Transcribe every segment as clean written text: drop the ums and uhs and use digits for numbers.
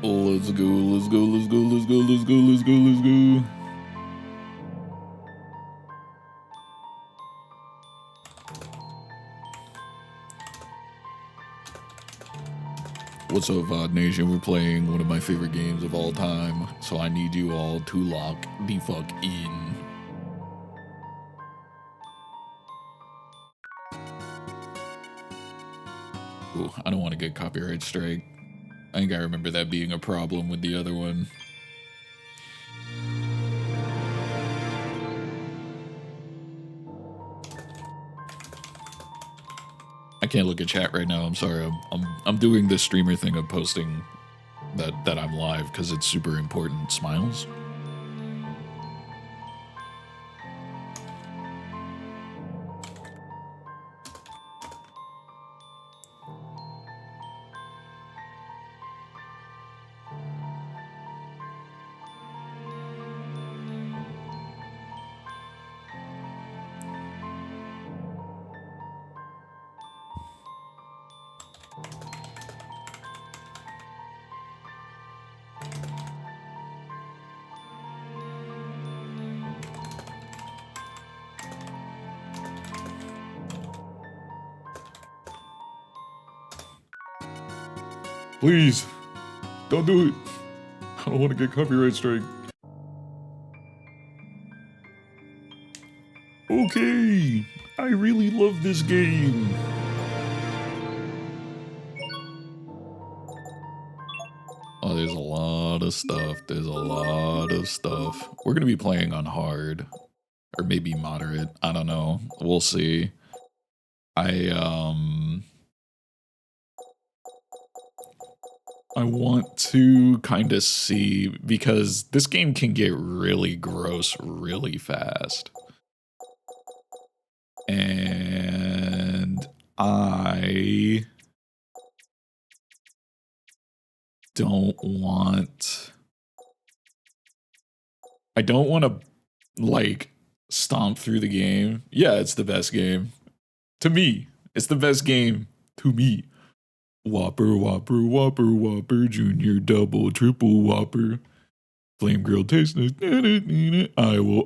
Let's go, let's go, let's go, let's go, let's go, let's go, let's go. What's up, VOD Nation? We're playing one of my favorite games of all time, so I need you all to lock the fuck in. Ooh, I don't want to get copyright strike. I think I remember that being a problem with the other one. I can't look at chat right now. I'm sorry. I'm doing this streamer thing of posting that I'm live because it's super important. Smiles. Please, don't do it. I don't want to get copyright strike. Okay, I really love this game. Oh, there's a lot of stuff. There's a lot of stuff. We're gonna be playing on hard, or maybe moderate. I don't know. We'll see. I want to kind of see, because this game can get really gross really fast. And I don't want to, like, stomp through the game. Yeah, it's the best game. To me. It's the best game. To me. Whopper, Whopper, Whopper, Whopper, Junior, Double, Triple Whopper. Flame Grill taste. I will.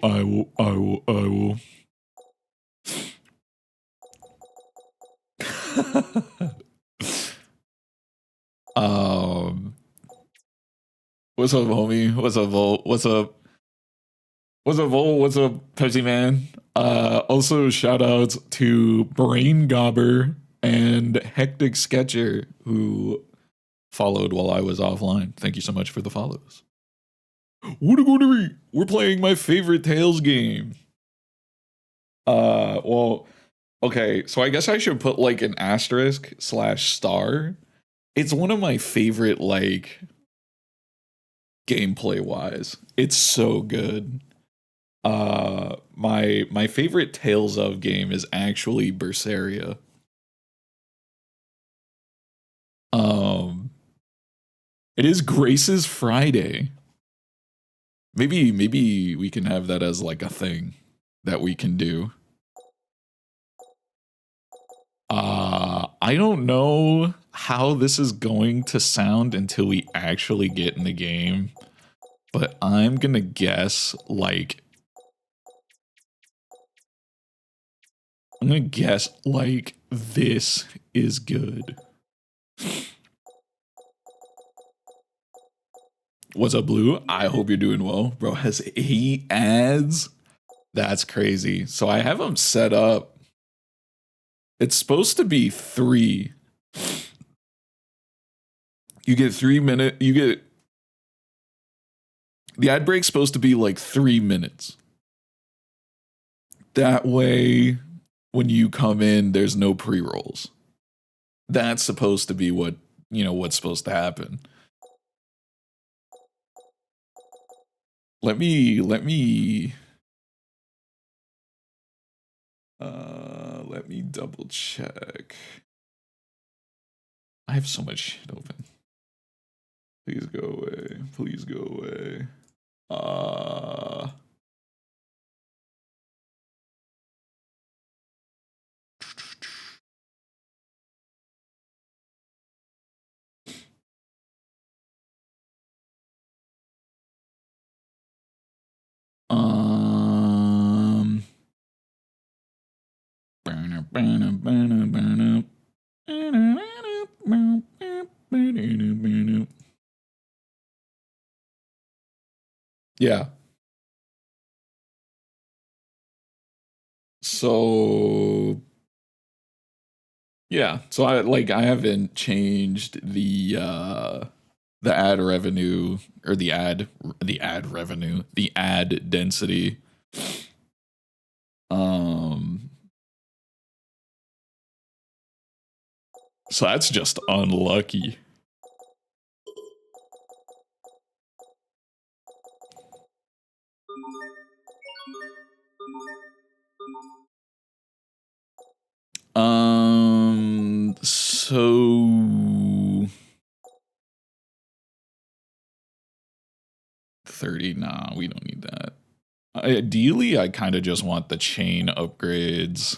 What's up, homie? What's up, Volt? What's up? What's up, Volt? What's up, Pepsi Man? Also, shout outs to Brain Gobber and Hectic Sketcher, who followed while I was offline. Thank you so much for the follows. What are going to be? We're playing my favorite Tales game. Well, okay, so I guess I should put like an asterisk / star. It's one of my favorite, like, gameplay wise. It's so good. My favorite Tales of game is actually Berseria. It is Grace's Friday. Maybe we can have that as like a thing that we can do. I don't know how this is going to sound until we actually get in the game, but I'm gonna guess like this is good. What's up, Blue? I hope you're doing well. Bro has 8 ads. That's crazy. So I have them set up. It's supposed to be 3. You get 3 minutes. You get the ad break's supposed to be like 3 minutes. That way, when you come in, there's no pre-rolls. That's supposed to be what, what's supposed to happen. Let me double check. I have so much shit open. Please go away. Please go away. Yeah. So yeah, so I haven't changed the ad revenue or the ad revenue, the ad density. So that's just unlucky. So 30, nah, we don't need that. Ideally, I kind of just want the chain upgrades.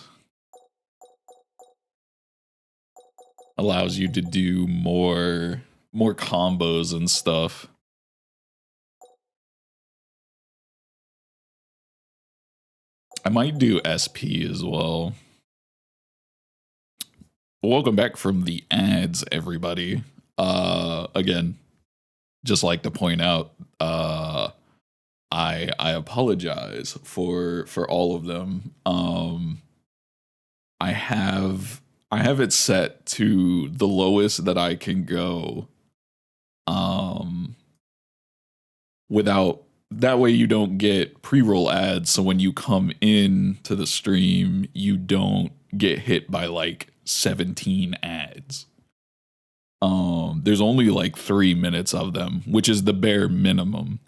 Allows you to do more combos and stuff. I might do SP as well. Welcome back from the ads, everybody. Again, just like to point out, I apologize for all of them. I have it set to the lowest that I can go. Without, that way you don't get pre-roll ads, so when you come in to the stream, you don't get hit by like 17 ads. There's only like 3 minutes of them, which is the bare minimum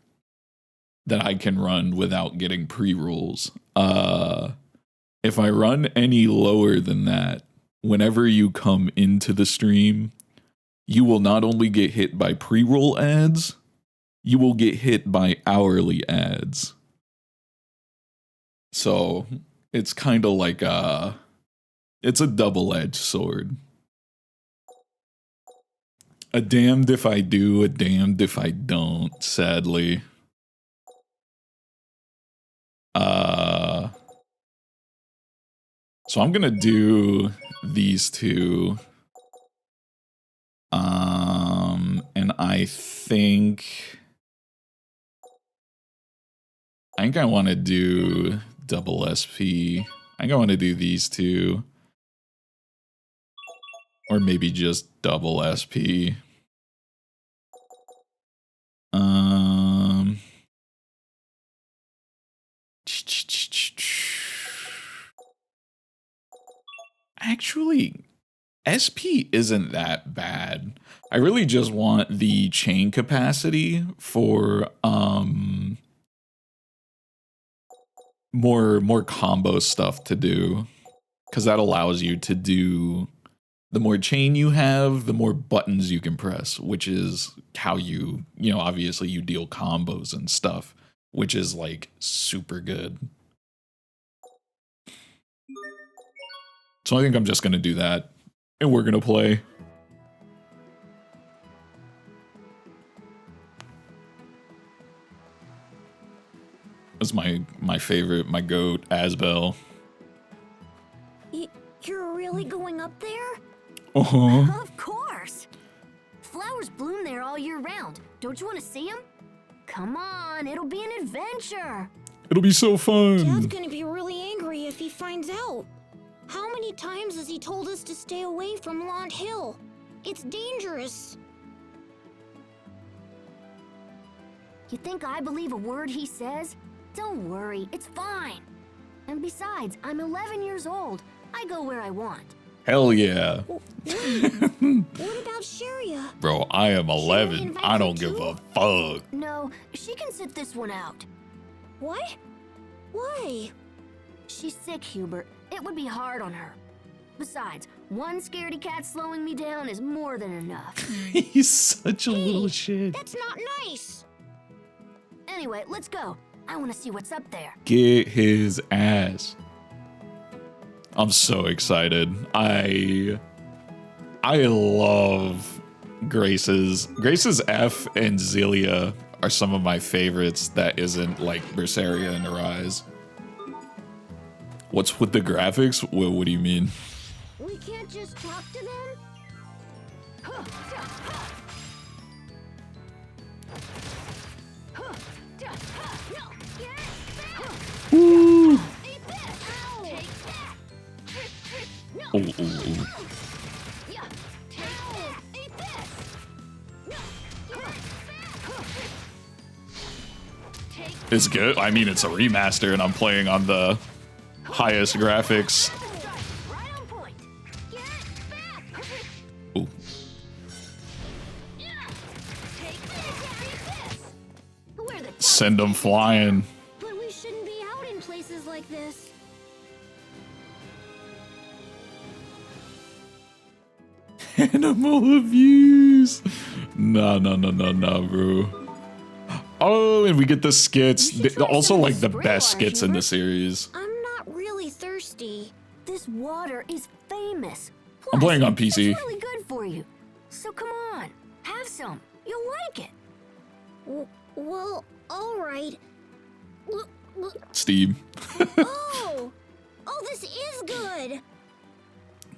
that I can run without getting pre-rolls. If I run any lower than that, whenever you come into the stream, you will not only get hit by pre-roll ads, you will get hit by hourly ads. So it's kind of like it's a double-edged sword. A damned if I do, a damned if I don't, sadly. So I'm gonna do these two. And I think I want to do double SP. I think I want to do these two. Or maybe just double SP. Actually, SP isn't that bad. I really just want the chain capacity for more combo stuff to do, because that allows you to do, the more chain you have, the more buttons you can press, which is how you obviously you deal combos and stuff, which is like super good. So I think I'm just gonna do that, and we're gonna play. That's my favorite, my goat, Asbel. You're really going up there? Uh-huh. Of course. Flowers bloom there all year round. Don't you want to see them? Come on, it'll be an adventure. It'll be so fun. Dad's gonna be really angry if he finds out. How many times has he told us to stay away from Lont Hill? It's dangerous. You think I believe a word he says? Don't worry, it's fine. And besides, I'm 11 years old. I go where I want. Hell yeah. What about Sharia? Bro, I am 11. I don't give a fuck. No, she can sit this one out. What? Why? She's sick, Hubert. It would be hard on her. Besides, one scaredy cat slowing me down is more than enough. He's such a little shit. That's not nice. Anyway, let's go. I want to see what's up there. Get his ass. I'm so excited. I love Grace's F and Zelia are some of my favorites that isn't like Berseria and Arise. What's with the graphics? What do you mean? We can't just talk to them? Ooh. Ooh, ooh, ooh. It's good. I mean, it's a remaster, and I'm playing on the highest graphics. Ooh. Send them flying. But we shouldn't be out in places like this. Animal abuse. No, bro. Oh, and we get the skits. Also, like, the best skits in the series. I'm not really thirsty. This water is famous. Plus, I'm playing on PC. It's really good for you. So come on, have some. You'll like it. Well, all right. Steam. Oh, this is good.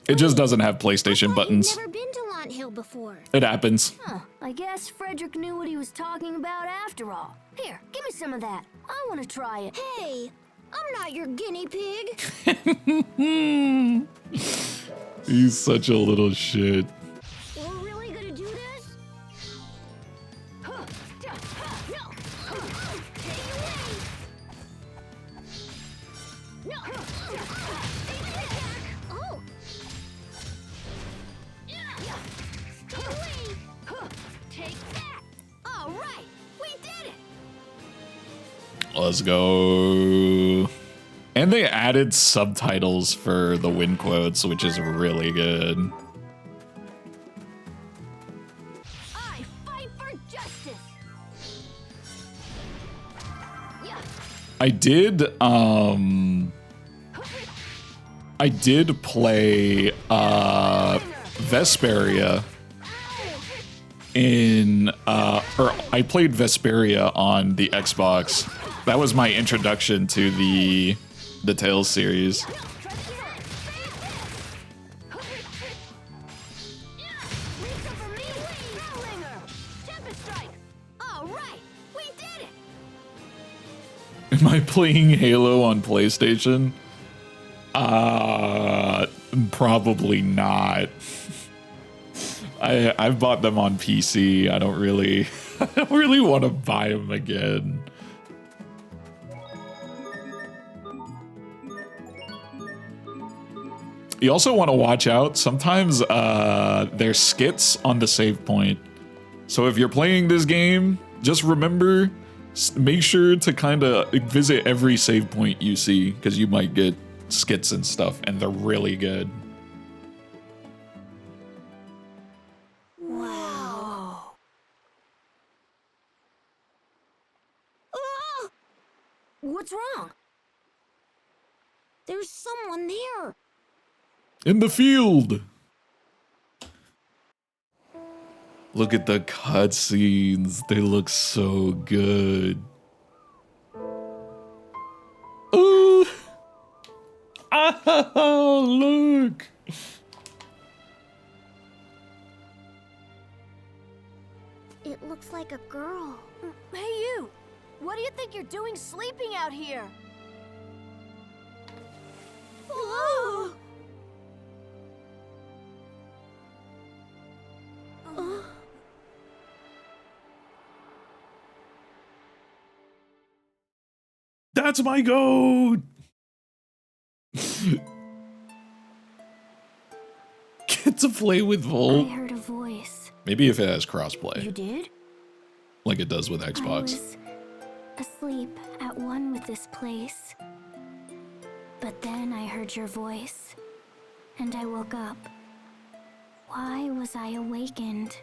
It just doesn't have PlayStation buttons. I've never been to Launt Hill before. It happens. Huh, I guess Frederick knew what he was talking about after all. Here, give me some of that. I want to try it. Hey, I'm not your guinea pig. He's such a little shit. We're really gonna do this? No. Take it away. No. Oh. Stay away. Take that. All right, we did it. Let's go. And they added subtitles for the win quotes, which is really good. I fight for justice. Yeah. I did play Vesperia in or I played Vesperia on the Xbox. That was my introduction to the Tales series. Am I playing Halo on PlayStation? Probably not. I've bought them on PC. I don't really want to buy them again. You also want to watch out. Sometimes there's skits on the save point. So if you're playing this game, just remember, make sure to kind of visit every save point you see, because you might get skits and stuff, and they're really good. Wow. Ah! What's wrong? There's someone there. In the field. Look at the cutscenes. They look so good. Ooh. Oh, look. It looks like a girl. Hey, you. What do you think you're doing sleeping out here? Whoa! That's my goat. Get to play with I Volt. heard a voice. Maybe if it has crossplay, You did? like it does with I Xbox. was asleep at one with this place. But then I heard your voice, and I woke up. Why was I awakened?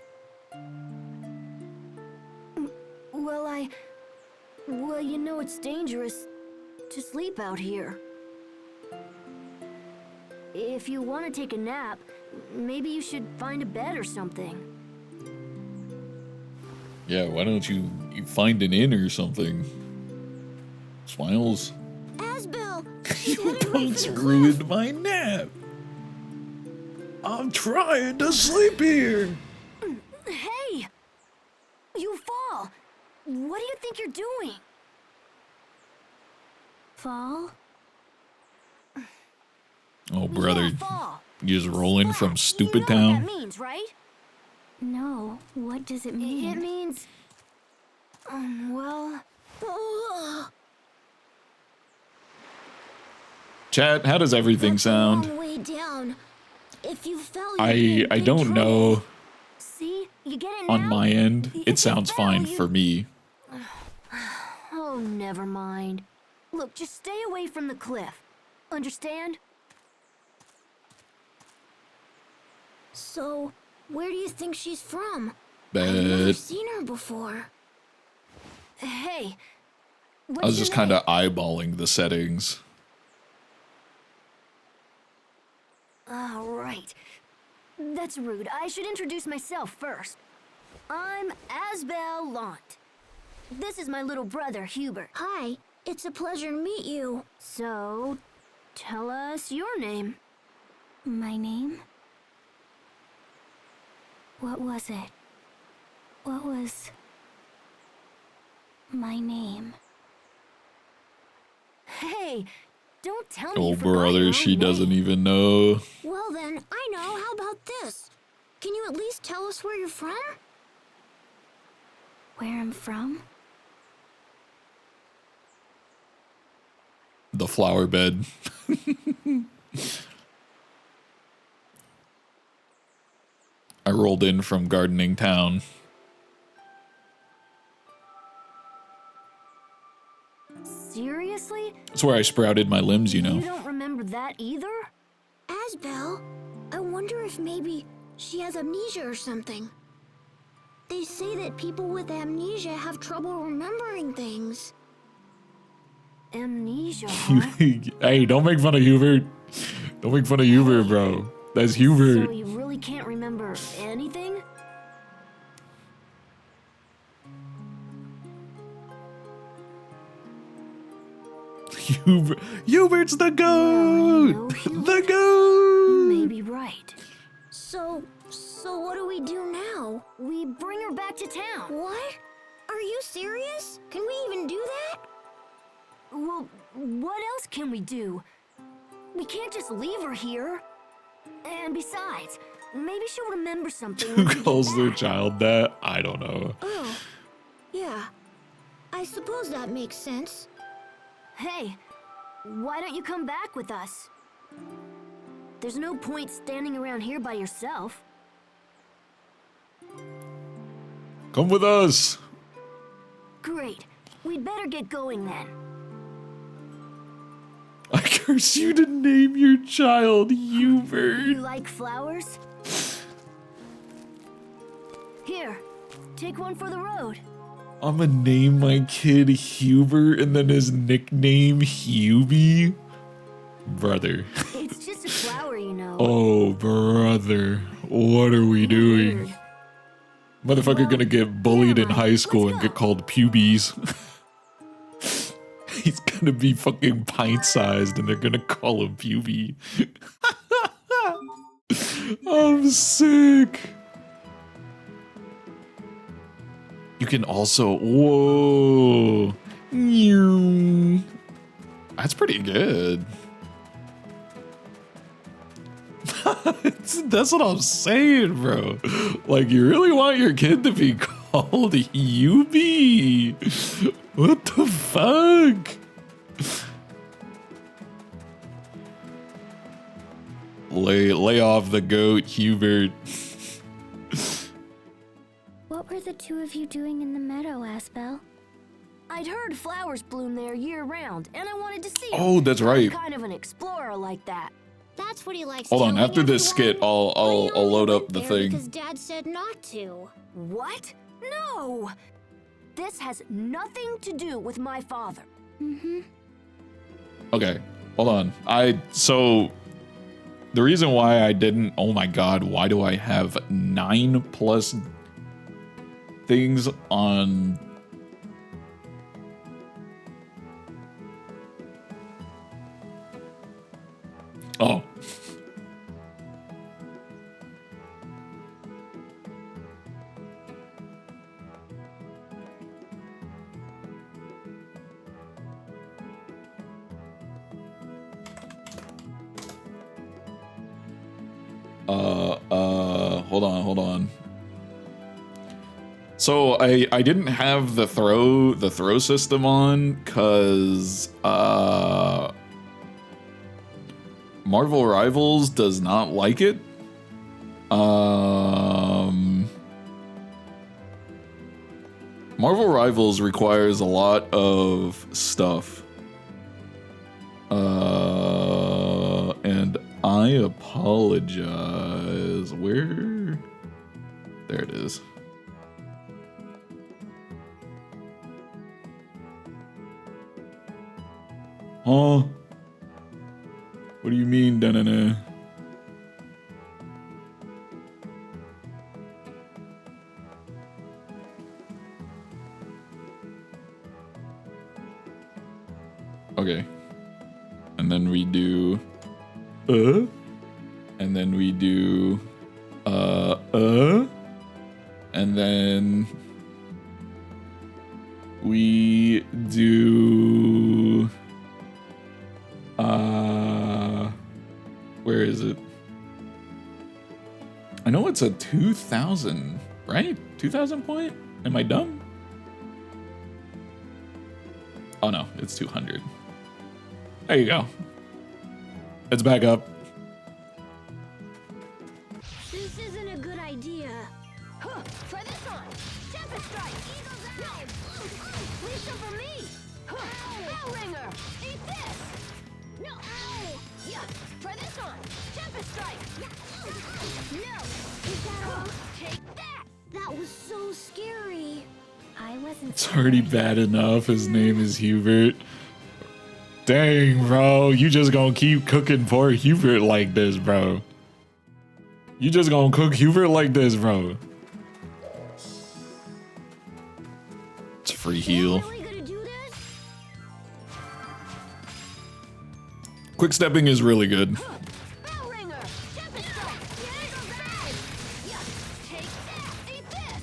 Well, you know it's dangerous to sleep out here. If you want to take a nap, maybe you should find a bed or something. Yeah, why don't you find an inn or something? Smiles. Asbel, You punks ruined my nap. I'm trying to sleep here. Hey! You fall! What do you think you're doing? Fall? Oh, brother. Yeah, fall. You just rolling from Splat. stupid You know what town? that means, right? No. What does it mean? It means... well... Chat, how does everything That's a sound? long way down. If you fell, I don't know. See? You get it On now? my end, If it you sounds fell, fine you- for me. Oh, never mind. Look, just stay away from the cliff. Understand? So, where do you think she's from? I've never But seen her before. Hey. I was just kind of eyeballing the settings. Right. That's rude. I should introduce myself first. I'm Asbel Lant. This is my little brother, Hubert. Hi, it's a pleasure to meet you. So, tell us your name. My name? What was it? What was my name? Hey, don't tell me Oh, you forgot brother, your she own doesn't name. even know. Well then, I know. How about this? Can you at least tell us where you're from? Where I'm from? The flower bed. I rolled in from gardening town. Seriously? That's where I sprouted my limbs, you You know. don't remember that either? Asbel, I wonder if maybe she has amnesia or something. They say that people with amnesia have trouble remembering things. Amnesia, huh? Hey, don't make fun of Hubert. Don't make fun of Hubert, bro. That's So Hubert. you really can't remember anything? Hubert's the goat! no, The goat! You may be right. So what do we do now? We bring her back to town. What? Are you serious? Can we even do that? Well, what else can we do? We can't just leave her here. And besides, maybe she'll remember something. Who when we get calls their back. child that? I don't know. Oh, yeah. I suppose that makes sense. Hey, why don't you come back with us? There's no point standing around here by yourself. Come with us. Great. We'd better get going then. I curse you to name your child You Hubert. like flowers? Here, take one for the road. I'm gonna name my kid Hubert and then his nickname Hubie. Brother. It's just a flower, you know. Oh, brother. What are we doing? Weird. Motherfucker gonna get bullied in never mind. high school Let's and go. get called pubies. He's gonna be fucking pint-sized and they're gonna call him pubie. I'm sick. You can also... Whoa. Meow. That's pretty good. That's what I'm saying, bro. Like, you really want your kid to be called Yubi? What the fuck? Lay off the goat, Hubert. What were the two of you doing in the meadow, Asbel? I'd heard flowers bloom there year-round, and I wanted to see 'em. Oh, that's right. I'm kind of an explorer like that. That's what he likes. Hold on, telling after this everyone. skit, I'll But he load only up went the there thing. Because Dad said not to. What? No! This has nothing to do with my father. Okay, hold on. So the reason why I didn't, oh my god, why do I have 9+ things on? hold on. So I didn't have the throw system on because Marvel Rivals does not like it. Marvel Rivals requires a lot of stuff. And I apologize. Where? There it is. Huh? What do you mean, da-na-na? Okay. And then we do and then we do and then we do where is it? I know it's a 2000, right? 2000 point? Am I dumb? Oh no, it's 200. There you go. It's back up. This isn't a good idea. Huh, try this on. Tempest strike. Eagles out. No. Leave some for me. Huh, bell ringer. Eat this. No. Ow. Yeah. Try this on. Tempest strike. No. Is that all? Take that. That was so scary. I wasn't. It's already bad enough. His name is Hubert. Dang, bro. You just gonna keep cooking poor Hubert like this, bro. You just gonna cook Hubert like this, bro. It's free heal. Really gonna do this? Quick stepping is really good. Bell ringer. Tempest strike. Eagles out. Yeah. Take that. Eat this.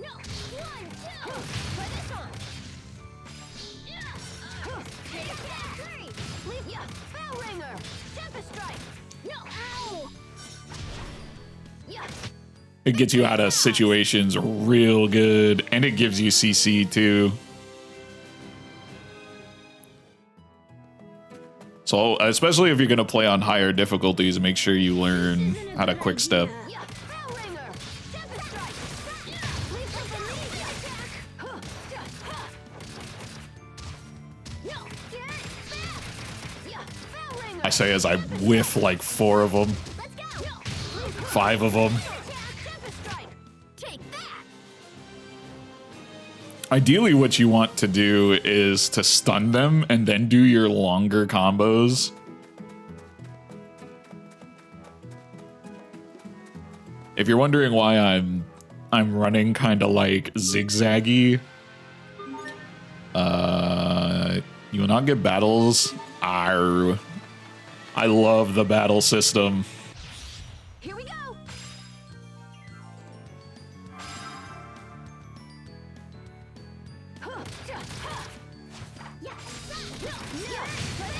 No. 1, 2. Try this on. Yeah. Take that. 3. Leave ya. Bell ringer. Tempest strike. No. Ow. Yeah. It gets you out of situations real good, and it gives you CC too. So, especially if you're gonna play on higher difficulties, make sure you learn how to quick step. Yeah. Bell ringer. Tempest strike. Yeah. Leave some for me. Attack. Huh. Yeah. Huh. No. Get back. Yeah. Bell ringer. I say as I whiff like 4 of them, Let's go. No. 5 of them. Tempest strike. Take that. Ideally, what you want to do is to stun them and then do your longer combos. If you're wondering why I'm running kind of like zigzaggy, you will not get battles. Arr. I love the battle system. Here we go.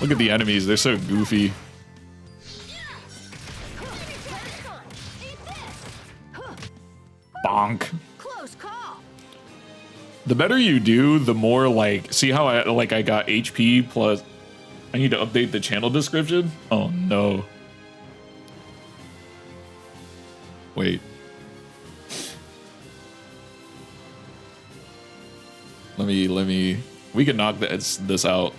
Look at the enemies, they're so goofy. Bonk. Close call. The better you do, the more like, see how I got HP plus, I need to update the channel description? Oh no. Wait. Let me, we can knock this out.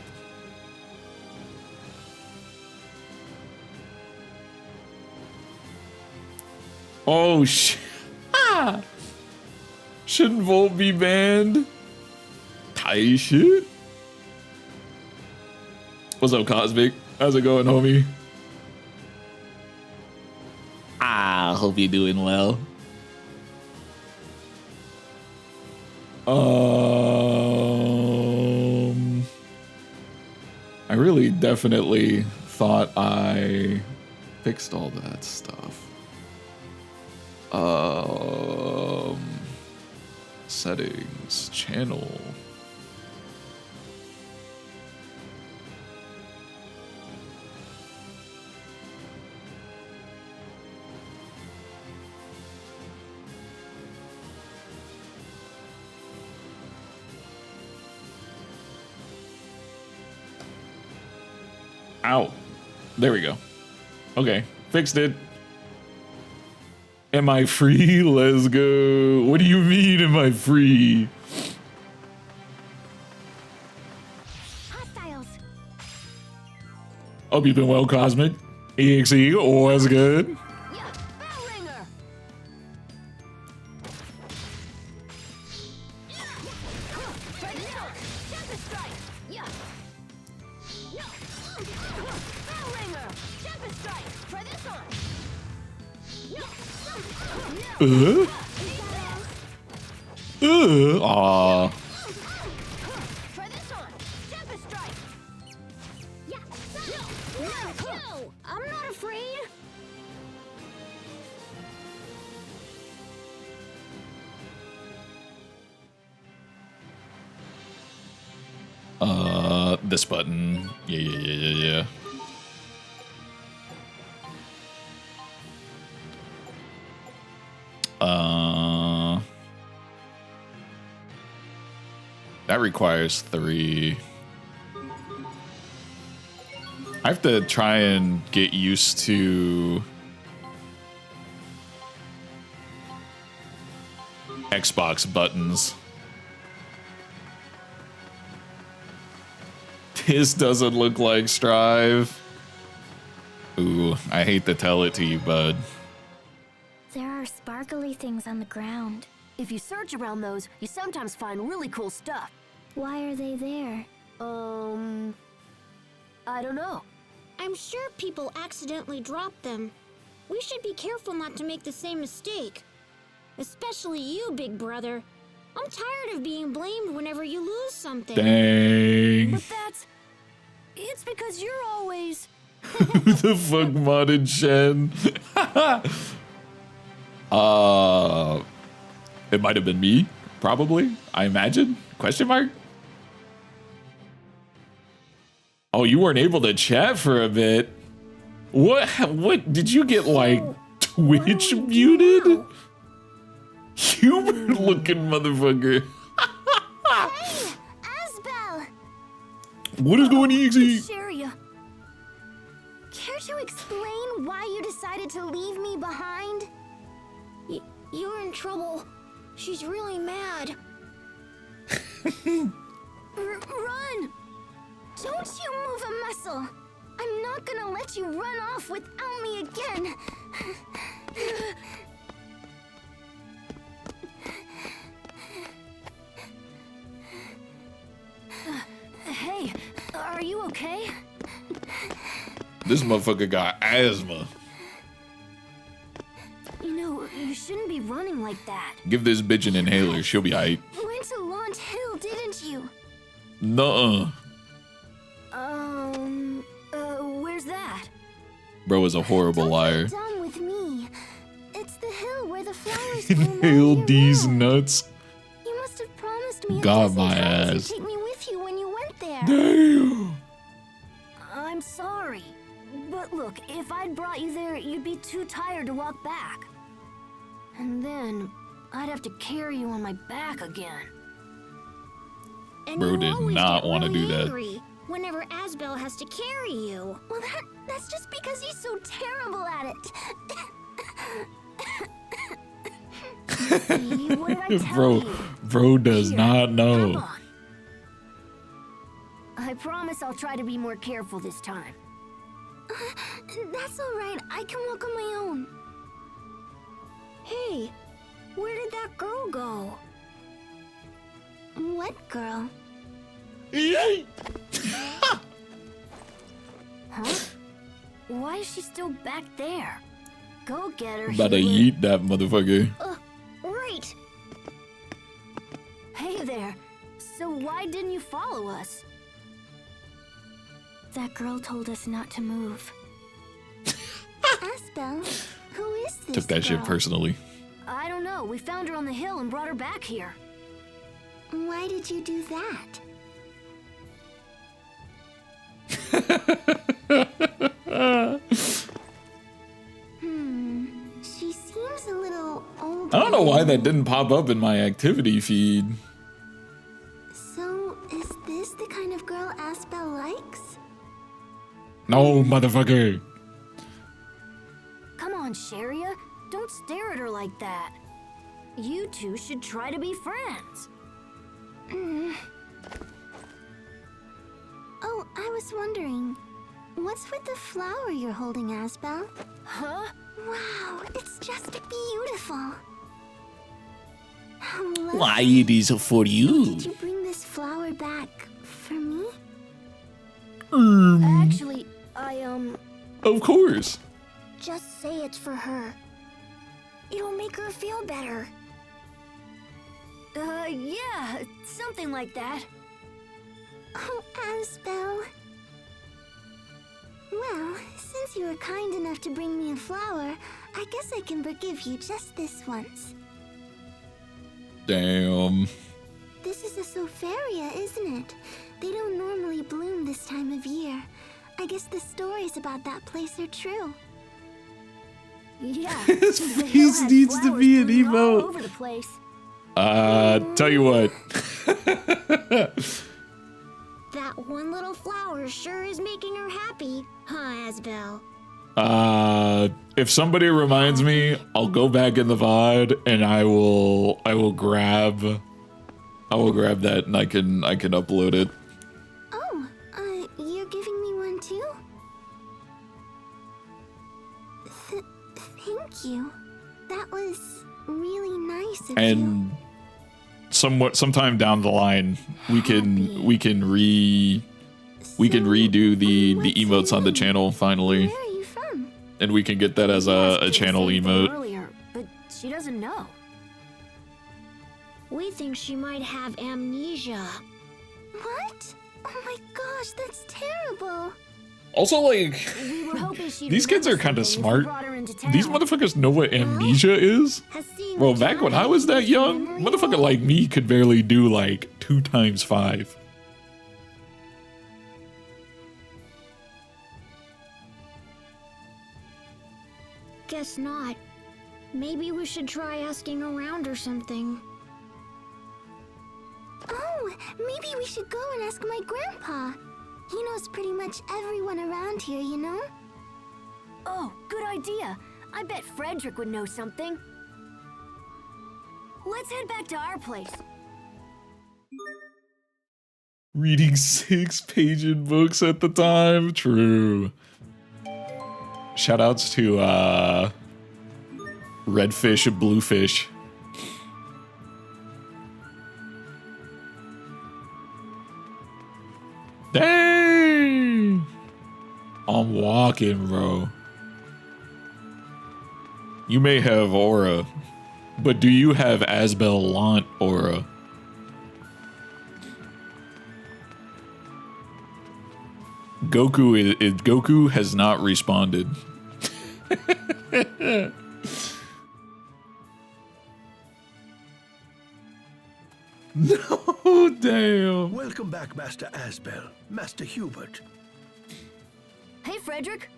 Oh shit. Ah! Shouldn't Volt be banned? Tight shit. What's up, Cosmic? How's it going, homie? I hope you're doing well. I really definitely thought I fixed all that stuff. Settings, channel. Ow. There we go. Okay, fixed it. Am I free? Let's go. What do you mean, am I free? Hostiles. Hope you've been well, Cosmic. EXE, what's good? Yeah, bell ringer. Try this on. Tempest strike. Yeah. Bell ringer. Tempest strike. Try this on. Aw. Try this on. Tempest strike. Yeah. No, I'm not afraid. This button. Yeah. That requires 3. I have to try and get used to Xbox buttons. This doesn't look like Strive. Ooh, I hate to tell it to you, bud. There are sparkly things on the ground. If you search around those, you sometimes find really cool stuff. Why are they there? I don't know. I'm sure people accidentally drop them. We should be careful not to make the same mistake. Especially you, big brother. I'm tired of being blamed whenever you lose something. Dang. But it's because you're always... Who the fuck modded Shen? It might have been me, probably. I imagine. Question mark? Oh, you weren't able to chat for a bit. What did you get, like, Twitch muted? Human looking motherfucker. Hey, Asbel! What is going on, EXE? Share ya. Care to explain why you decided to leave me behind? You're in trouble. She's really mad. Run! Don't you move a muscle! I'm not gonna let you run off without me again! Hey, are you okay? This motherfucker got asthma. You know, you shouldn't be running like that. Give this bitch an inhaler. She'll be aight. You went to Launch Hill, didn't you? Nuh-uh. Where's that? Bro is a horrible Don't liar. get done with me. It's the hill where the flowers bloom all Inhale year these round. nuts. You must have promised me a Got dozen my times ass. to take me with you when you went there. Damn. I'm sorry. But look, if I'd brought you there, you'd be too tired to walk back. And then I'd have to carry you on my back again. And Bro you did always not get wanna really do that. angry whenever Asbel has to carry you. Well, that's just because he's so terrible at it. See, what did I tell you? Bro does Here, not Come know. on. I promise I'll try to be more careful this time. That's all right. I can walk on my own. Hey, where did that girl go? What girl? Huh? Why is she still back there? Go get her. About to Healy. yeet that motherfucker. Right. Hey there. So why didn't you follow us? That girl told us not to move. Asbel, who is this Took that shit girl? personally. I don't know. We found her on the hill and brought her back here. Why did you do that? She seems a little older. I don't know why that didn't pop up in my activity feed. So, is this the kind of girl Asbel likes? No, motherfucker. Come on, Sharia. Don't stare at her like that. You two should try to be friends. Oh, I was wondering, what's with the flower you're holding, Asbel? Huh? Wow, it's just beautiful. How lovely. Why it is for you? Did you bring this flower back for me? Actually, Of course. Just say it's for her. It'll make her feel better. Yeah, something like that. Oh, Asbel. Well, since you were kind enough to bring me a flower, I guess I can forgive you just this once. Damn. This is a Sofaria, isn't it? They don't normally bloom this time of year. I guess the stories about that place are true. Yeah. His the hill face has needs to flowers be an blooming all emote. over the place. Tell you what. That one little flower sure is making her happy, huh, Asbel? If somebody reminds me, I'll go back in the VOD and I will grab that and I can upload it. Oh, you're giving me one too? Thank you. That was really nice of you. And sometime down the line we can redo the emotes on the channel finally, Where are you from? and we can get that as a channel emote. Earlier, but she doesn't know. We think she might have amnesia. What? Oh my gosh, that's terrible. Also, like, We were hoping she'd these kids are remember kind of something if we smart. brought her into town. These motherfuckers know what amnesia is. Has seeing Bro, the back town when I was that helped you young, remember motherfucker it? like me could barely do like 2 times 5. Guess not. Maybe we should try asking around or something. Oh, maybe we should go and ask my grandpa. He knows pretty much everyone around here, you know? Oh, good idea. I bet Frederick would know something. Let's head back to our place. Reading 6-page books at the time. True. Shoutouts to Redfish and Bluefish. Dang! I'm walking, bro. You may have aura, but do you have Asbel Lant aura? Goku has not responded. No, damn. Welcome back, Master Asbel, Master Hubert. Hey, Frederick.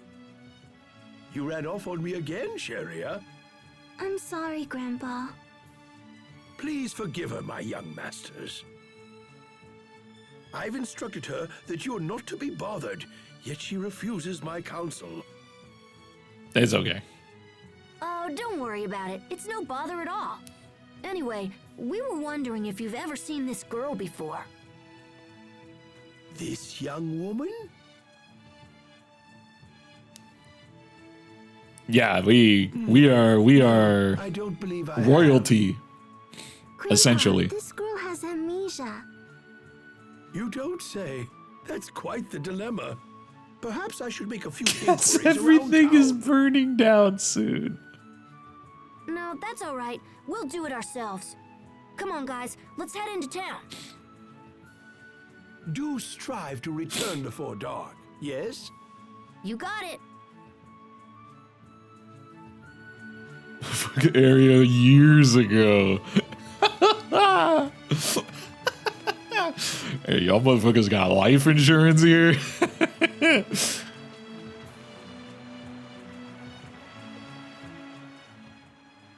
You ran off on me again, Sharia. I'm sorry, Grandpa. Please forgive her, my young masters. I've instructed her that you're not to be bothered, yet she refuses my counsel. It's okay. Oh, don't worry about it. It's no bother at all. Anyway, we were wondering if you've ever seen this girl before. This young woman? Yeah, we are I don't believe I have. royalty. Grandpa, Essentially. this girl has amnesia. You don't say. That's quite the dilemma. Perhaps I should make a few Yes, inquiries everything around is town. burning down soon. No, that's all right. We'll do it ourselves. Come on, guys. Let's head into town. Do strive to return before dark, yes? You got it. Fucking area years ago. Hey, y'all motherfuckers got life insurance here?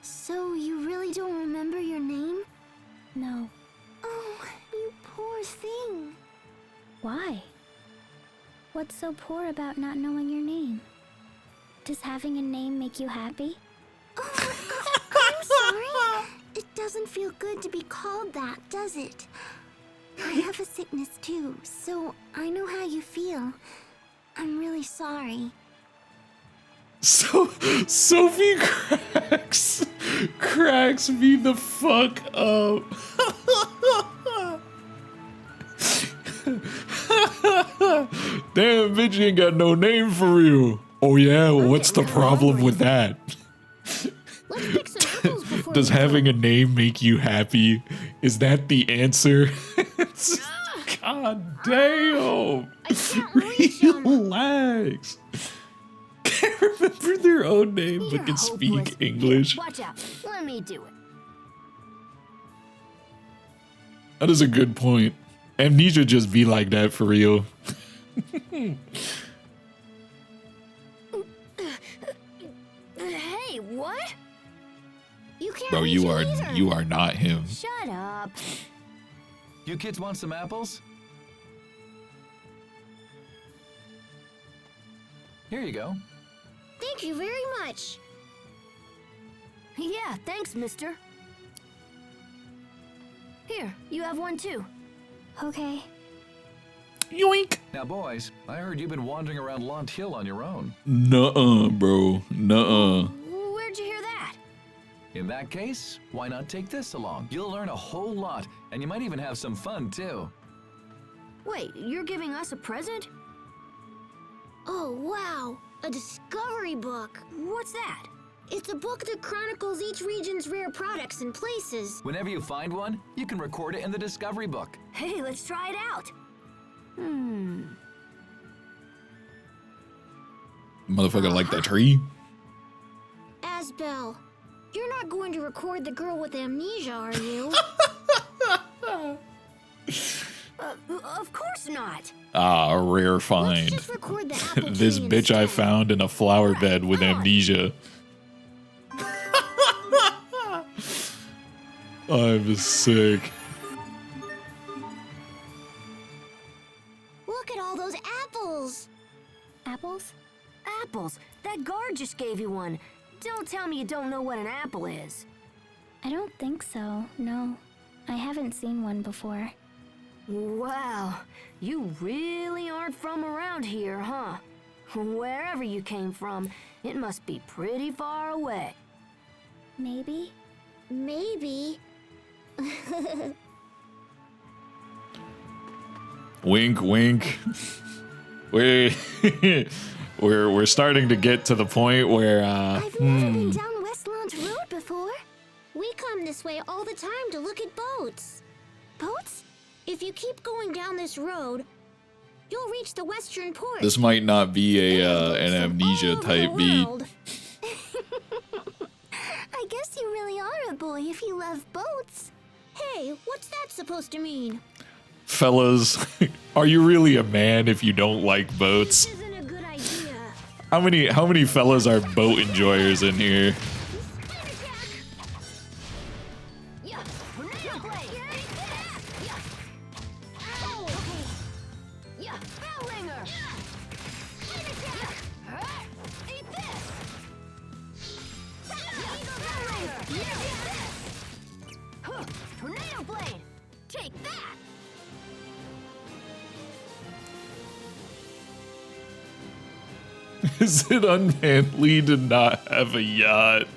So, you really don't remember your name? No. Oh, you poor thing. Why? What's so poor about not knowing your name? Does having a name make you happy? Oh, I'm sorry. It doesn't feel good to be called that, does it? I have a sickness too, so I know how you feel. I'm really sorry. So Sophie cracks me the fuck up. Damn, bitch, you ain't got no name for you. Oh yeah, well, what's the problem with that? Let's pick some apples before Does we having go. a name make you happy? Is that the answer? God damn. I can't reach 'em. Relax. Can't remember their own name but You're can speak hopeless. English. Watch out. Let me do it. That is a good point. Amnesia just be like that for real. Hey, what? You can't Bro, reach you 'em are either. you are not him. Shut up. You kids want some apples? Here you go. Thank you very much. Yeah, thanks, mister. Here, you have one too. Okay. Yoink. Now, boys, I heard you've been wandering around Launt Hill on your own. Nuh-uh, bro. Nuh-uh. Where'd you hear that? In that case, why not take this along? You'll learn a whole lot, and you might even have some fun, too. Wait, you're giving us a present? Oh, wow. A discovery book. What's that? It's a book that chronicles each region's rare products and places. Whenever you find one, you can record it in the Discovery Book. Hey, let's try it out. Motherfucker like that tree? Asbel, you're not going to record the girl with amnesia, are you? Of course not. Ah, a rare Let's find. just record the apple This tree bitch I instead. found in a flower bed with amnesia. I'm sick. Look at all those apples. Apples? Apples. That guard just gave you one. Don't tell me you don't know what an apple is. I don't think so, no. I haven't seen one before. Wow, you really aren't from around here, huh? Wherever you came from, it must be pretty far away. Maybe? Maybe. Wink, wink. We're starting to get to the point where I've never been down West Launch Road before. We come this way all the time to look at boats. Boats? If you keep going down this road, you'll reach the western port. this might not be There are a boats an from amnesia all over type the beat. world. I guess you really are a boy if you love boats. Hey, what's that supposed to mean? Fellas, are you really a man if you don't like boats? This isn't a good idea. How many fellas are boat enjoyers in here? Spin attack! Yeah, tornado blade. Yeah. Ow! Yeah, bell ringer. Spin attack! Eat this. Eagle ringer! Huh, tornado blade. Take that. Is it unmanly to not have a yacht?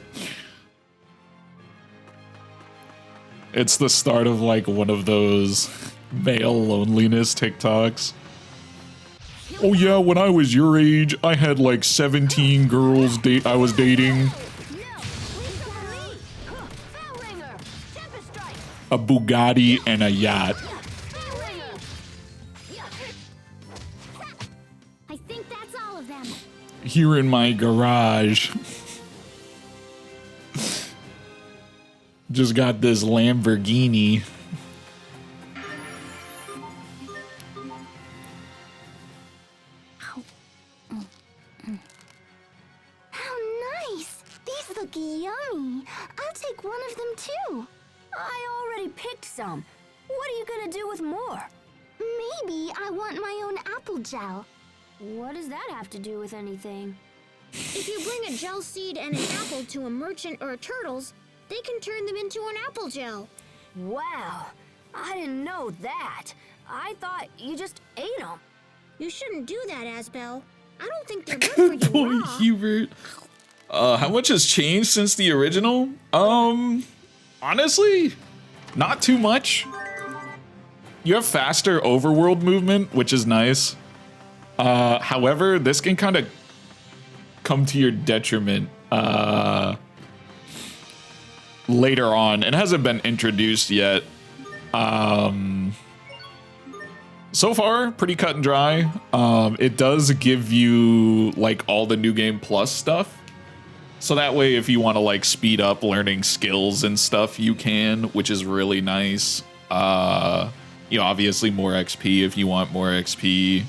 It's the start of like one of those male loneliness TikToks. Oh yeah, when I was your age, I had like 17 girls I was dating. No, please don't me. Huh, bell ringer. Tempest strike. A Bugatti and a yacht. Bell ringer. Yeah. I think that's all of them. Here in my garage. Just got this Lamborghini. How nice! These look yummy. I'll take one of them too. I already picked some. What are you gonna do with more? Maybe I want my own apple gel. What does that have to do with anything? If you bring a gel seed and an apple to a merchant or a turtle's, they can turn them into an apple gel. Wow, I didn't know that. I thought you just ate them. You shouldn't do that, Asbel. I don't think they're good for you Boy, raw. Hubert. How much has changed since the original? Honestly, not too much. You have faster overworld movement, which is nice. However, this can kind of come to your detriment later on. It hasn't been introduced yet. So far, pretty cut and dry. It does give you like all the New Game Plus stuff. So that way, if you want to like speed up learning skills and stuff, you can, which is really nice. You know, obviously more XP if you want more XP.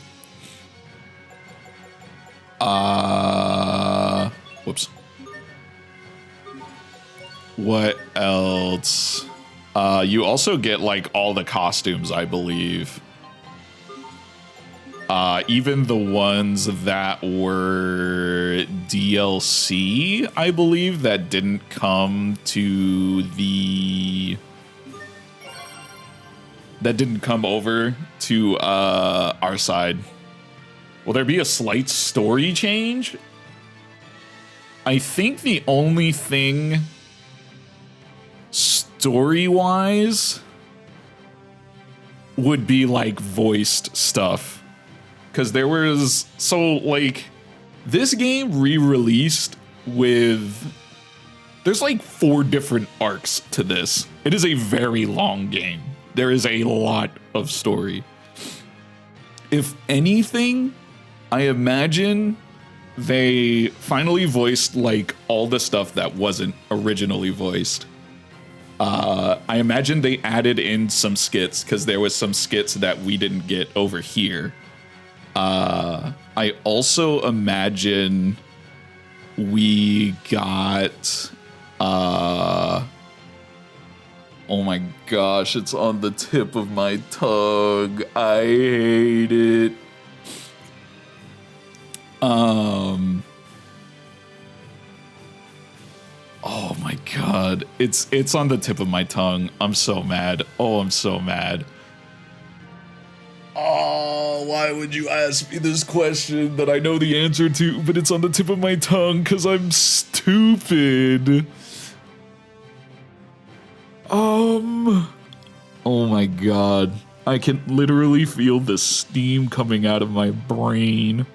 Whoops. What else? You also get like all the costumes, I believe. Even the ones that were DLC, I believe, that didn't come to the... that didn't come over to our side. Will there be a slight story change? I think the only thing story-wise would be like voiced stuff. Because there was, so like, this game re-released with, there's like 4 different arcs to this. It is a very long game. There is a lot of story. If anything, I imagine they finally voiced like all the stuff that wasn't originally voiced. I imagine they added in some skits because there was some skits that we didn't get over here. I also imagine we got, oh my gosh, it's on the tip of my tongue. I hate it. Oh my god, it's on the tip of my tongue. I'm so mad. Oh, I'm so mad. Oh, why would you ask me this question that I know the answer to, but it's on the tip of my tongue because I'm stupid? Oh my god. I can literally feel the steam coming out of my brain.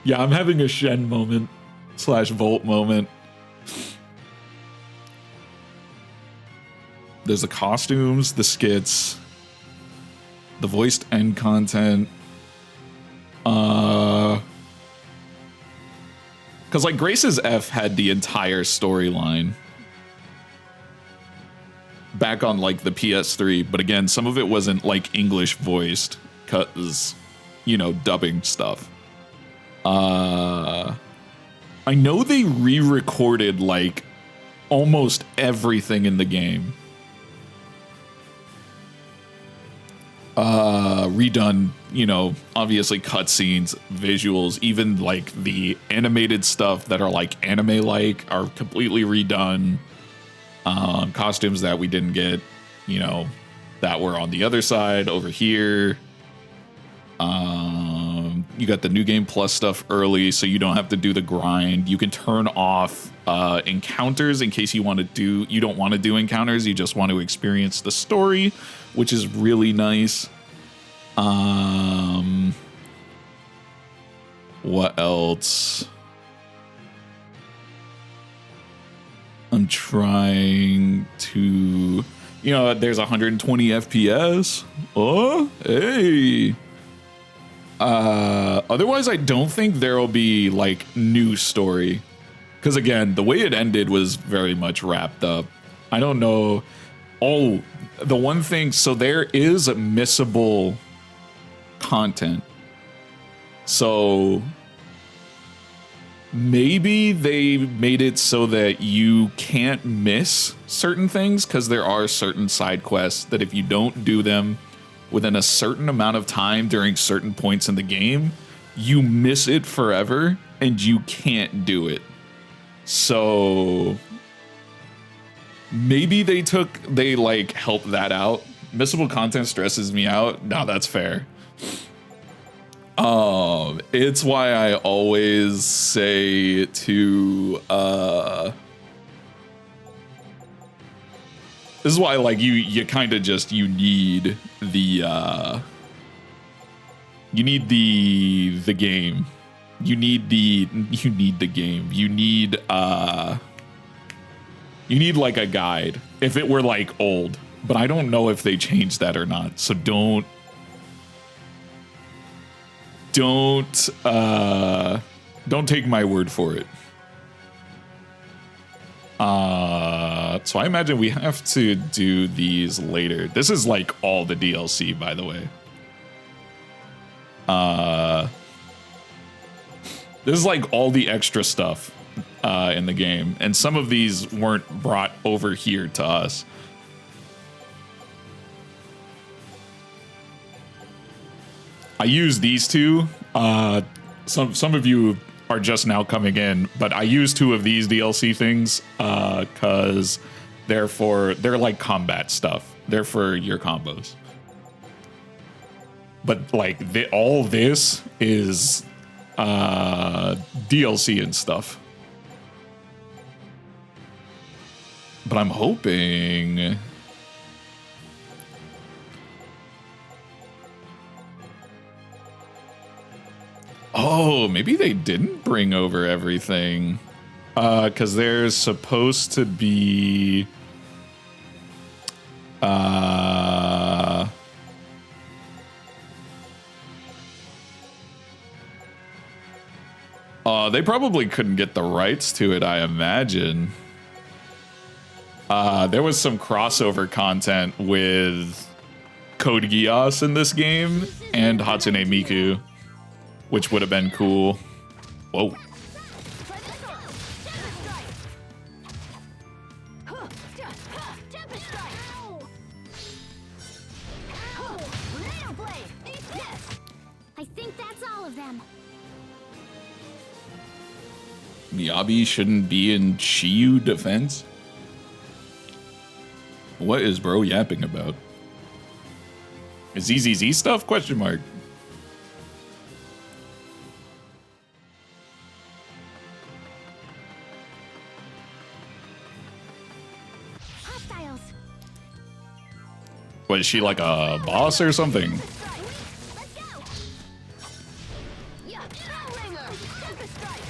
Yeah, I'm having a Shen moment / Volt moment. There's the costumes, the skits, the voiced end content. Because like Grace's F had the entire storyline back on like the PS3, but again, some of it wasn't like English voiced because, you know, dubbing stuff. I know they re-recorded like almost everything in the game. Redone, you know, obviously cutscenes, visuals, even like the animated stuff that are like anime-like are completely redone. Costumes that we didn't get, you know, that were on the other side over here. You got the New Game Plus stuff early, so you don't have to do the grind. You can turn off encounters in case you don't want to do encounters. You just want to experience the story, which is really nice. What else? I'm trying to, you know, there's 120 FPS. Oh, hey. Otherwise, I don't think there'll be like new story. Because again, the way it ended was very much wrapped up. I don't know. Oh, the one thing, so there is missable content. So maybe they made it so that you can't miss certain things, because there are certain side quests that if you don't do them within a certain amount of time during certain points in the game, you miss it forever and you can't do it. So maybe they like helped that out. Missable content stresses me out. Now that's fair. It's why I always say to this is why like you kind of just you need the game. You need the game. You need like a guide if it were like old, but I don't know if they changed that or not. So don't take my word for it. So I imagine we have to do these later. This is like all the DLC, by the way. This is like all the extra stuff in the game, and some of these weren't brought over here to us. I use these two. Some of you are just now coming in, but I use two of these DLC things because they're like combat stuff. They're for your combos. But like all this is DLC and stuff. But I'm hoping. Oh, maybe they didn't bring over everything. Because there's supposed to be... they probably couldn't get the rights to it, I imagine. There was some crossover content with Code Geass in this game and Hatsune Miku, which would have been cool. Whoa. I think that's all of them. Miyabi shouldn't be in Chiyu defense? What is bro yapping about? Is ZZZ stuff? Question mark. Hostiles. What, is she like a boss or something? Let's go. Yeah, ringer. Tempest strike.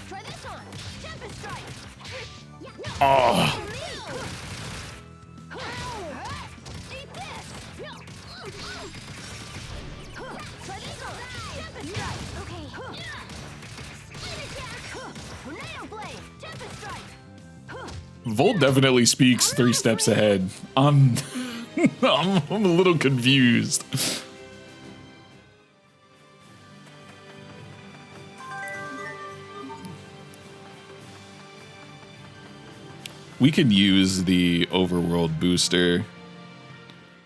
Try this on. Tempest strike. Yeah, no. Oh, Eat this. No. Try this on. Tempest strike. Okay. Spin attack. Tornado blade. Tempest strike. Volt definitely speaks 3 steps ahead. I'm a little confused. We can use the overworld booster.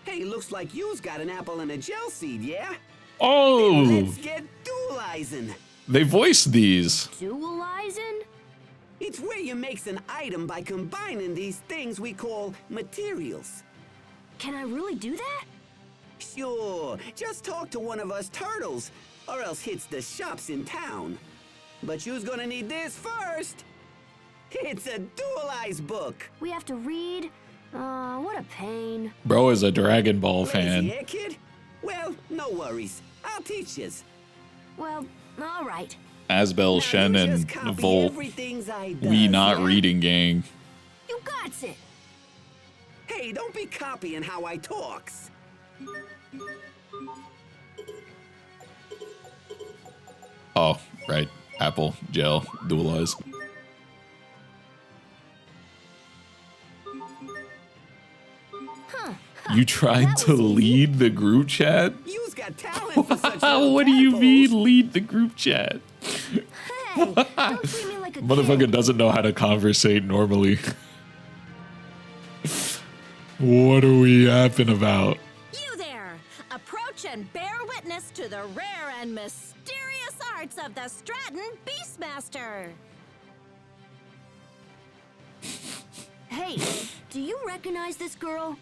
Hey, looks like you's got an apple and a gel seed, yeah? Oh, Let's get dualizing. they voiced these. Dualizing? It's where you makes an item by combining these things we call materials. Can I really do that? Sure, just talk to one of us turtles, or else hits the shops in town. But you's gonna need this first. It's a dualize book. We have to read? What a pain. Bro is a Dragon Ball fan. Lazy, eh, kid? Well, no worries. I'll teach yous. Well, all right. Asbel, Now Shen, you and just copy Volt. everything's I We does, not yeah? reading gang. You got it. Hey, don't be copying how I talks. Oh, right. Apple, gel, dualize. You tried to lead the group chat? You's got got talent for such little What do you tadpoles. mean lead the group chat? Hey, don't treat me like a Motherfucker kid. doesn't know how to conversate normally. What are we yapping about? You there! Approach and bear witness to the rare and mysterious arts of the Stratton Beastmaster! Hey, do you recognize this girl?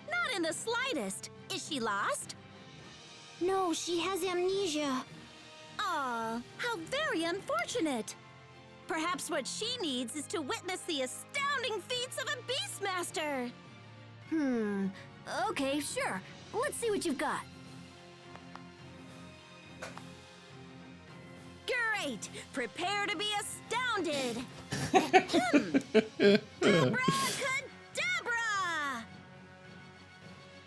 Not in the slightest. Is she lost? No, she has amnesia. Aw, how very unfortunate. Perhaps what she needs is to witness the astounding feats of a Beastmaster. Okay, sure. Let's see what you've got. Great! Prepare to be astounded! Abracadabra!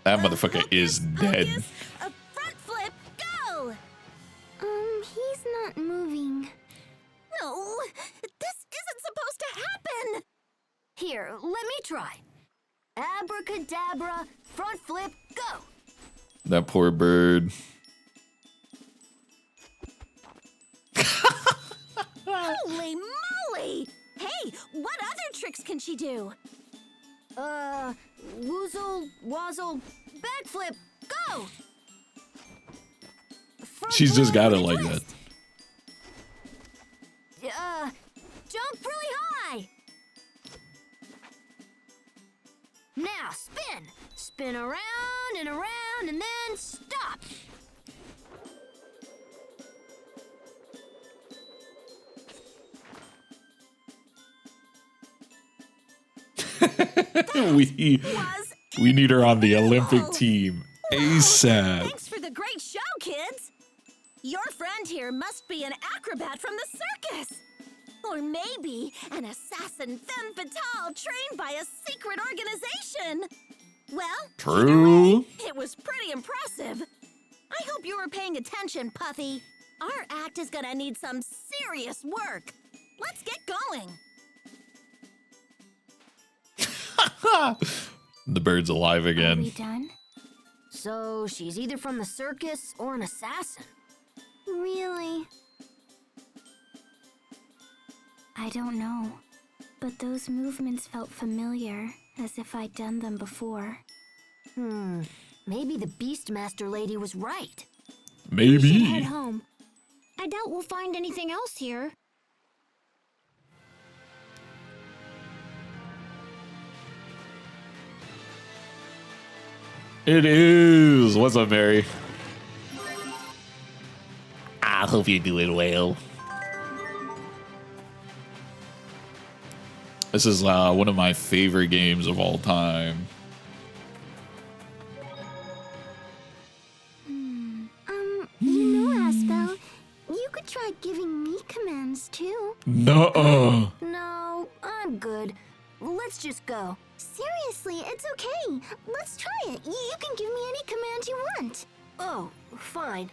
That motherfucker is Hocus dead. pocus, a front flip, go! He's not moving. No, this isn't supposed to happen! Here, let me try. Abracadabra, front flip, go! That poor bird. Holy moly! Hey, what other tricks can she do? Woozle, wazzle, backflip, go! Front She's just flip got it with a like that. twist. Jump really high! Now spin! Spin around and around and then stop! we Was we need her on the Olympic incredible. team ASAP. Thanks for the great show, kids! Your friend here must be an acrobat from the circus! Or maybe an assassin femme fatale trained by a secret organization! Well, either True. way, it was pretty impressive. I hope you were paying attention, Puffy. Our act is gonna need some serious work. Let's get going. The bird's alive Are we again. done? So she's either from the circus or an assassin. Really? I don't know. But those movements felt familiar, as if I'd done them before. Maybe the Beastmaster lady was right. Should head Maybe. home. I doubt we'll find anything else here. It is. What's up, Mary? I hope you're doing well. This is one of my favorite games of all time. You know, Aspel, you could try giving me commands too. Nuh-uh. No, I'm good. Let's just go. Seriously, it's okay. Let's try it. You can give me any command you want. Oh, fine.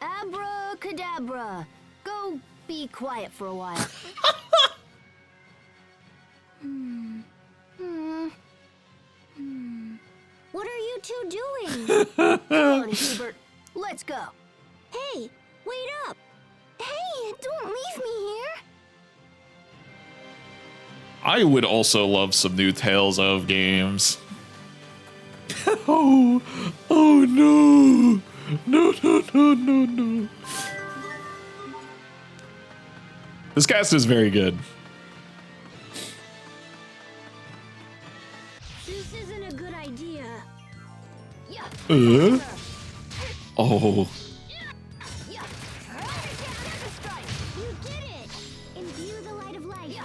Abracadabra. Go be quiet for a while. What are you two doing? Come on, Hubert. Let's go. Hey, wait up! Hey, don't leave me here. I would also love some new Tales of games. Oh no. No. This cast is very good. This isn't a good idea. Oh. You did it! Imbue the light of light.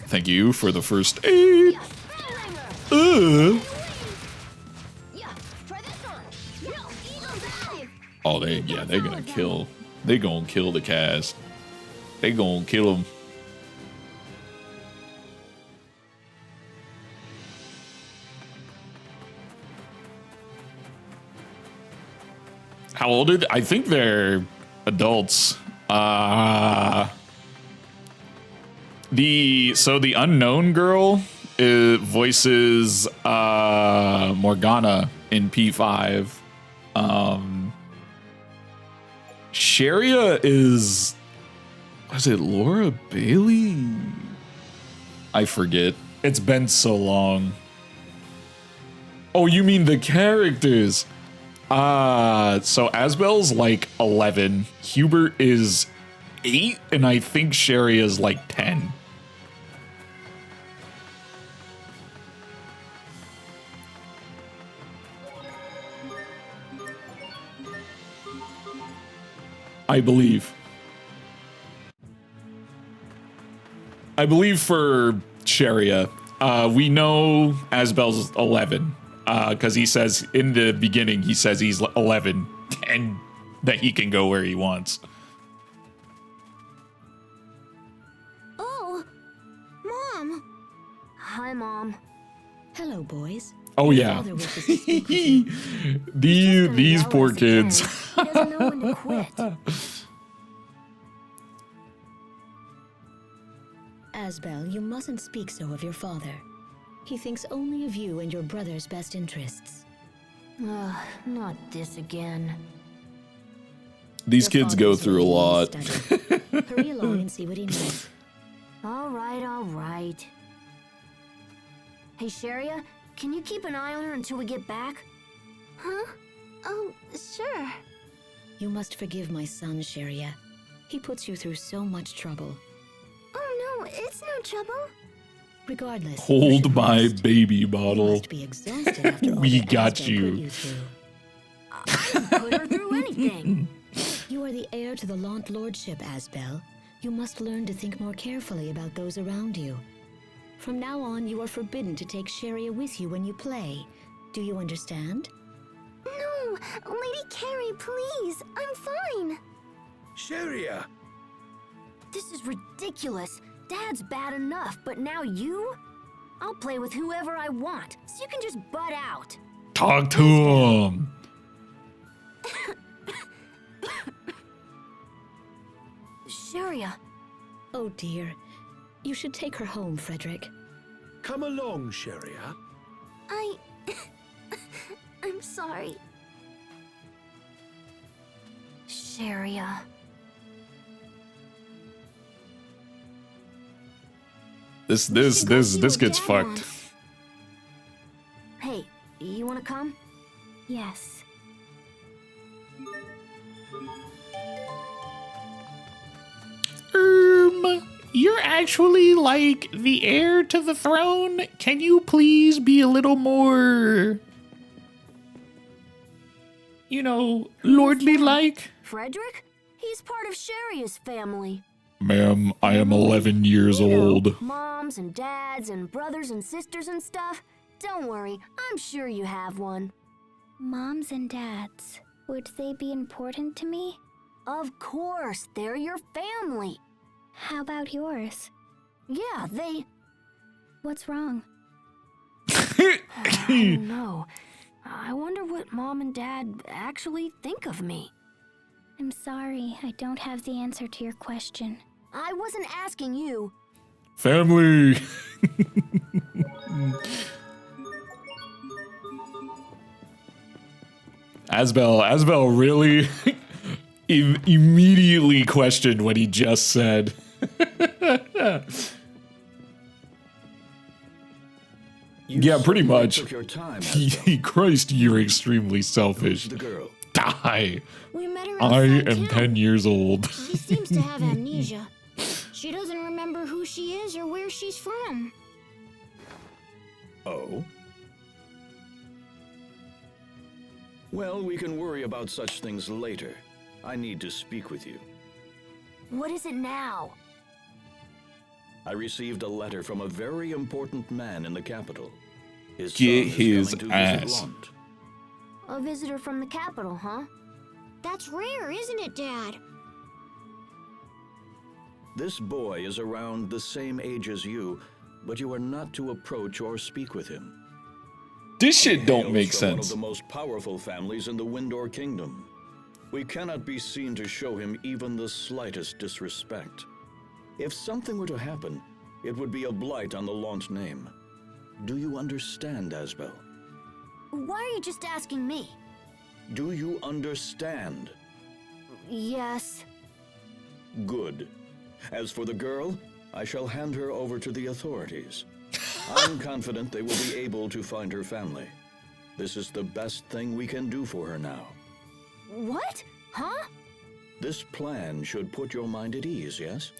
Thank you for the first aid. Oh, they're gonna kill. They gonna kill the cast. They gonna kill them. How old are they? I think they're adults. The unknown girl voices Morgana in P5. Sharia is... Was it Laura Bailey? I forget. It's been so long. Oh, you mean the characters? So Asbel's like 11. Hubert is 8. And I think Sharia is like 10. I believe. I believe for Sharia, we know Asbel's 11 because he says in the beginning, he says he's 11 and that he can go where he wants. Oh, Mom. Hi, Mom. Hello, boys. Oh Your yeah, father wishes to speak with you. these Yell poor at us again. kids. He doesn't know when to quit. Asbel, you mustn't speak so of your father. He thinks only of you and your brother's best interests. Ugh, not this again. These Your kids father go is through a really lot. studied. Hurry along and see what he knows. All right, all right. Hey, Sharia, can you keep an eye on her until we get back? Huh? Oh, sure. You must forgive my son, Sharia. He puts you through so much trouble. Oh no, it's no trouble. Regardless, you Hold should my rest. baby You bottle. must be exhausted after all We that got Asbel you. put you through. I didn't put her through anything. You are the heir to the Launt Lordship, Asbel. You must learn to think more carefully about those around you. From now on, you are forbidden to take Sharia with you when you play. Do you understand? No, Lady Carrie, please. I'm fine. Sharia! This is ridiculous. Dad's bad enough, but now you? I'll play with whoever I want, so you can just butt out. Talk to him. Sharia. Oh dear. You should take her home, Frederick. Come along, Sharia. I'm sorry. Sharia. This We should go see what gets Dad fucked. wants. Hey, you wanna come? Yes. You're actually like the heir to the throne. Can you please be a little more, lordly like? Frederick? He's part of Sharia's family. Ma'am, I am 11 years You know, old. moms and dads and brothers and sisters and stuff. Don't worry, I'm sure you have one. Moms and dads. Would they be important to me? Of course, they're your family. How about yours? Yeah, they... What's wrong? I don't know. I wonder what Mom and Dad actually think of me. I'm sorry, I don't have the answer to your question. I wasn't asking you. Family. Asbel really immediately questioned what he just said. Yeah, pretty much. Took your time, Asbel. Christ, you're extremely selfish. The girl. Die. We met her I outside am town. 10 years old. She seems to have amnesia. She doesn't remember who she is or where she's from. Oh? Well, we can worry about such things later. I need to speak with you. What is it now? I received a letter from a very important man in the capital. His Get son is his coming to ass. visit Launt. A visitor from the capital, huh? That's rare, isn't it, Dad? This boy is around the same age as you, but you are not to approach or speak with him. This shit don't Hails make from one of sense. the most powerful families in the Windor Kingdom. We cannot be seen to show him even the slightest disrespect. If something were to happen, it would be a blight on the Launt name. Do you understand, Asbel? Why are you just asking me? Do you understand? Yes. Good. As for the girl, I shall hand her over to the authorities. I'm confident they will be able to find her family. This is the best thing we can do for her now. What? Huh? This plan should put your mind at ease, yes?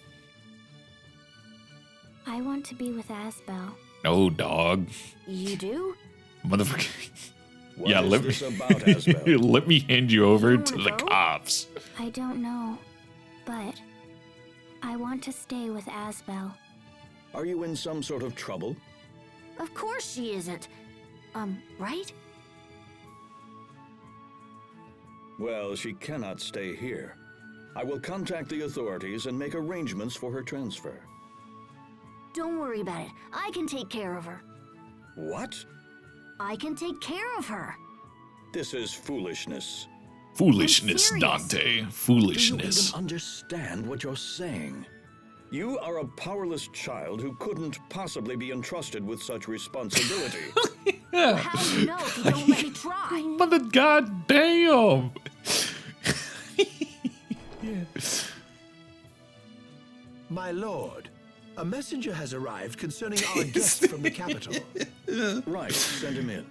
I want to be with Asbel. No, dog. You do? Motherfucker. What Yeah, is let me this about, Asbel? let me hand you over don't to wanna the go? cops. I don't know, but I want to stay with Asbel. Are you in some sort of trouble? Of course she isn't. Right? Well, she cannot stay here. I will contact the authorities and make arrangements for her transfer. Don't worry about it. I can take care of her. What? I can take care of her. This is foolishness. Foolishness, I'm serious. Dante. Do you Foolishness. even understand what you're saying? You are a powerless child who couldn't possibly be entrusted with such responsibility. How do you know if you don't let me try? Mother goddamn. My lord, a messenger has arrived concerning our guest from the capital. Right, send him in.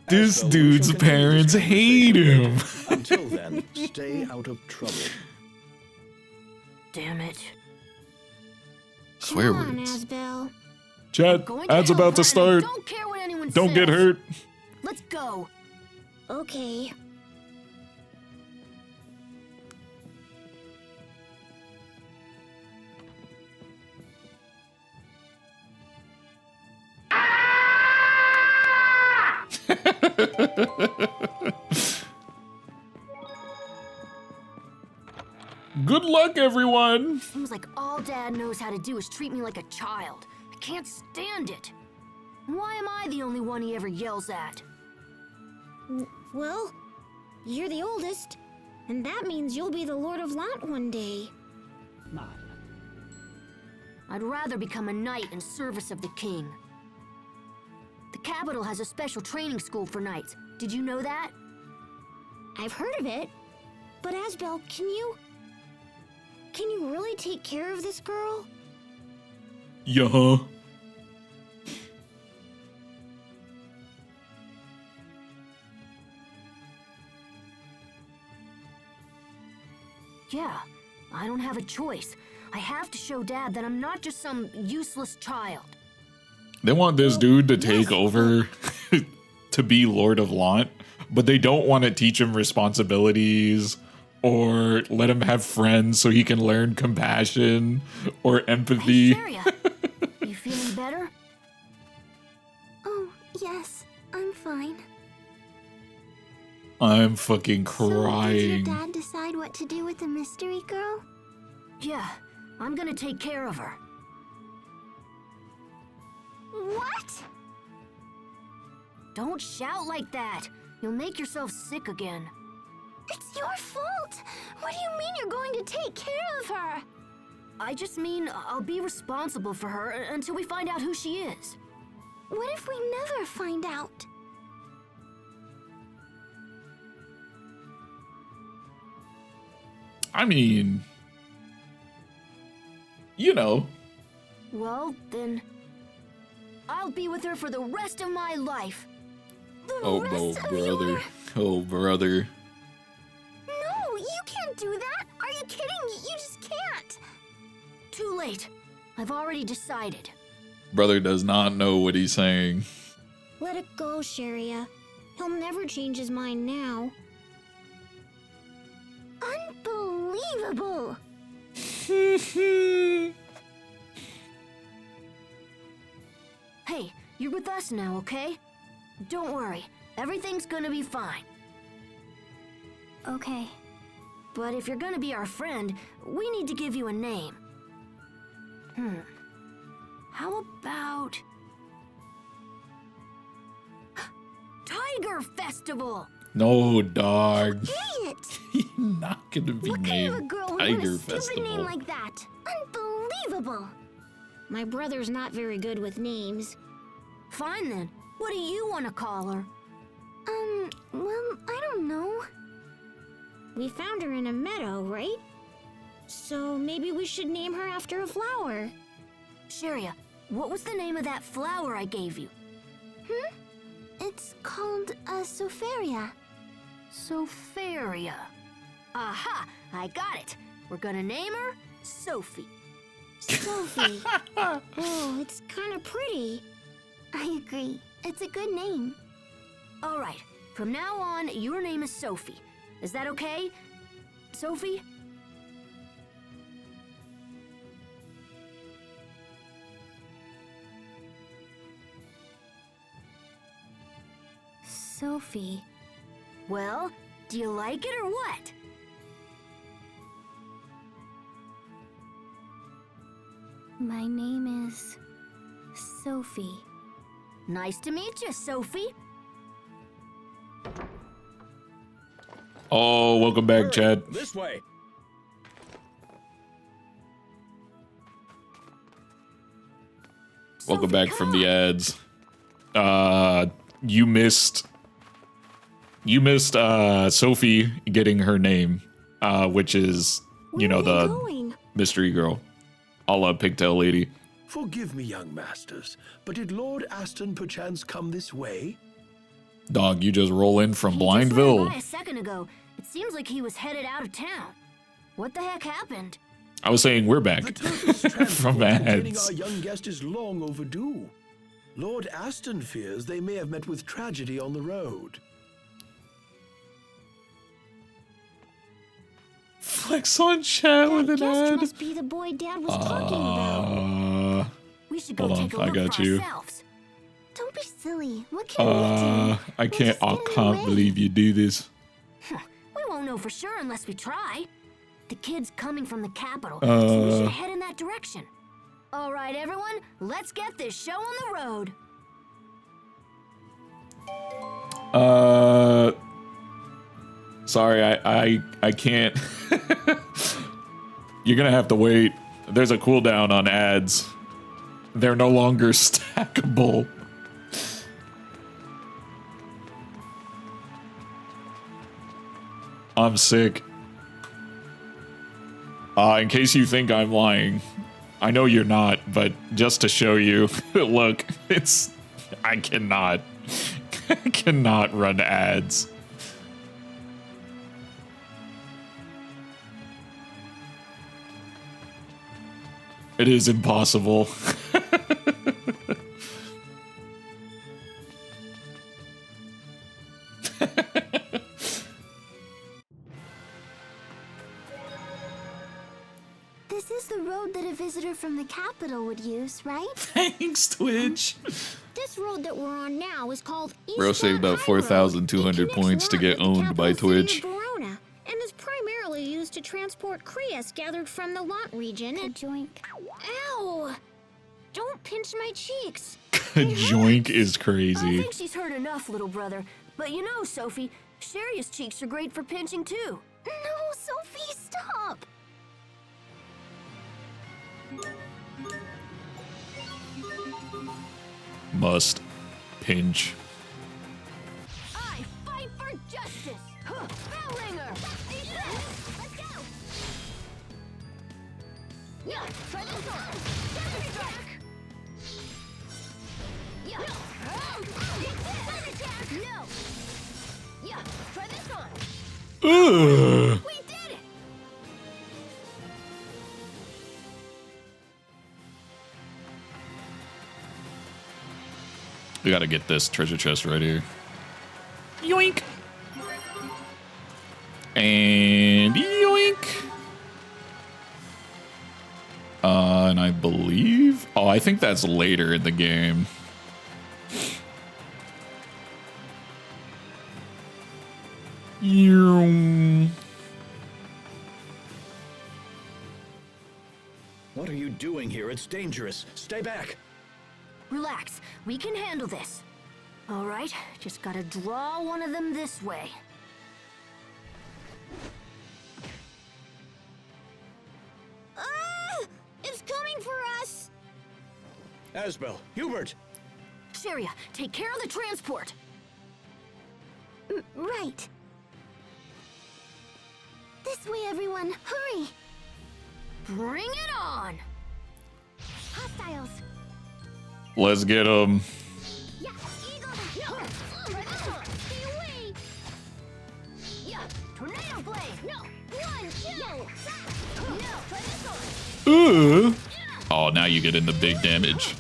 This Asbel, we dude's shall continue parents this hate conversation him. later. Until then, stay out of trouble. Damn it. Swear Come on, words. Asbel. Chat, Going to ads help about her, to and I start. don't care what anyone Don't says. get hurt. Let's go. Okay. Good luck, everyone. Seems like all Dad knows how to do is treat me like a child. I can't stand it. Why am I the only one he ever yells at? Well, you're the oldest, and that means you'll be the Lord of Lant one day. I'd rather become a knight in service of the king. The capital has a special training school for knights. Did you know that? I've heard of it, but Asbel, can you really take care of this girl? Yeah. Yeah, I don't have a choice. I have to show Dad that I'm not just some useless child. They want this dude to take over to be Lord of Lant, but they don't want to teach him responsibilities or let him have friends so he can learn compassion or empathy. Hey, Sharia, you feeling better? Oh, yes, I'm fine. I'm fucking So, did crying. your dad decide what to do with the mystery girl? Yeah, I'm gonna take care of her. What? Don't shout like that. You'll make yourself sick again. It's your fault! What do you mean you're going to take care of her? I just mean I'll be responsible for her until we find out who she is. What if we never find out? I mean, you know. Well, then, I'll be with her for the rest of my life. Oh, brother. Oh, brother. No, you can't do that! Are you kidding? You just can't! Too late. I've already decided. Brother does not know what he's saying. Let it go, Sharia. He'll never change his mind now. Unbelievable! Hey, you're with us now, okay? Don't worry. Everything's gonna be fine. Okay. But if you're gonna be our friend, we need to give you a name. How about... Tiger Festival! No, dog. Dang it! He's not gonna be What kind of a named girl would Tiger want a stupid Festival. name like that? Unbelievable! My brother's not very good with names. Fine then. What do you want to call her? Well, I don't know. We found her in a meadow, right? So maybe we should name her after a flower. Sharia, what was the name of that flower I gave you? It's called a Soferia. Soferia. Aha! I got it. We're gonna name her Sophie. Sophie. Oh, it's kind of pretty. I agree. It's a good name. All right. From now on, your name is Sophie. Is that okay? Sophie? Sophie. Well, do you like it or what? My name is Sophie. Nice to meet you, Sophie. Oh, welcome back, Hurry, Chad. This way. Welcome Sophie, back come from the on. ads. You missed Sophie getting her name, which is, you know, Where are the you going? mystery girl, a la Pigtail Lady. Forgive me, young masters, but did Lord Aston perchance come this way? Dog, you just roll in from He just ran Blindville. by a second ago. It seems like he was headed out of town. What the heck happened? I was saying we're The back turtle's from transport containing ads. our young guest is long overdue. Lord Aston fears they may have met with tragedy on the road. Flex on chat with That an guest ad. must be the boy Dad was talking about. We should go Hold on, take a I look got for you. ourselves. Don't be silly. What can we do? I can't. just I get in the can't way. believe you do this. We won't know for sure unless we try. The kid's coming from the capital, so we should head in that direction. All right, everyone, let's get this show on the road. Sorry, I can't. You're gonna have to wait. There's a cooldown on ads. They're no longer stackable. I'm sick. In case you think I'm lying, I know you're not, but just to show you, look, I cannot run ads. It is impossible. This is the road that a visitor from the capital would use, right? Thanks, Twitch. This road that we're on now is called Bro East saved up High Road. 4,200 It connects points to London get with the owned by capital city Twitch. of Verona, and is primarily used to transport Crias gathered from the Lot region and... Joink. Ow! Don't pinch my cheeks. Joink is I crazy. think she's heard enough, little brother. But you know, Sophie, Sharia's cheeks are great for pinching too. No, Sophie, stop! Must pinch. I fight for justice. Huh, bell ringer. Eat this. Let's go. Yeah, try this one. Double strike. Yeah. No. Yeah, try this one. Ugh. We did it. We gotta get this treasure chest right here. Yoink. And yoink. And I believe... Oh, I think that's later in the game. Yoom. What are you doing here? It's dangerous. Stay back. Relax. We can handle this. All right. Just gotta draw one of them this way. Ah! It's coming for us! Asbel, Hubert. Sharia, take care of the transport. Right. This way, everyone. Hurry! Bring it on! Hostiles. Let's get him. Yeah, eagle. No, try this one. Stay away. Yeah, tornado blade. No, one, two. No, try this one. Oh, now you get into big damage.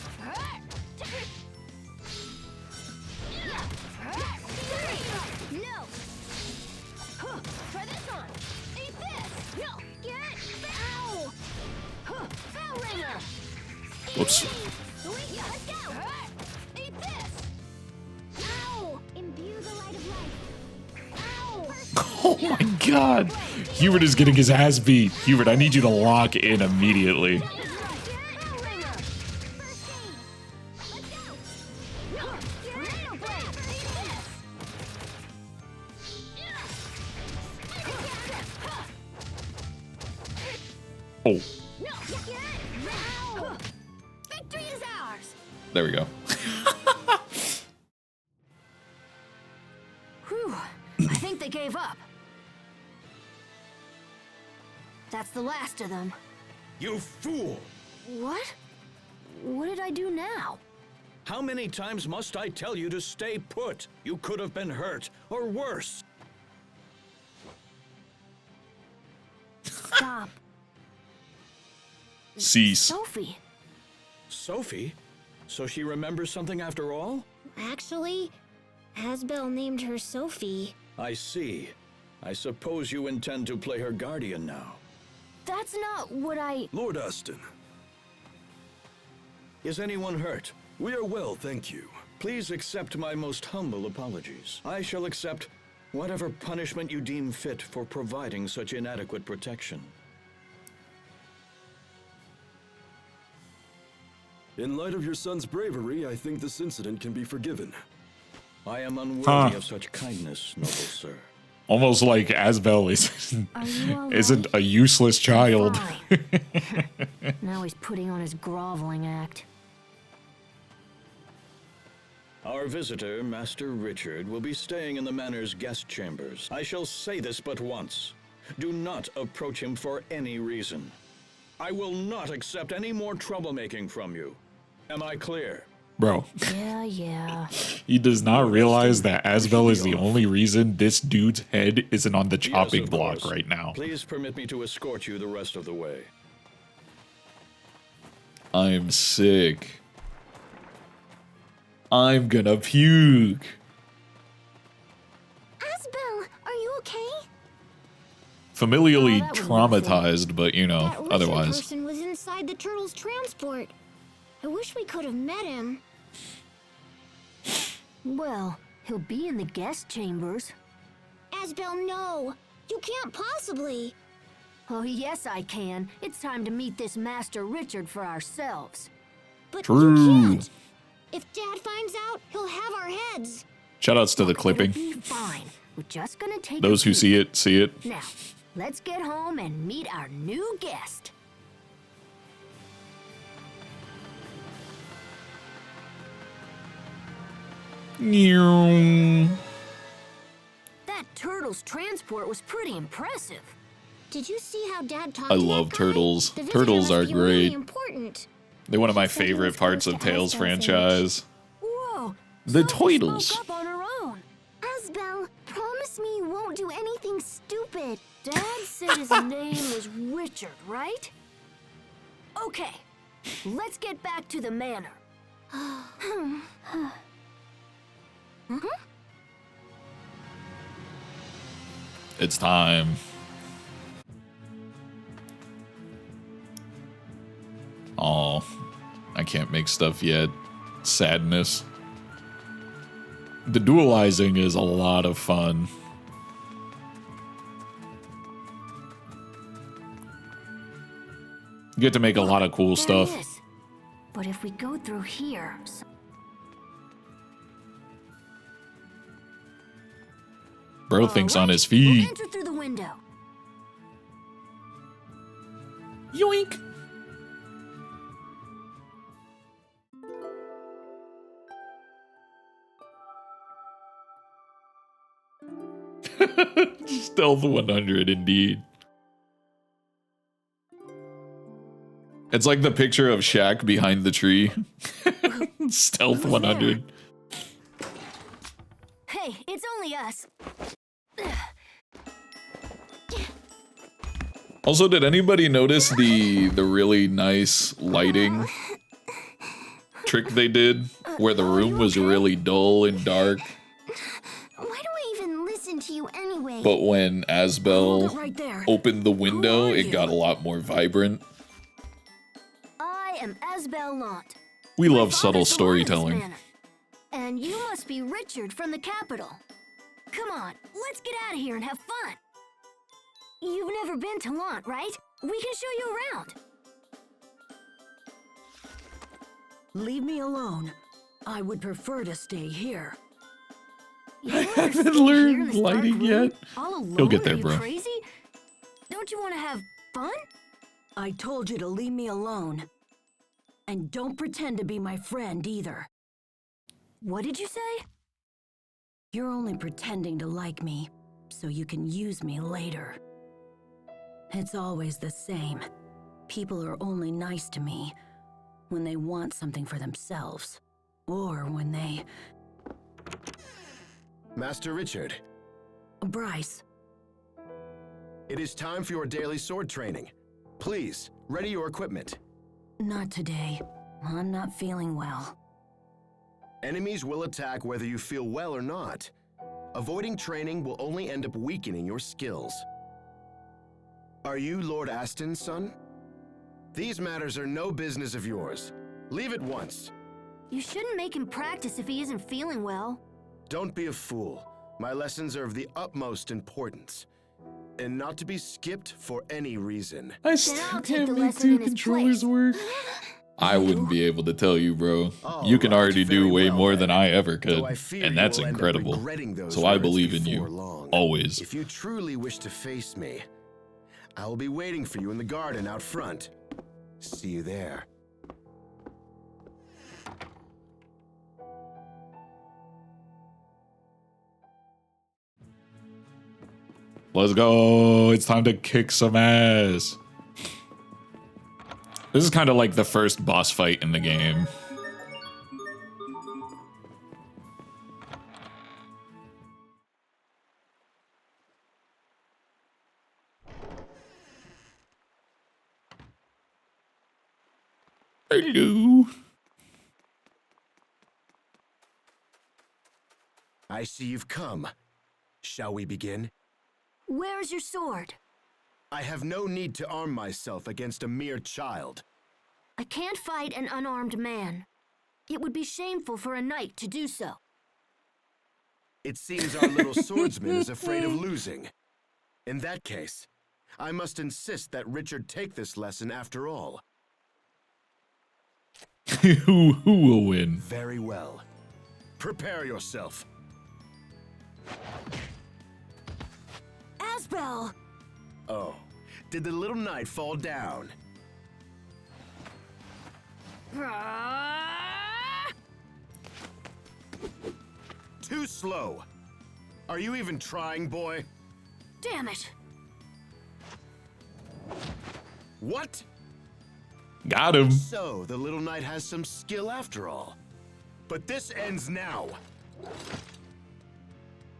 No. Huh, try this one. Eat this. No, get. Ow. Huh, bell ringer. Whoops. Sweet, let's go. Eat this. Ow! Imbue the light of life. Ow! Oh my god. Hubert is getting his ass beat. Hubert, I need you to lock in immediately. Bell ringer. First aid. Let's go. No, tornado blade. Eat this. Oh, No, get. Ow. Victory is ours. there we go. Whew, I think they gave up. That's the last of them. You fool! What? What did I do now? How many times must I tell you to stay put? You could have been hurt, or worse. Stop. Cease. Sophie. Sophie? So she remembers something after all? Actually, Asbel named her Sophie. I see. I suppose you intend to play her guardian now. That's not what I... Lord Aston, Is anyone hurt? we are well, thank you. Please accept my most humble apologies. I shall accept whatever punishment you deem fit for providing such inadequate protection. In light of your son's bravery, I think this incident can be forgiven. I am unworthy Huh. of such kindness, noble sir. Almost like Asbel Are you all isn't right? a useless child. Fine. Now he's putting on his groveling act. Our visitor, Master Richard, will be staying in the manor's guest chambers. I shall say this but once. Do not approach him for any reason. I will not accept any more troublemaking from you. Am I clear? Bro, Yeah. he does not realize that Asbel is the only reason this dude's head isn't on the chopping Yes, of block course. right now. Please permit me to escort you the rest of the way. I'm sick. I'm gonna puke. Asbel, are you okay? Familially Oh, that was traumatized, but you know, That Richard otherwise. person was inside the turtle's transport. I wish we could have met him. Well, he'll be in the guest chambers. Asbel, no! You can't possibly! Oh, yes, I can. It's time to meet this Master Richard for ourselves. But True. you can't! If Dad finds out, he'll have our heads! Shoutouts to the It'll clipping. be fine. We're just gonna take Those a who peek. see it, see it. Now, let's get home and meet our new guest. That turtle's transport was pretty impressive. Did you see how Dad talked I to that love guy? turtles. The visitor Turtles must are be really great. important. They're one of my She said he favorite was parts close of to Tales Asbel's franchise. Whoa! The Sophie Toidles. spoke up on her own. Asbel, promise me you won't do anything stupid. Dad said his name was Richard, right? Okay, let's get back to the manor. It's time. Oh, I can't make stuff yet. Sadness. The dualizing is a lot of fun. You get to make a lot of cool There stuff. it is. But if we go through here, Bro thinks on Alright, his we'll feet. enter through the window. Yoink. Stealth 100, indeed. It's like the picture of Shaq behind the tree. Stealth 100. Hey, it's only us. Also, did anybody notice the really nice lighting trick they did? Where the room was really dull and dark. Why do I even listen to you anyway? But when Asbel right there. opened the window, Who are it you? got a lot more vibrant. I am Asbel Lant. We My love father's subtle the Lion's storytelling. Manor. And you must be Richard from the capital. Come on, let's get out of here and have fun. You've never been to Lant, right? We can show you around. Leave me alone. I would prefer to stay here. You I wanna stay haven't here in learned this dark lighting room yet. All alone? He'll get there, Are you bro. crazy? Don't you want to have fun? I told you to leave me alone. And don't pretend to be my friend either. What did you say? You're only pretending to like me, so you can use me later. It's always the same. People are only nice to me when they want something for themselves. Or when they... Master Richard, Bryce, it is time for your daily sword training. Please, ready your equipment. not today. I'm not feeling well. Enemies will attack whether you feel well or not. Avoiding training will only end up weakening your skills. Are you Lord Aston's son? These matters are no business of yours. Leave at once. You shouldn't make him practice if he isn't feeling well. Don't be a fool. My lessons are of the utmost importance, and not to be skipped for any reason. I I'll still take can't the make lesson two in his controllers place. work. I wouldn't be able to tell you, bro. You can All right, already do very way well, more then. than I ever could, Though I fear and you that's will end up incredible. regretting those So I words believe in before you, long. always. If you truly wish to face me, I will be waiting for you in the garden out front. See you there. Let's go. It's time to kick some ass. This is kind of like the first boss fight in the game. Hello. I see you've come. Shall we begin? Where's your sword? I have no need to arm myself against a mere child. I can't fight an unarmed man. It would be shameful for a knight to do so. It seems our little swordsman is afraid of losing. In that case, I must insist that Richard take this lesson after all. who will win? Very well. Prepare yourself. Asbel! Oh, did the little knight fall down? Too slow. Are you even trying, boy? Damn it! What? Got him. So, the little knight has some skill after all. But this ends now.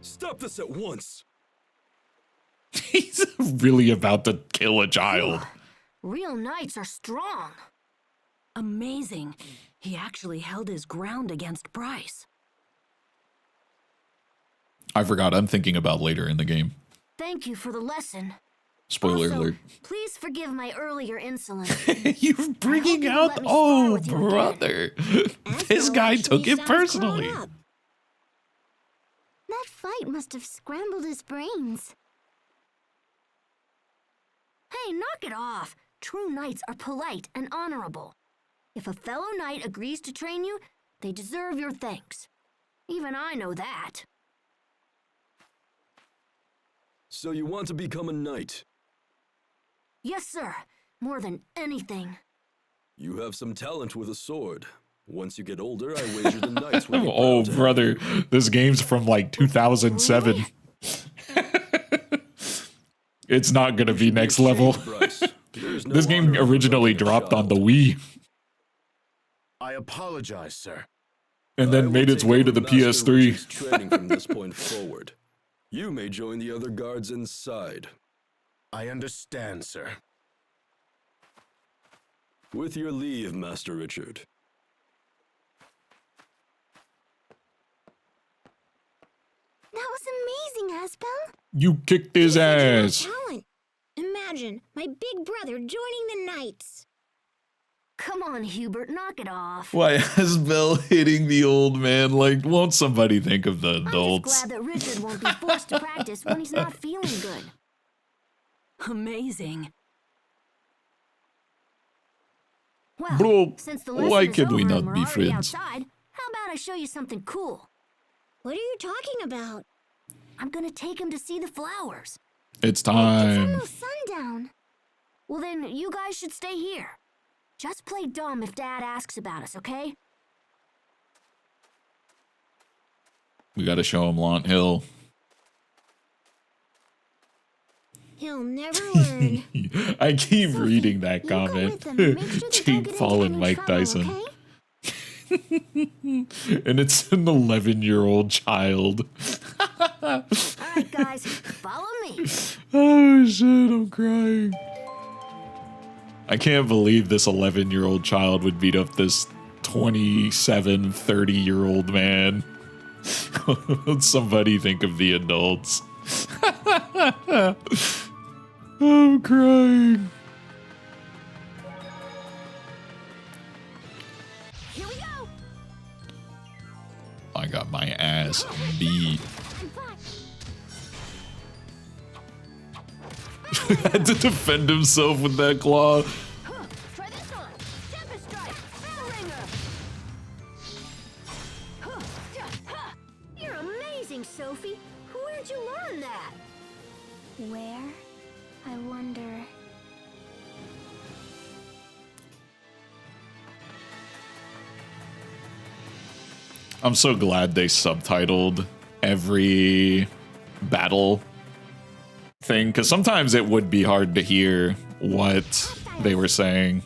Stop this at once. He's really about to kill a child. Real knights are strong. Amazing. He actually held his ground against Bryce. I forgot, I'm thinking about later in the game. Thank you for the lesson. Spoiler Also, alert. please forgive my earlier insolence. You're bringing you'll out. let me spar Oh, with you again. brother. This guy actually took it sounds grown personally. up. That fight must have scrambled his brains. Hey, knock it off. True knights are polite and honorable. If a fellow knight agrees to train you, they deserve your thanks. Even I know that. So you want to become a knight? Yes, sir. More than anything. You have some talent with a sword. Once you get older, I wager the knights will be Oh, proud to have brother. This game's from like 2007. It's not gonna be next level. There's no This game honor for originally breaking a dropped on the child. Wii I apologize, sir. and I then will made its take way over to the Master PS3. Richard's training from this point forward. You may join the other guards inside. I understand, sir. With your leave, Master Richard. That was amazing, Aspel. You kicked his You said you had ass. talent. Imagine my big brother joining the Knights. Come on, Hubert, knock it off. Why has Belle hitting the old man? Like, won't somebody think of the I'm adults? just glad that Richard won't be forced to practice when he's not feeling good. Amazing. Well, Bro, since the why lesson is could we over not and we're be already friends? outside, how about I show you something cool? What are you talking about? I'm gonna take him to see the flowers. It's It's time. almost sundown. Well, then you guys should stay here. Just play dumb if Dad asks about us, okay? We gotta show him Lant Hill. He'll never learn. I keep Sophie, reading that you go comment. with them and make sure they don't Cheap get into fallen any Mike trouble, Dyson. okay? And it's an 11-year-old child. All right, guys, follow me. Oh shit, I'm crying. I can't believe this 11-year-old child would beat up this 27, 30-year-old man. Somebody think of the adults. I'm crying. Here we go. I got my ass beat. Had to defend himself with that claw. Try this on. Tempest strike. Bell ringer. You're amazing, Sophie. Where'd you learn that? Where? I wonder. I'm so glad they subtitled every battle thing, because sometimes it would be hard to hear what they were saying.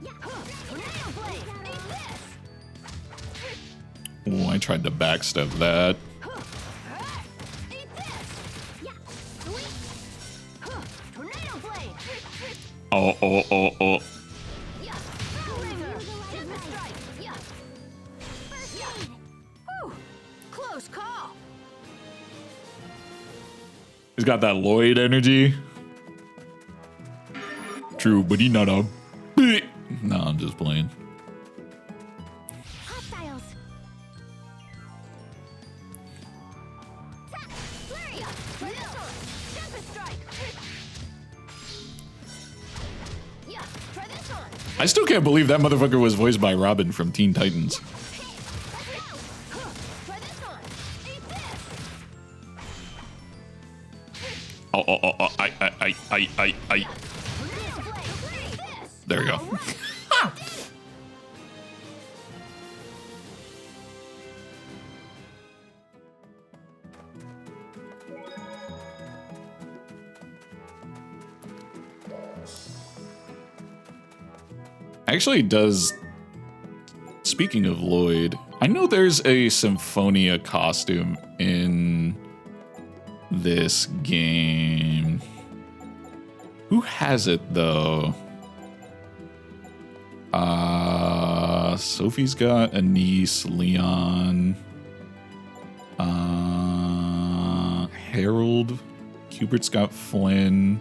Tornado blade. Eat this. Ooh, I tried to backstep that. Eat this. Yeah. Sweet. Tornado blade. Oh. Yeah. Bell ringer. Tempest strike. Yeah. First aid. Whew. Close call. He's got that Lloyd energy. True, but he's not a bit. No, I'm just playing. Hostiles. Flurry up. Try this on. Tempest strike. Yeah. Try this on. I still can't believe that motherfucker was voiced by Robin from Teen Titans. Try this on. Eat this. I. Tornado blade. Eat this. There we go. Actually, does. Speaking of Lloyd, I know there's a Symphonia costume in this game. Who has it though? Sophie's got a niece, Leon. Harold. Cubert's got Flynn.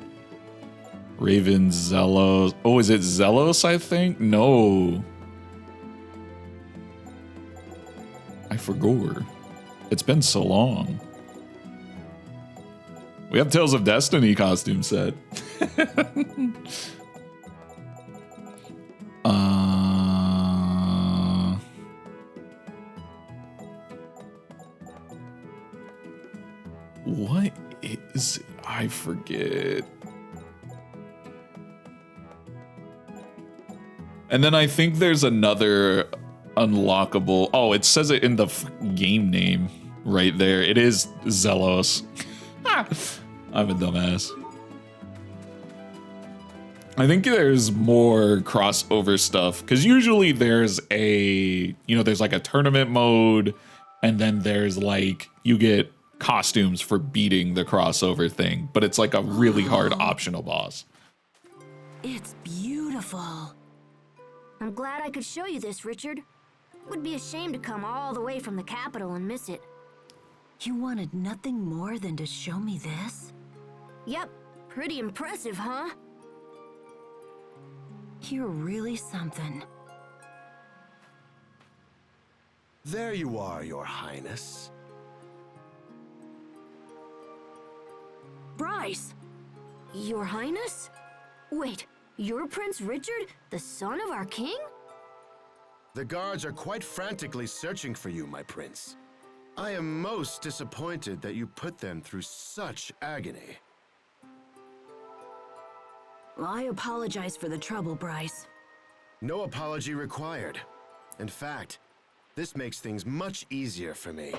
Raven, Zelos. Oh, is it Zelos, I think? No. I forgot. It's been so long. We have Tales of Destiny costume set. What is... I forget. And then I think there's another unlockable... Oh, it says it in the game name right there. It is Zelos. I'm a dumbass. I think there's more crossover stuff because usually there's there's like a tournament mode, and then there's like you get costumes for beating the crossover thing, but it's like a really hard optional boss. It's beautiful. I'm glad I could show you this, Richard. Would be a shame to come all the way from the capital and miss it. You wanted nothing more than to show me this? Yep, pretty impressive, huh? You're really something. There you are, Your Highness. Bryce! Your Highness? Wait, you're Prince Richard, the son of our king? The guards are quite frantically searching for you, my prince. I am most disappointed that you put them through such agony. I apologize for the trouble, Bryce. No apology required. In fact, this makes things much easier for me.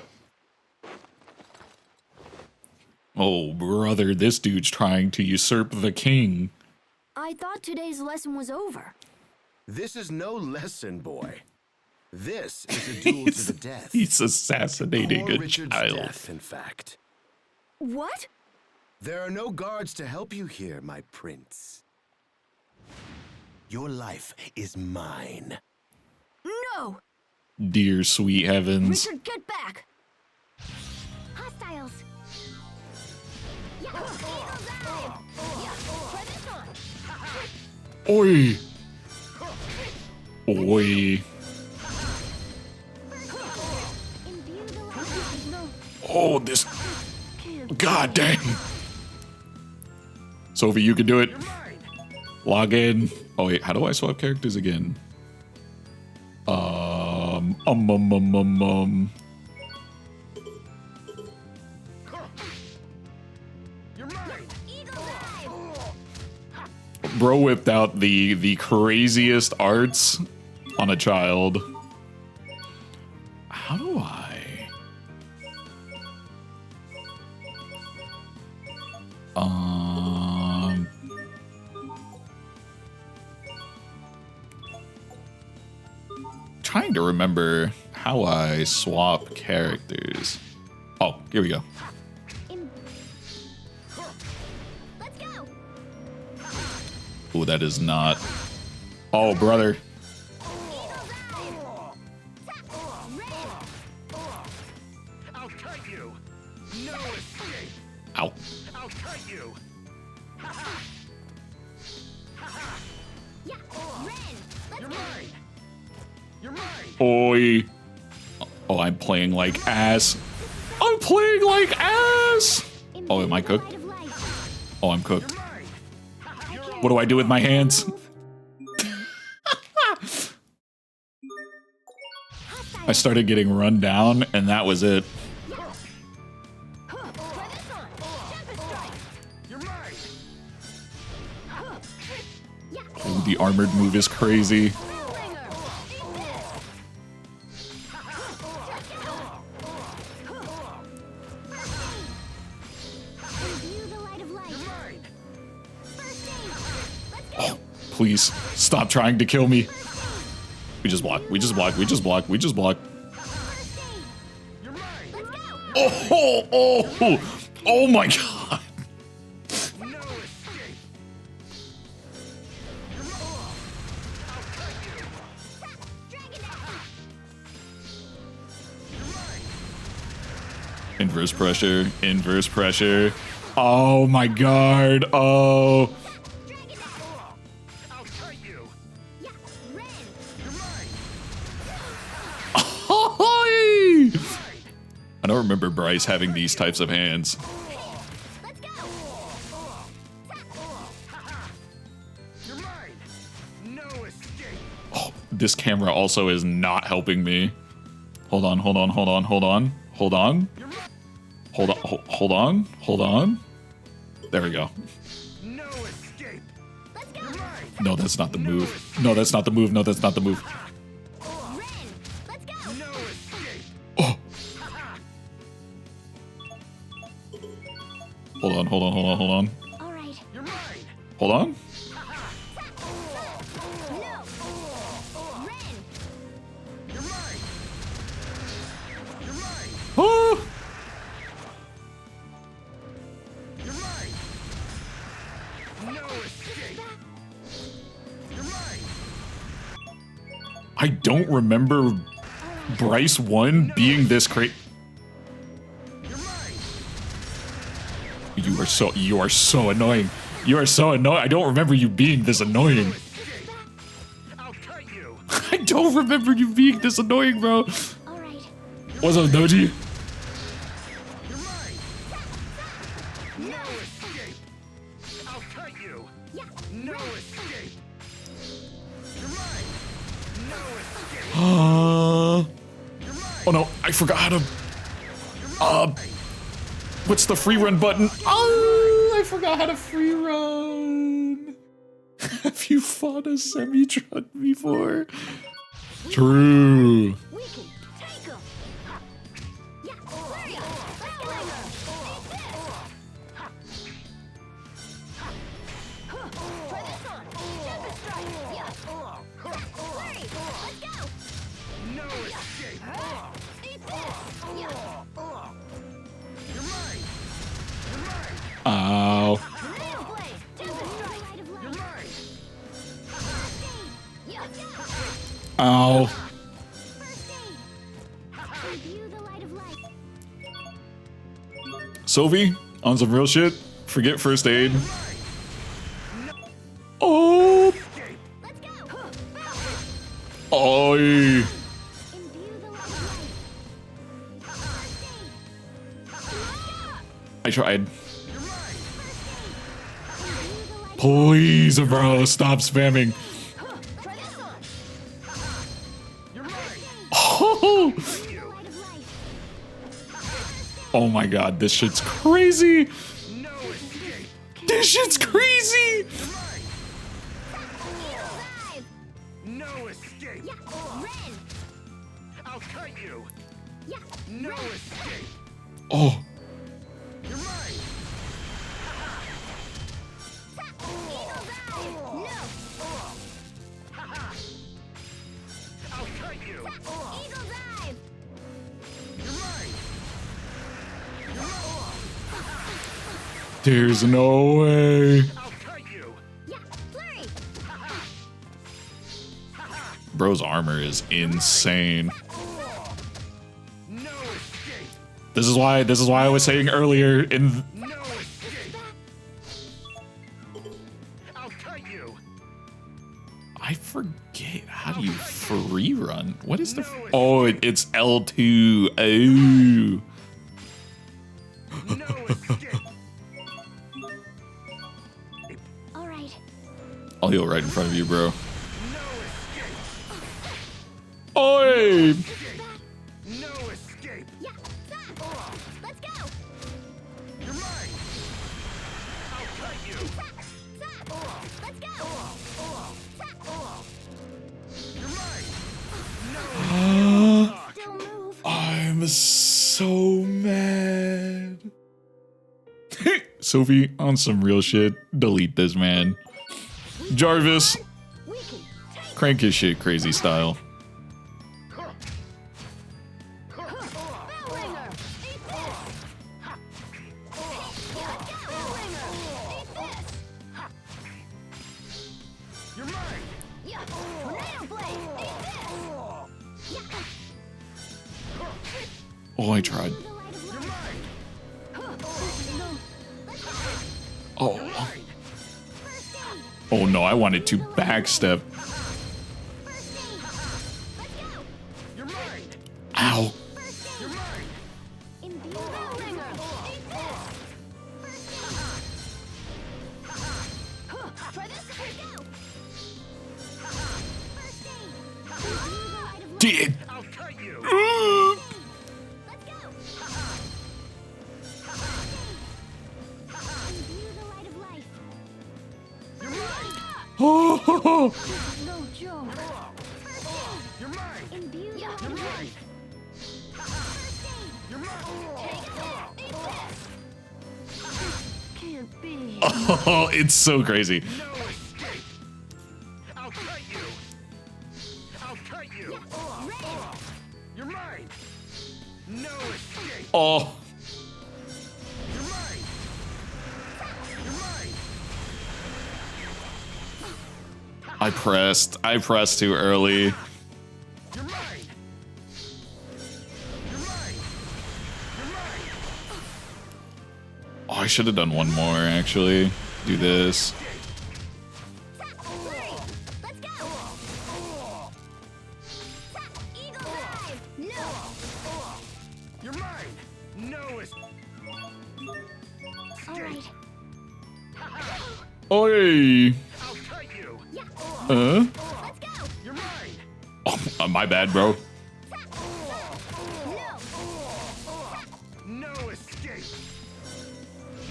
Oh, brother, this dude's trying to usurp the king. I thought today's lesson was over. This is no lesson, boy. This is a duel to the death. He's assassinating Poor a Richard's child. death, in fact. What? There are no guards to help you here, my prince. Your life is mine. No! Dear sweet heavens. Richard, get back! Hostiles. Yeah, eagle's eye. Yeah, try this on. Oi! Oi. Imbue the light. Oh, this. God dang. Sophie, you can do it. Log in. Oh, wait, how do I swap characters again? Bro whipped out the craziest arts on a child. How do I? Trying to remember how I swap characters. Oh, here we go. Let's go. Oh, that is not. Oh, brother. I'll cut you. No escape. Ow. I'll cut you. Yeah, Ren. Let's You're go. mine. You're mine. Oi. Oh, I'm playing like ass. I'm playing like ass. Oh, am I cooked? Oh, I'm cooked. What do I do with my hands? I started getting run down, and that was it. Ooh, the armored move is crazy. Oh, please stop trying to kill me. We just block. We just block. We just block. We just block. Oh, oh, oh, oh my God. Inverse pressure, inverse pressure. Oh my God. Oh. I don't remember Bryce having these types of hands. Oh, this camera also is not helping me. Hold on, hold on, hold on, hold on, hold on. Hold on, hold on, hold on. There we go. No, that's not the move. No, that's not the move. No, that's not the move. Oh. on. All right. Hold on. Oh! I don't remember Bryce 1 being this crazy. You are so annoying. You are so annoying. I don't remember you being this annoying. I don't remember you being this annoying, bro. What's up, Doji? Oh no, I forgot how to. What's the free run button? Oh, I forgot how to free run. Have you fought a semi-truck before? True. Ow. Ow. Sophie, on some real shit, forget first aid. Oh. Oi. I tried. Please, bro, stop spamming. Oh! Oh my god, this shit's crazy! This shit's crazy! No escape! I'll cut you! No escape! Oh. There's no way. Bro's armor is insane. This is why I was saying earlier in I forget, how do you free run? What is the oh, it's L2. Oh. I'll heal right in front of you, bro. Oi! No escape! Let's go! You're mine! I'll cut you! Let's go! You're mine! No! I'm so mad. Sophie, on some real shit, delete this man. Jarvis, crank his shit crazy style. Oh, I tried. Oh. Oh no, I wanted to backstep. Ow. Did. Oh, No joke. You're mine! Imbue the light of life. You're mine! Take this. Oh, it's so crazy. No escape. I'll cut you. I'll cut you. You're mine. No escape. Oh, You're mine. You're mine. I pressed too early. You're mine. You're mine. You're mine. Oh, I should have done one more, actually. Do this. Let's go! Eagle dive! No! You're mine. No escape. Alright. Oi. I'll cut you. Let's go! You're mine. Oh, my bad, bro. No escape.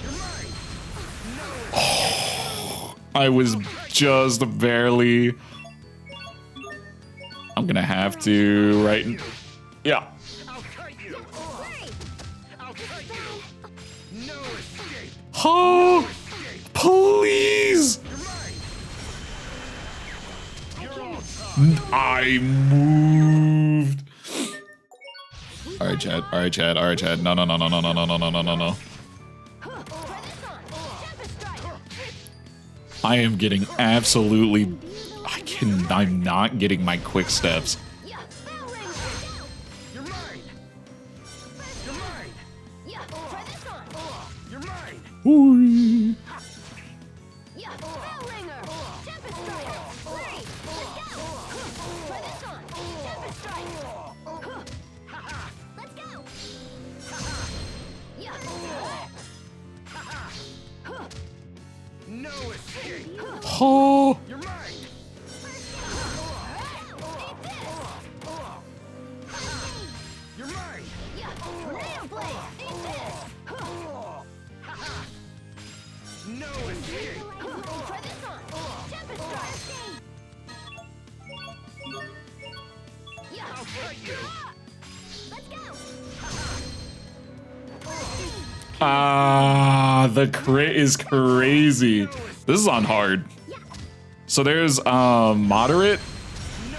You're mine. I was just barely. I'm gonna have to right. Yeah. I'll cut you. I'll cut you. No escape. Oh, please. You're mine. You're all tough. I moved. All right, Chad. All right, Chad. All right, Chad. No, no, no, no, no, no, no, no, no, no, no. I am getting absolutely. I'm not getting my quick steps. You're mine. You're mine. Yeah, try this on! You're mine. Ooh. Yeah, bell ringer! Tempest strike! Hurry! Let's go! Try this on! Tempest strike! Let's go! Yeah! No escape. Oh. You're mine. Eat this! You're mine. Yeah, tornado blade! Eat this! No escape. Try this on! Tempest strike! Yeah! I'll cut you. Let's go! Ah, the crit is crazy. This is on hard. So there's moderate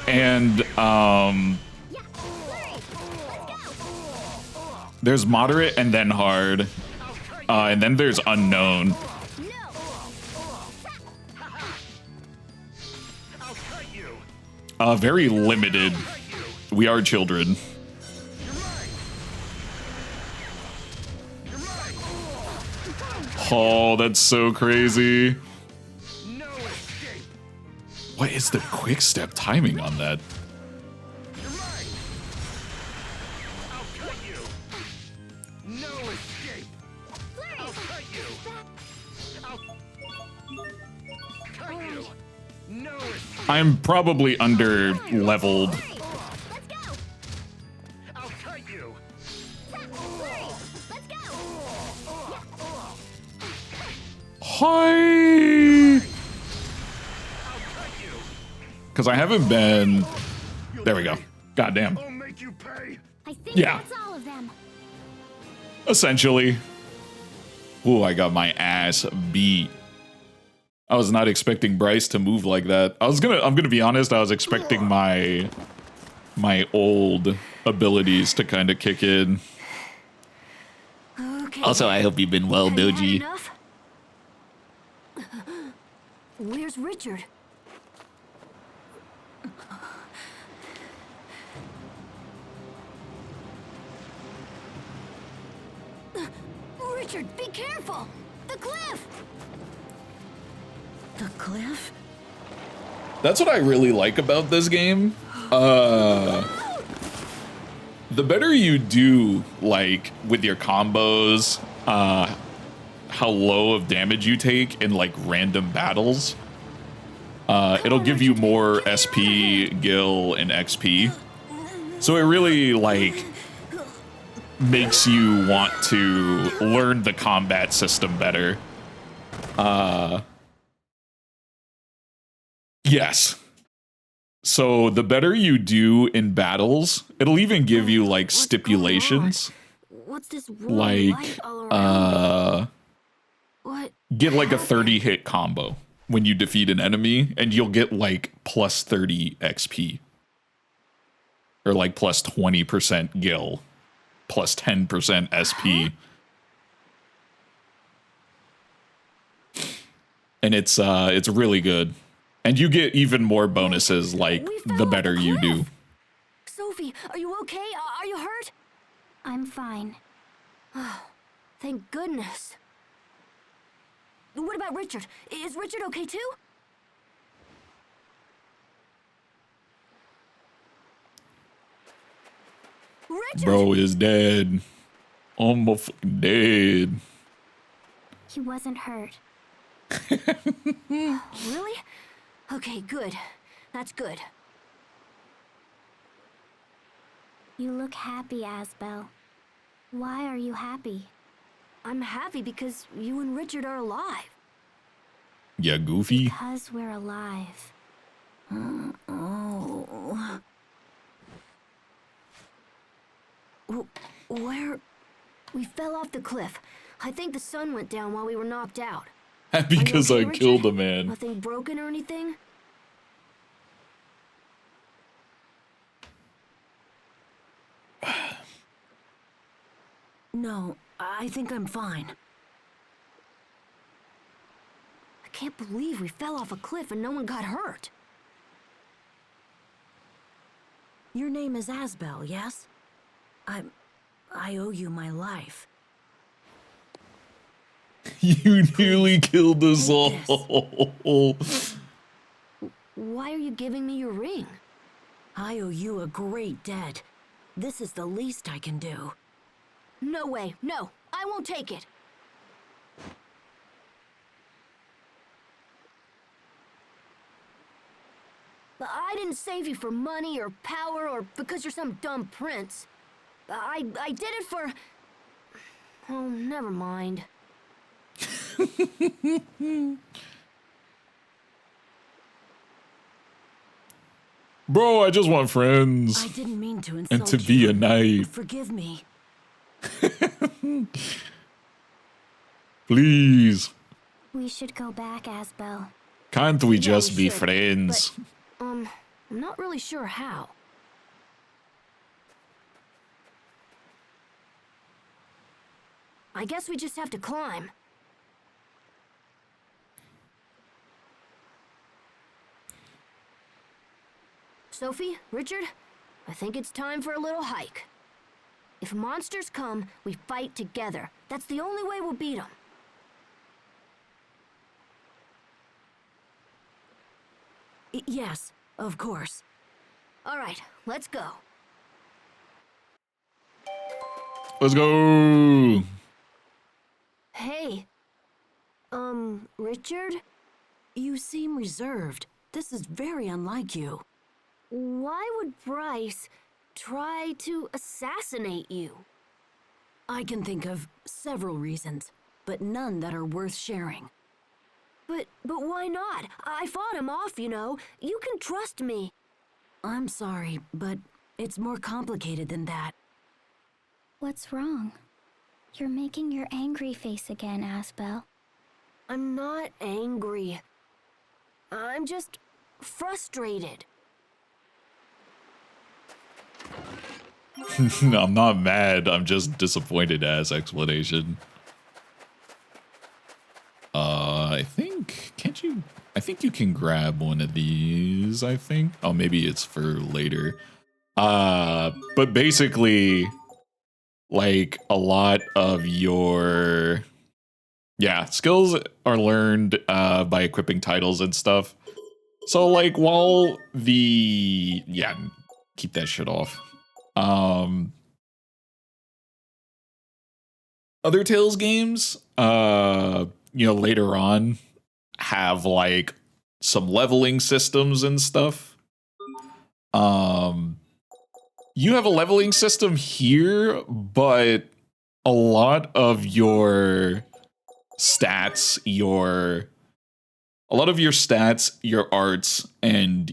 and there's moderate and then hard. And then there's unknown. I'll cut you. Very limited. We are children. Oh, that's so crazy. No escape. What is the quick step timing on that? You're mine. I'll cut you. No escape. I'll cut you. I'll cut you. No escape. I'm probably under leveled. Let's go! I'll cut you. Let's go! Hi. Because I haven't been. There we go. Goddamn. I'll make you pay. I think Yeah. that's all of them. Essentially. Ooh, I got my ass beat. I was not expecting Bryce to move like that. I'm gonna be honest, I was expecting my old abilities to kind of kick in. Okay. Also, I hope you've been well, Have you had Doji. enough? Where's Richard? Richard, be careful! The cliff! The cliff? That's what I really like about this game. The better you do, like, with your combos, how low of damage you take in, like, random battles, it'll give you more SP, gil, and XP. So it really, like, makes you want to learn the combat system better. Yes. So the better you do in battles, it'll even give you like stipulations. What's this Like light all around? uh What get like a 30 hit combo when you defeat an enemy, and you'll get like plus 30 XP. Or like plus 20% gil, plus 10% SP. And it's really good. And you get even more bonuses like the better you do. Sophie, are you okay? Are you hurt? I'm fine. Oh, thank goodness. What about Richard? Is Richard okay too? Richard! Bro is dead. Almost dead. He wasn't hurt. Really? Okay, good. That's good. You look happy, Asbel. Why are you happy? I'm happy because you and Richard are alive. Yeah, Goofy. Because we're alive. Oh. Where? We fell off the cliff. I think the sun went down while we were knocked out. Happy because okay, I Richard? killed a man. Nothing broken or anything? No, I think I'm fine. I can't believe we fell off a cliff and no one got hurt. Your name is Asbel, yes? I owe you my life. You nearly killed us all. Why are you giving me your ring? I owe you a great debt. This is the least I can do. No way, no, I won't take it. I didn't save you for money or power or because you're some dumb prince. I did it for... Oh, never mind. Bro, I just want friends. I didn't mean to insult and to be a knight. Forgive me. Please. We should go back, Asbel. Can't we just we be should, friends? But, I'm not really sure how. I guess we just have to climb. Sophie, Richard, I think it's time for a little hike. If monsters come, we fight together. That's the only way we'll beat them. Yes, of course. All right, let's go. Let's go. Hey. Richard? You seem reserved. This is very unlike you. Why would Bryce try to assassinate you? I can think of several reasons, but none that are worth sharing. But why not? I fought him off, you know. You can trust me. I'm sorry, but it's more complicated than that. What's wrong? You're making your angry face again, Asbel. I'm not angry. I'm just frustrated. I'm not mad. I'm just disappointed as explanation. I think, can't you? I think you can grab one of these, I think. Oh, maybe it's for later. But basically, like a lot of your, skills are learned by equipping titles and stuff. So like while the, keep that shit off. Other Tales games, later on have like some leveling systems and stuff. You have a leveling system here, but a lot of your stats, your arts, and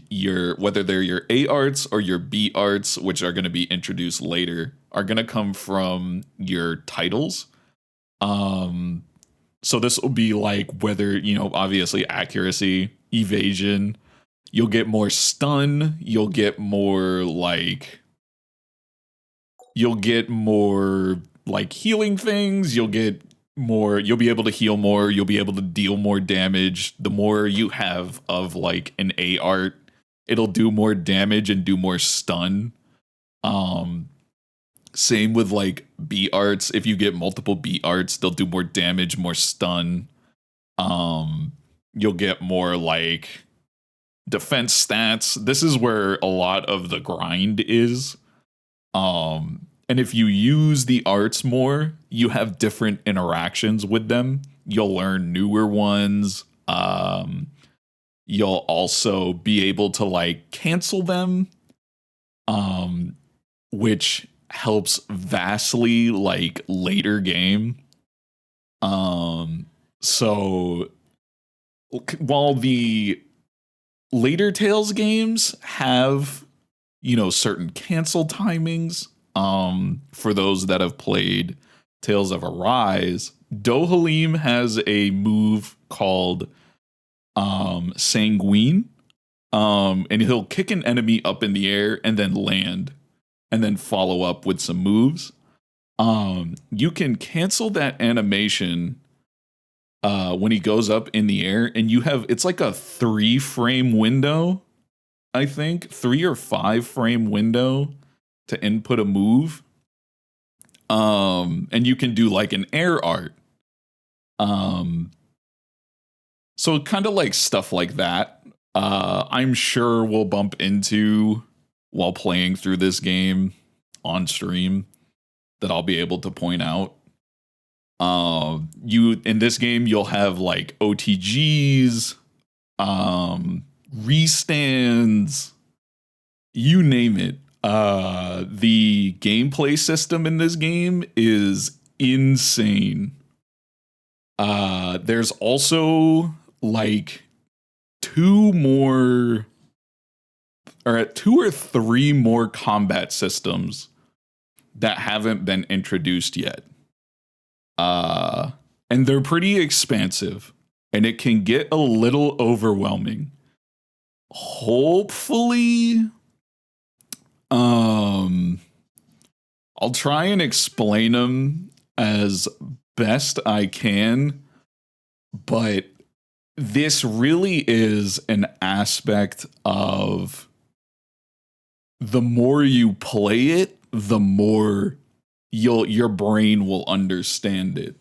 whether they're your A arts or your B arts, which are going to be introduced later, are going to come from your titles. So this will be like whether, obviously accuracy, evasion, you'll get more stun, you'll get more like healing things, you'll be able to heal more, you'll be able to deal more damage. The more you have of like an A art, it'll do more damage and do more stun. Same with like B arts. If you get multiple B arts, they'll do more damage, more stun. You'll get more like defense stats. This is where a lot of the grind is. And if you use the arts more, you have different interactions with them. You'll learn newer ones. You'll also be able to like cancel them, which helps vastly like later game. So while the later Tales games have, certain cancel timings, for those that have played Tales of Arise, Dohalim has a move called Sanguine. And he'll kick an enemy up in the air and then land and then follow up with some moves. You can cancel that animation when he goes up in the air, and it's like a 3-frame window, I think, 3 or 5-frame window to input a move. And you can do like an air art. So kind of like stuff like that. I'm sure we'll bump into while playing through this game on stream that I'll be able to point out. In this game, you'll have like OTGs, restands, you name it. The gameplay system in this game is insane. There's also like 2 or 3 more combat systems that haven't been introduced yet. And they're pretty expansive, and it can get a little overwhelming. Hopefully, I'll try and explain them as best I can, but this really is an aspect of the more you play it, the more your brain will understand it.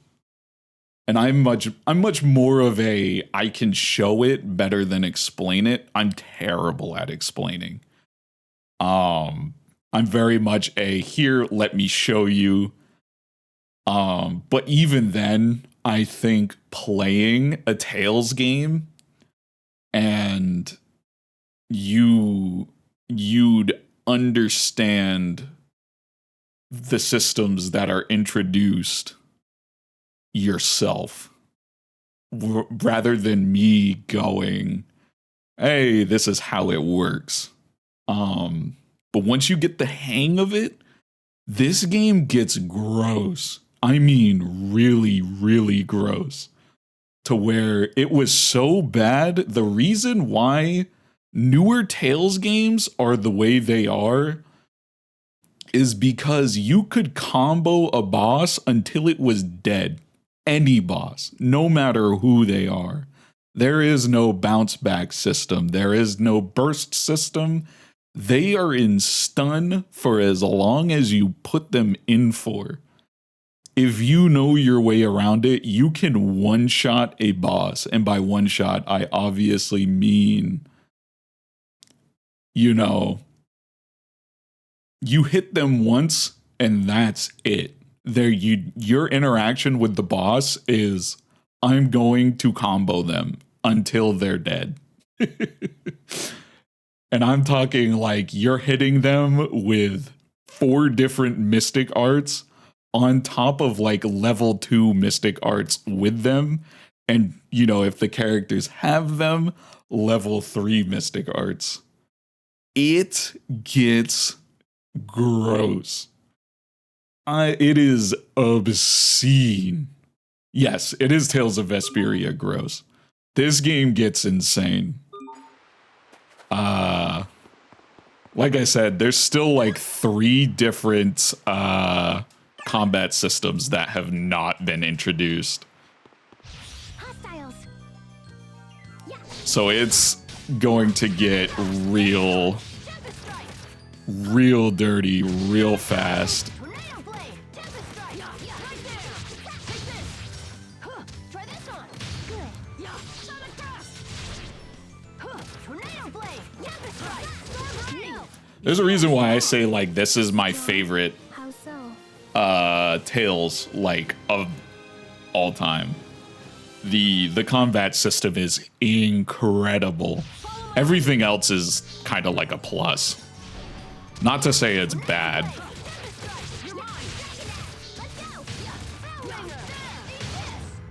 And I'm much more of I can show it better than explain it. I'm terrible at explaining. I'm very much here, let me show you. But even then, I think playing a Tales game and you'd understand the systems that are introduced yourself rather than me going, hey, this is how it works. But once you get the hang of it, this game gets gross. I mean, really, really gross. To where it was so bad, the reason why newer Tales games are the way they are is because you could combo a boss until it was dead. Any boss, no matter who they are. There is no bounce back system. There is no burst system. They are in stun for as long as you put them in for. If you know your way around it, you can one-shot a boss. And by one-shot, I obviously mean, you hit them once and that's it. Your interaction with the boss is, I'm going to combo them until they're dead. And I'm talking like you're hitting them with 4 different mystic arts on top of like level 2 mystic arts with them. And, if the characters have them, level 3 mystic arts. It gets gross. It is obscene. Yes, it is Tales of Vesperia gross. This game gets insane. Like I said, there's still like 3 different combat systems that have not been introduced. Hostiles. So it's going to get real dirty, real fast. Tornado blade. Tempest strike. Right there. Take this. Try this on. Good. Sonic thrust. Tornado blade. Tempest strike. Storm rain. There's a reason why I say like this is my favorite How so? Tales like of all time. The combat system is incredible. Everything else is kind of like a plus. Not to say it's bad.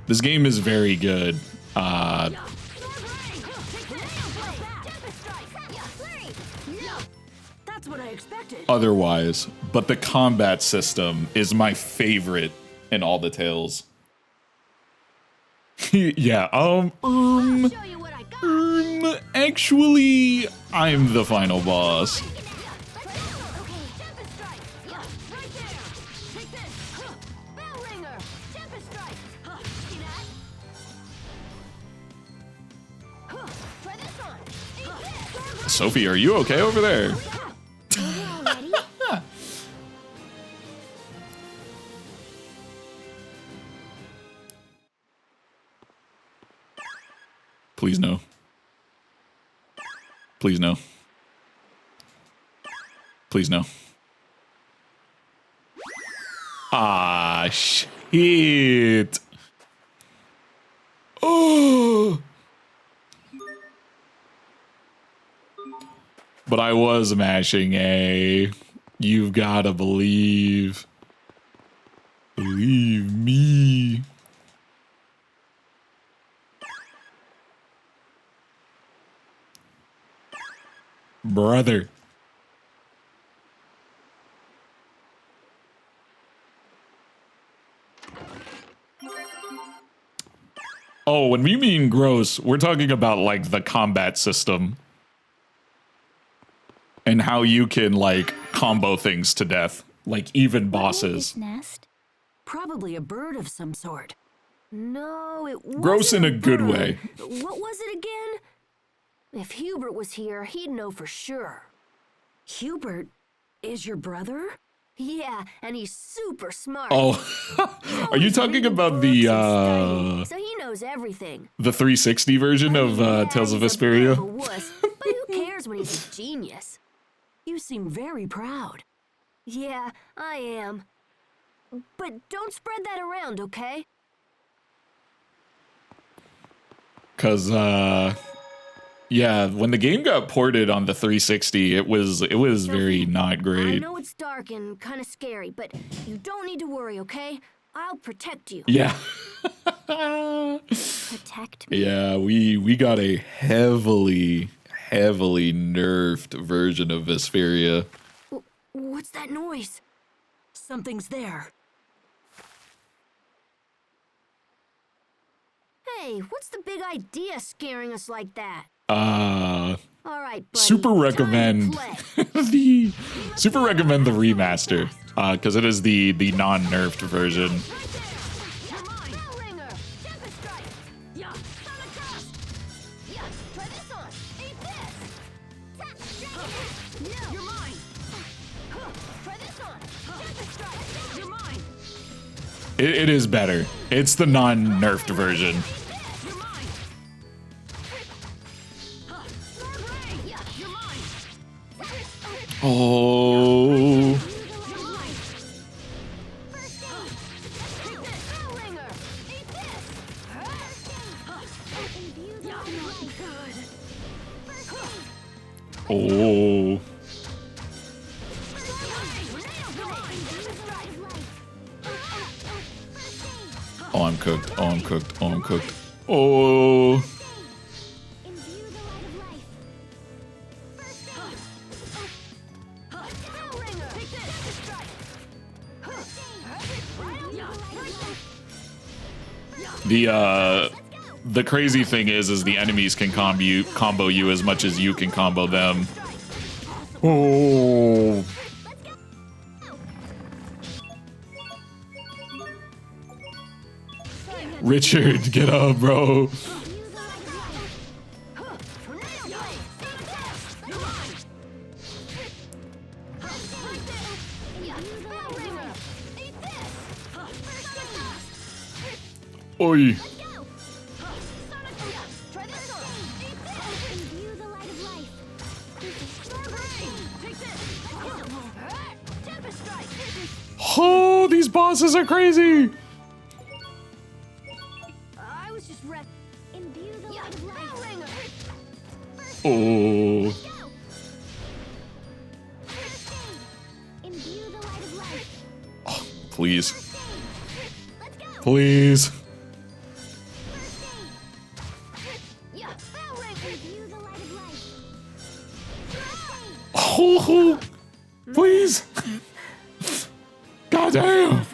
This game is very good. That's what I expected. Otherwise, but the combat system is my favorite in all the Tales. Yeah, actually, I'm the final boss. Sophie, are you okay over there? Please no. Please no. Please no. Ah, shit. Oh. But I was mashing A. You've got to believe. Believe me. Brother. Oh, when we mean gross, we're talking about like the combat system. And how you can like combo things to death. Like even bosses. Nest? Probably a bird of some sort. No, it wasn't Gross in a good bird. way. What was it again? If Hubert was here, he'd know for sure. Hubert is your brother? Yeah, and he's super smart. Oh, are you talking about the So he knows everything. the 360 version of Tales of He's a bit Vesperia? of a wuss, but who cares when he's a genius? You seem very proud. Yeah, I am. But don't spread that around, okay? Cause yeah, when the game got ported on the 360, it was very not I great. know it's dark and kind of scary, but you don't need to worry, okay? I'll protect you. Yeah. Protect me. Yeah, we got a heavily nerfed version of Vesperia. What's that noise? Something's there. Hey, what's the big idea scaring us like that? All right, buddy. Super time to recommend play. super recommend the remaster because it is the non-nerfed version. You're mine. Bell ringer. Tempest strike. Yeah. Sonic thrust. Yeah. Try this on. Eat this. No. You're mine. Try this on. Tempest strike. You're mine. It is better. It's the non-nerfed version. You're mine. Storm rain. Yeah. You're mine. Oh. You're mine. First aid. Take this. Bell ringer. Eat this. Yeah. Good. First aid. Oh. Oh, I'm cooked. Oh, I'm cooked. Oh, I'm cooked. Oh. Imbue the light of life. The crazy thing is the enemies can combo you as much as you can combo them. Oh. Richard, get up, bro. Oi. Oh, these bosses are crazy. I was just imbue the light of life. Oh. Imbue the light of life. Oh, please. Please. Oh, please. God damn.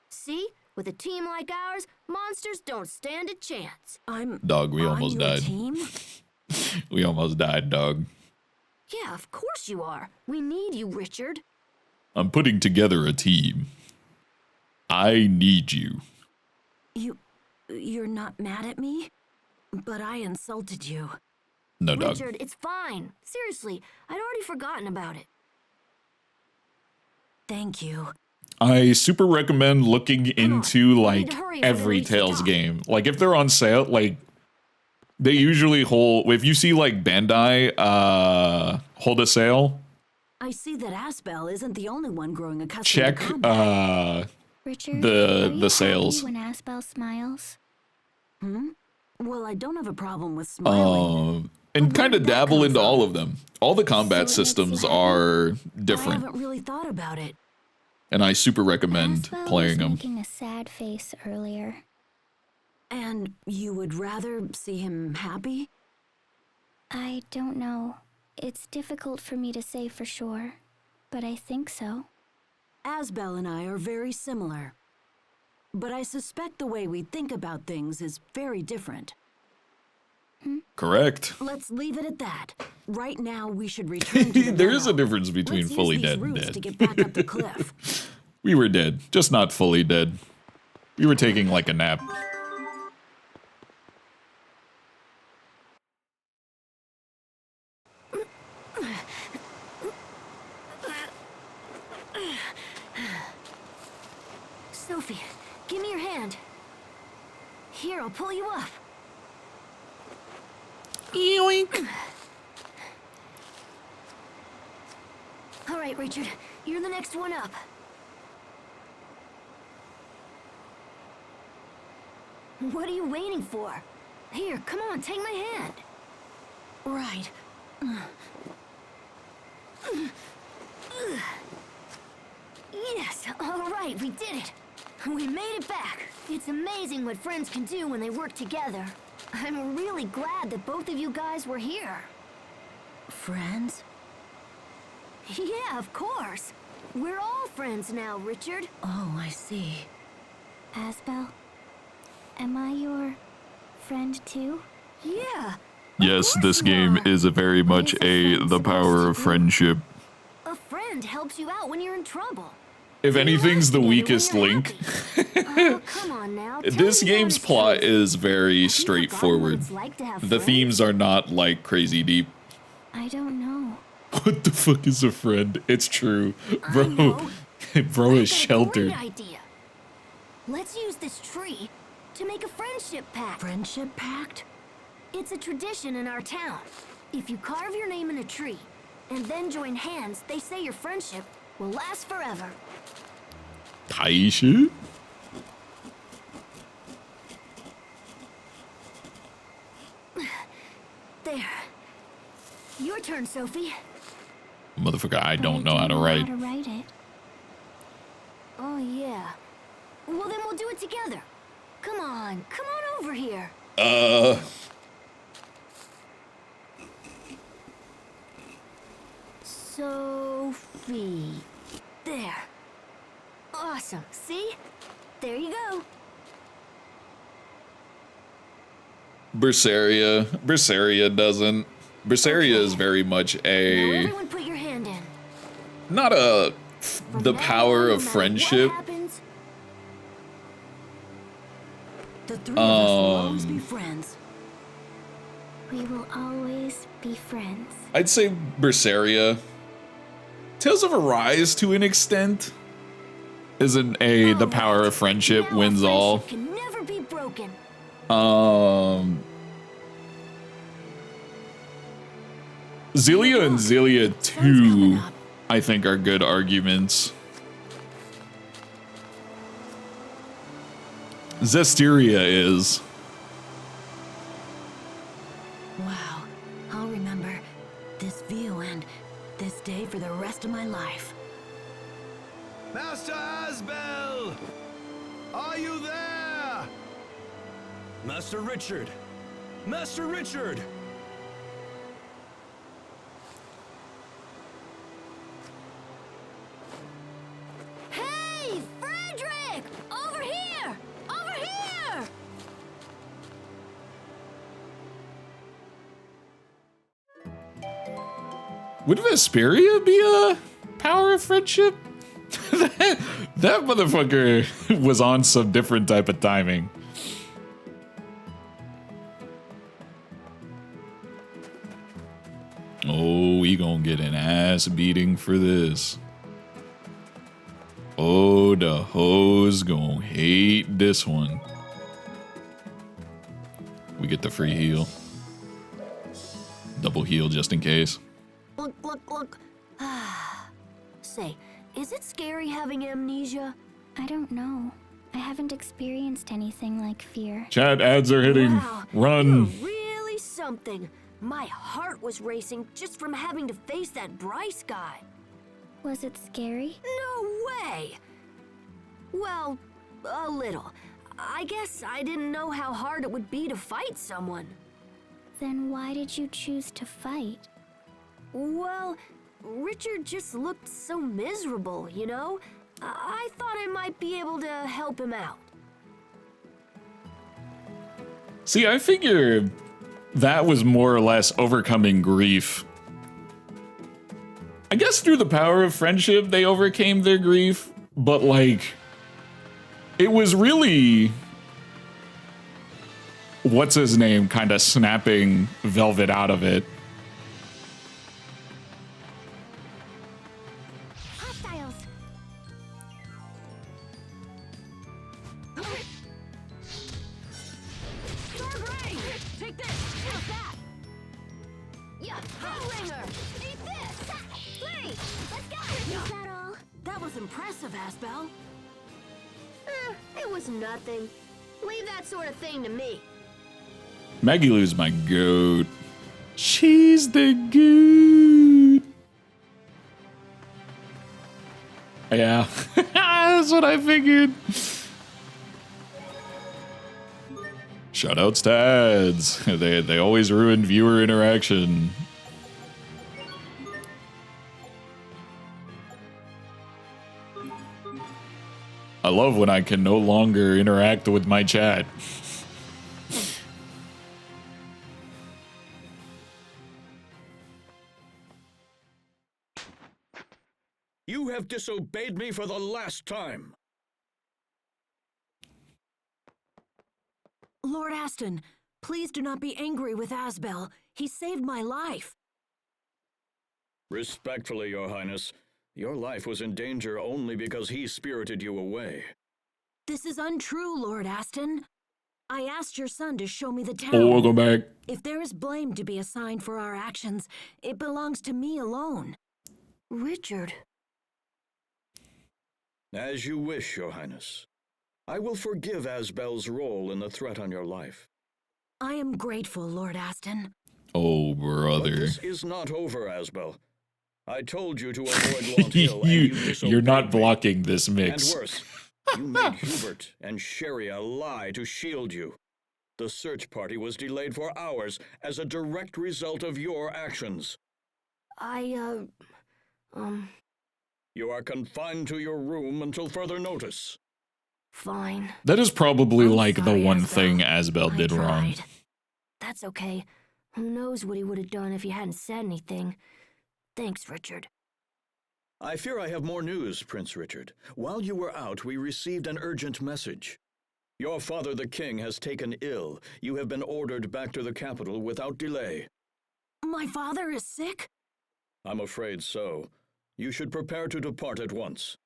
See? With a team like ours, monsters don't stand a chance. Dog, we almost died. Team? We almost died, dog. Yeah, of course you are. We need you, Richard. I'm putting together a team. I need you. You're not mad at me? But I insulted you. No, dog. Richard, it's fine. Seriously, I'd already forgotten about it. Thank you. I super recommend looking into like hurry every before they reach the Tales top. game. Like if they're on sale, like they usually hold. If you see like Bandai hold a sale, I see that Asbel isn't the only one growing accustomed check to combat. Richard, the are you sales. happy when Asbel smiles? Well, I don't have a problem with smiling. And But kind where of did that dabble come into from? all of them. All the combat So it makes you systems happy? are I different, haven't really thought about it. and I super recommend Asbel playing was them. making a sad face earlier. And you would rather see him happy? I don't know. It's difficult for me to say for sure, but I think so. Asbel and I are very similar. But I suspect the way we think about things is very different. Correct. Let's leave it at that. Right now, we should return to the There is a meadow. difference between Let's fully use these dead and roots dead. to get back up the cliff. We were dead, just not fully dead. We were taking like a nap. Sophie, give me your hand. Here, I'll pull you up. Yoink. All right, Richard, you're the next one up. What are you waiting for? Here, come on, take my hand. Right. Yes, all right, we did it. We made it back. It's amazing what friends can do when they work together. I'm really glad that both of you guys were here. Friends? Yeah, of course. We're all friends now, Richard. Oh, I see. Asbel, am I your friend too? Yeah. Yes, this game is a very much the power of friendship. A friend helps you out when you're in trouble. If You anything's laugh the together when weakest you're link, happy. Oh, come on now. Tell this me the game's honest plot truth. is very Have you forgotten what straightforward. it's like to have The friends? themes are not like crazy deep. I don't know. What the fuck is a friend? It's true. Bro, know. bro is I've got a sheltered. great idea. Let's use this tree to make a friendship pact. Friendship pact? It's a tradition in our town. If you carve your name in a tree and then join hands, they say your friendship will last forever. Taisha? There. Your turn, Sophie. Motherfucker, I But don't know how to write. How to write it. Oh, yeah. Well, then we'll do it together. Come on over here. Sophie. There. Awesome. See? There you go. Berseria. Berseria doesn't. Berseria is very much Now a everyone put your hand in. not a From the now power on, no of matter friendship. what happens, the three of us will always be friends. We will always be friends. I'd say Berseria. Tales of Arise, to an extent, isn't a the power of friendship Now wins our all. friendship can never be broken. Zelia and Zelia 2, I think, are good arguments. Zestiria is. Wow, I'll remember this view and this day for the rest of my life. Master Asbel! Are you there? Master Richard! Master Richard! Hey, Frederick! Over here! Over here! Would Vesperia be a power of friendship? that motherfucker was on some different type of timing. Oh, we gonna get an ass beating for this. Oh, the hoes gonna hate this one. We get the free heal. Double heal just in case. Look, look, look. Say, is it scary having amnesia? I don't know. I haven't experienced anything like fear. Chat ads are hitting. Wow, Run. you're really something. My heart was racing just from having to face that Bryce guy. Was it scary? No way! Well, a little. I guess I didn't know how hard it would be to fight someone. Then why did you choose to fight? Well, Richard just looked so miserable, you know? I thought I might be able to help him out. See, I figure that was more or less overcoming grief. I guess through the power of friendship, they overcame their grief, but like, it was really, what's his name, kind of snapping Velvet out of it. Hostiles! Take this! How's that? Yeah, Hellringer! Eat this! Three! Let's go! Is that all? That was impressive, Asbel. It was nothing. Leave that sort of thing to me. Maggie Lou's my goat. She's the goat. Yeah, that's what I figured. Shoutouts to ads. They always ruin viewer interaction. I love when I can no longer interact with my chat. You have disobeyed me for the last time. Lord Aston, please do not be angry with Asbel. He saved my life. Respectfully, Your Highness, your life was in danger only because he spirited you away. This is untrue, Lord Aston. I asked your son to show me the town. Oh, welcome back. If there is blame to be assigned for our actions, it belongs to me alone. Richard. As you wish, Your Highness. I will forgive Asbel's role in the threat on your life. I am grateful, Lord Aston. Oh, But brother. this is not over, Asbel. I told you to avoid Long Hill, and you disobeyed You're not me. blocking this mix. And worse, you made Hubert and Sheria lie to shield you. The search party was delayed for hours as a direct result of your actions. You are confined to your room until further notice. Fine. That is probably I'm like the sorry, one Asbel. thing Asbel I did wrong. tried. That's okay. Who knows what he would have done if he hadn't said anything. Thanks, Richard. I fear I have more news, Prince Richard. While you were out, we received an urgent message. Your father, the king, has taken ill. You have been ordered back to the capital without delay. My father is sick? I'm afraid so. You should prepare to depart at once.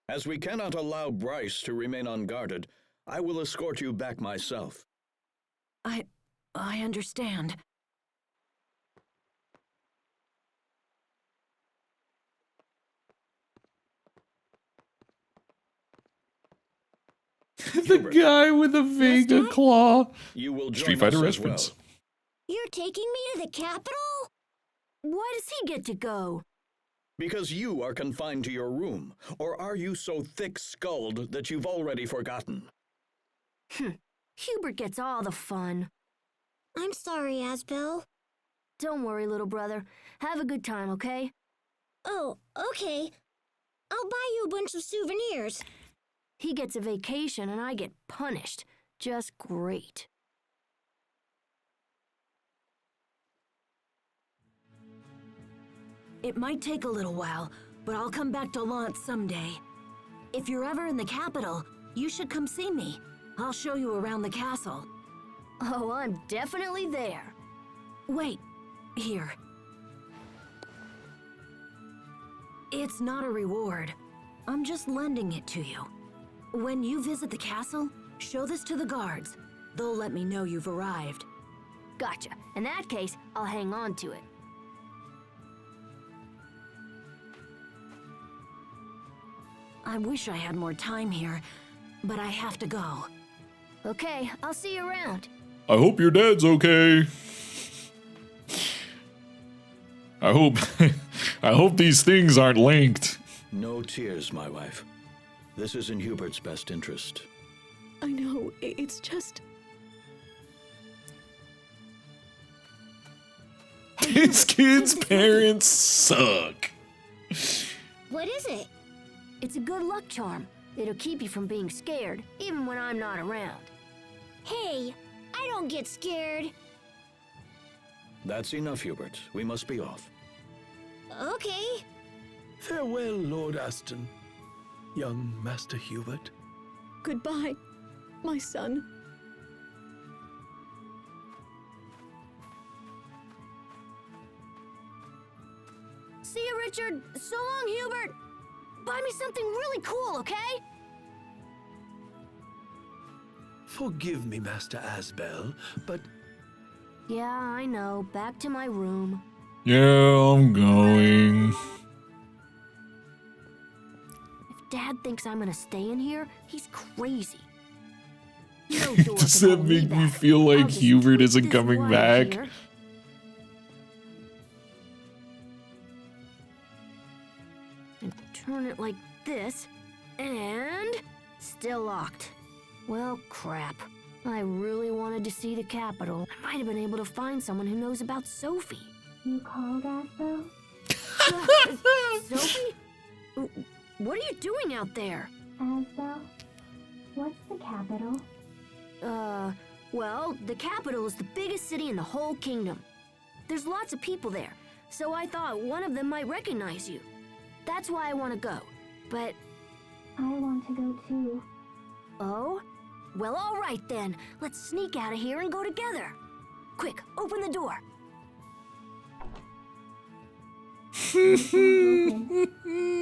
As we cannot allow Bryce to remain unguarded, I will escort you back myself. I understand. The guy with the Vega claw. You will join Street Fighter us as reference. well. You're taking me to the capital? Why does he get to go? Because you are confined to your room. Or are you so thick-skulled that you've already forgotten? Hubert gets all the fun. I'm sorry, Asbel. Don't worry, little brother. Have a good time, okay? Oh, okay. I'll buy you a bunch of souvenirs. He gets a vacation and I get punished. Just great. It might take a little while, but I'll come back to Lance someday. If you're ever in the capital, you should come see me. I'll show you around the castle. Oh, I'm definitely there. Wait, here. It's not a reward. I'm just lending it to you. When you visit the castle, show this to the guards. They'll let me know you've arrived. Gotcha. In that case, I'll hang on to it. I wish I had more time here, but I have to go. Okay, I'll see you around. I hope your dad's okay. I hope I hope these things aren't linked. No tears, my wife. This is in Hubert's best interest. I know, it's just... His kid's parents suck. What is it? It's a good luck charm. It'll keep you from being scared, even when I'm not around. Hey, I don't get scared. That's enough, Hubert. We must be off. Okay. Farewell, Lord Aston. Young Master Hubert. Goodbye, my son. See you, Richard. So long, Hubert. Buy me something really cool, okay? Forgive me, Master Asbel, but Yeah, I know. Back to my room. Yeah, I'm going. If Dad thinks I'm gonna stay in here, he's crazy. No door Does can that hold me make me back. feel like I'll just Hubert tweak isn't this coming wire back? here. And turn it like this, and still locked. Well, crap. I really wanted to see the capital. I might have been able to find someone who knows about Sophie. You called, Asbel? Sophie? What are you doing out there? Asbel? What's the capital? Well, the capital is the biggest city in the whole kingdom. There's lots of people there, so I thought one of them might recognize you. That's why I want to go. But, I want to go too. oh? Well, all right then. Let's sneak out of here and go together. Quick, open the door.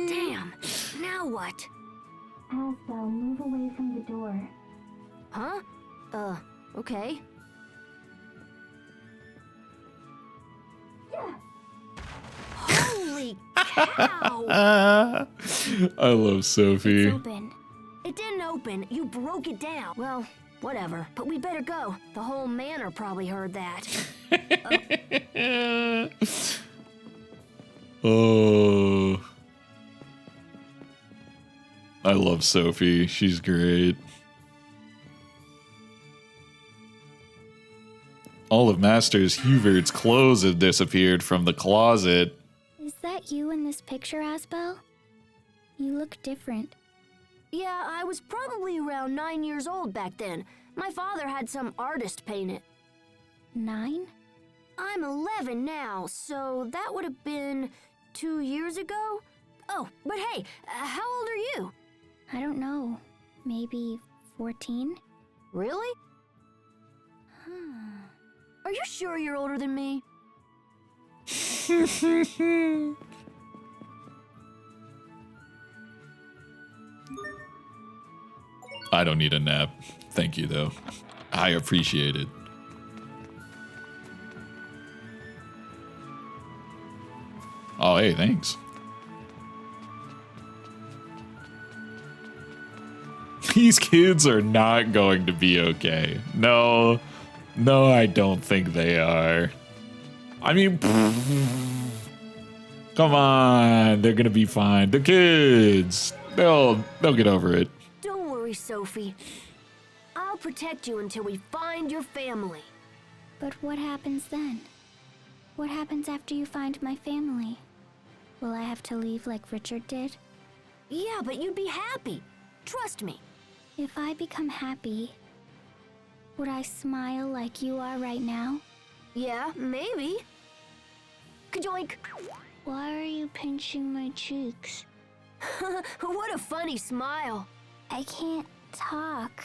Damn. Now what? Asbel, move away from the door. Huh? Okay. Holy cow! I love Sophie. Open. It didn't open. You broke it down. Well, whatever. But we better go. The whole manor probably heard that. Oh. I love Sophie. She's great. All of Master Hubert's clothes have disappeared from the closet. Is that you in this picture, Asbel? You look different. Yeah, I was probably around 9 years old back then. My father had some artist paint it. 9? I'm 11 now, so that would have been 2 years ago? Oh, but hey, how old are you? I don't know. Maybe 14? Really? Are you sure you're older than me? I don't need a nap. Thank you, though. I appreciate it. Oh, hey, thanks. These kids are not going to be okay. No, I don't think they are. I mean, come on, they're gonna be fine. The kids, they'll get over it. Don't worry, Sophie. I'll protect you until we find your family. But what happens then? What happens after you find my family? Will I have to leave like Richard did? Yeah, but you'd be happy. Trust me. If I become happy, would I smile like you are right now? Yeah, maybe. Kajoink! Why are you pinching my cheeks? What a funny smile. I can't talk.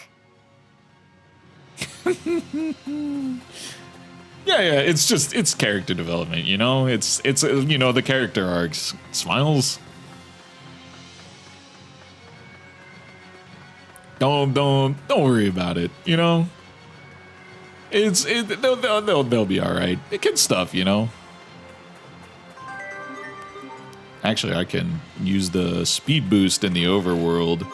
Yeah, it's character development, you know? It's you know, the character arcs. Smiles. Don't worry about it, you know? They'll be all right. Kid stuff, you know? Actually, I can use the speed boost in the overworld.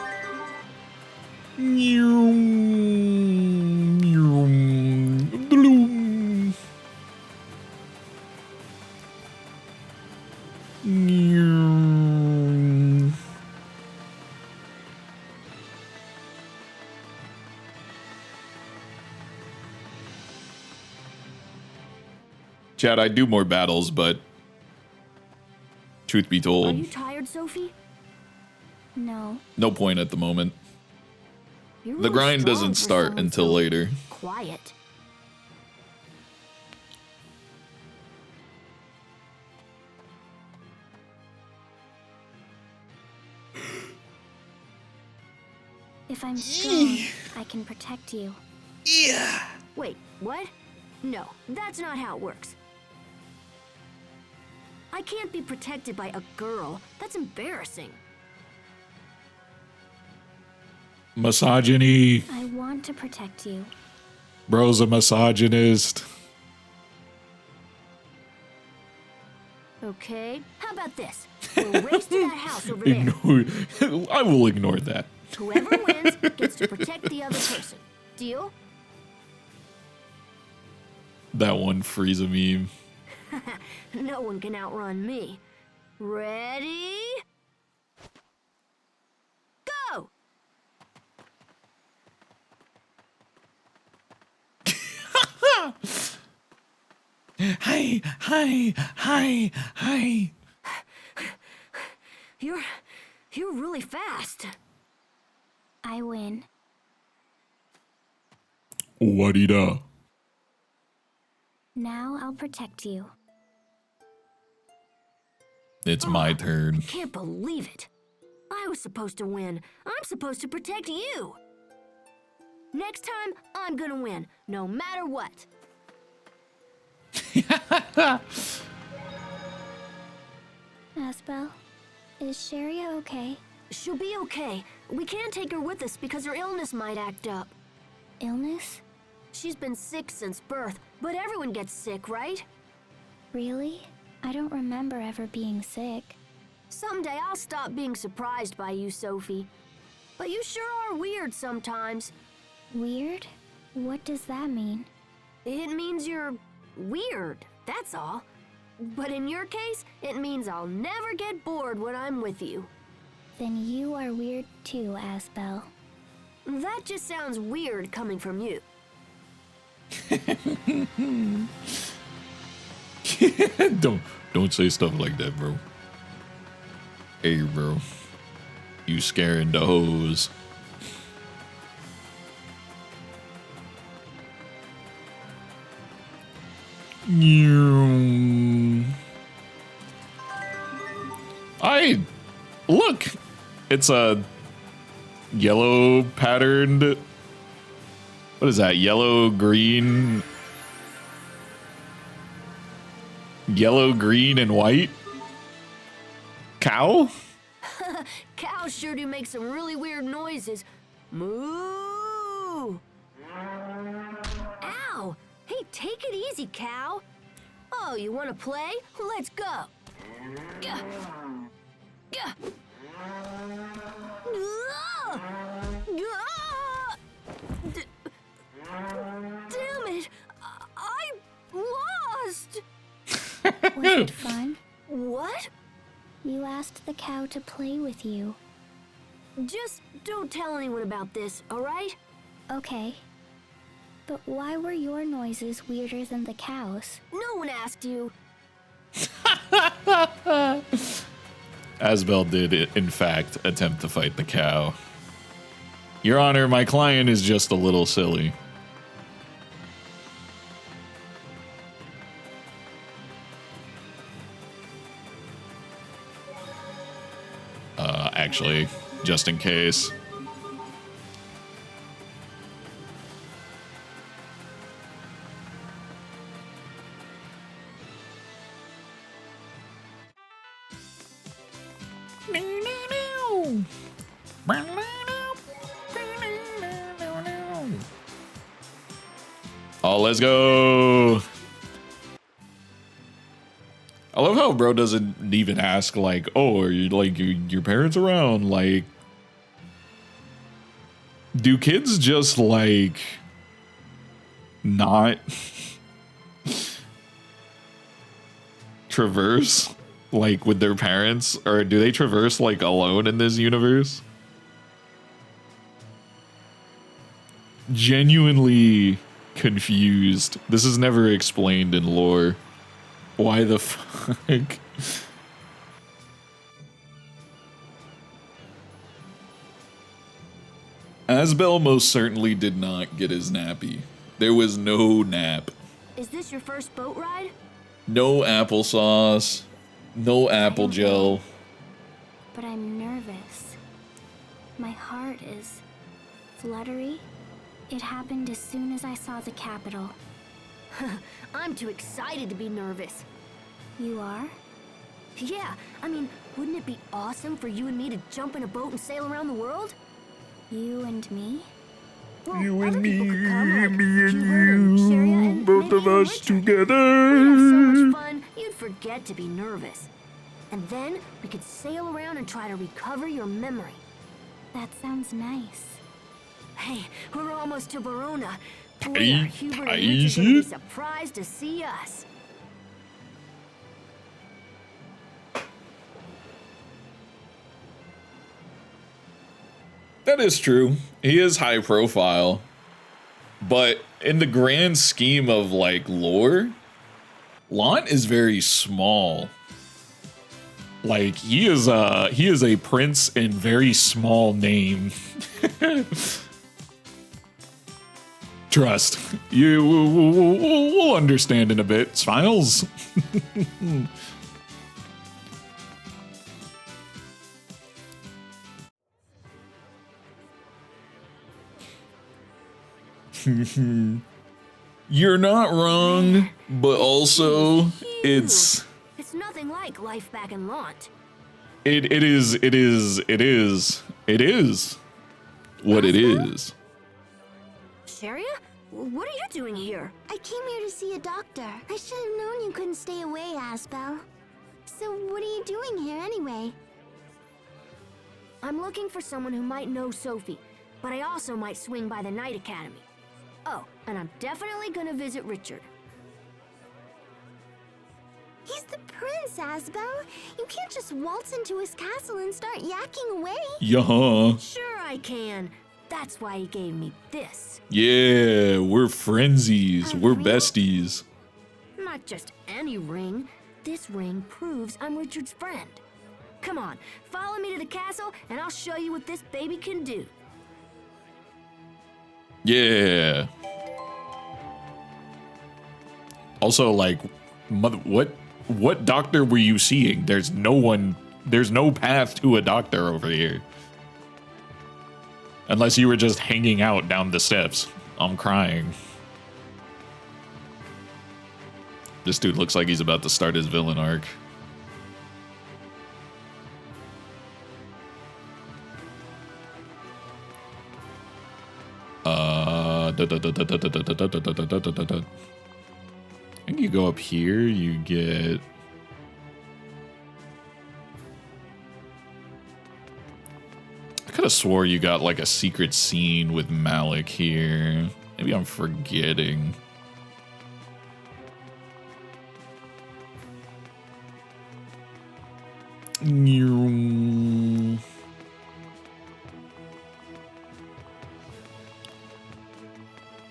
Chad, I do more battles, but truth be Are told, you tired, Sophie? No. no point at the moment. You're The really grind strong doesn't for start someone until so later. Quiet. If I'm strong, I can protect you. Wait, what? No, that's not how it works. I can't be protected by a girl. That's embarrassing. Misogyny. I want to protect you. Bro's a misogynist. Okay, how about this? We'll race to that house over there. I will ignore that. Whoever wins gets to protect the other person. Deal? That one Frieza meme. No one can outrun me. Ready? Go! Hi. You're really fast. I win. Wadida. Now I'll protect you. It's my turn. Can't believe it. I was supposed to win. I'm supposed to protect you. Next time, I'm gonna win, no matter what. Asbel, is Sharia okay? She'll be okay. We can't take her with us because her illness might act up. Illness? She's been sick since birth, but everyone gets sick, right? Really? I don't remember ever being sick. Someday I'll stop being surprised by you, Sophie. But you sure are weird sometimes. Weird? What does that mean? It means you're weird, that's all. But in your case, it means I'll never get bored when I'm with you. Then you are weird too, Asbel. That just sounds weird coming from you. Don't say stuff like that, bro. Hey, bro. You scaring the hoes. Look, it's a yellow patterned. What is that? Yellow, green, and white cow. Cows sure do make some really weird noises. Moo! Ow! Hey, take it easy, cow. Oh, you want to play? Let's go. Gah. Gah. Ah! Ah! Damn it! I lost! Was it fun? What? You asked the cow to play with you. Just don't tell anyone about this, alright? Okay. But why were your noises weirder than the cow's? No one asked you. Asbel did, in fact, attempt to fight the cow. Your Honor, my client is just a little silly. Actually, just in case. Oh, let's go. I love how bro doesn't even ask like, oh, are you like your parents around? Like, do kids just like not traverse like with their parents, or do they traverse like alone in this universe? Genuinely confused. This is never explained in lore. Why the fuck? Asbel most certainly did not get his nappy. There was no nap. Is this your first boat ride? No applesauce. No apple gel. But I'm nervous. My heart is fluttery. It happened as soon as I saw the capital. I'm too excited to be nervous. You are? Yeah, I mean, wouldn't it be awesome for you and me to jump in a boat and sail around the world? You and me? Well, You other and me, people could come, like me and Hubert and Sharia you, and both maybe of even us Richard. together. We'd have so much fun, you'd forget to be nervous. And then we could sail around and try to recover your memory. That sounds nice. Hey, we're almost to Verona. Boy, Hey, are Hubert and Richard gonna be shit. surprised to see us. That is true. He is high profile. But in the grand scheme of like lore, Lant is very small. Like he is a prince in very small name. Trust. We'll understand in a bit. Smiles. You're not wrong, but also it's nothing like life back in Lant. it is what it is. Sharia? What are you doing here? I came here to see a doctor. I should have known you couldn't stay away, Asbel. So what are you doing here anyway? I'm looking for someone who might know Sophie, but I also might swing by the Night Academy. Oh, and I'm definitely gonna visit Richard. He's the prince, Asbel. You can't just waltz into his castle and start yakking away. Yeah. Sure I can. That's why he gave me this. Yeah, we're frenzies. We're besties. Not just any ring. This ring proves I'm Richard's friend. Come on, follow me to the castle and I'll show you what this baby can do. Yeah. Also, like, what doctor were you seeing? There's no path to a doctor over here. Unless you were just hanging out down the steps. I'm crying. This dude looks like he's about to start his villain arc. I think you go up here, you get... I could have swore you got like a secret scene with Malik here. Maybe I'm forgetting.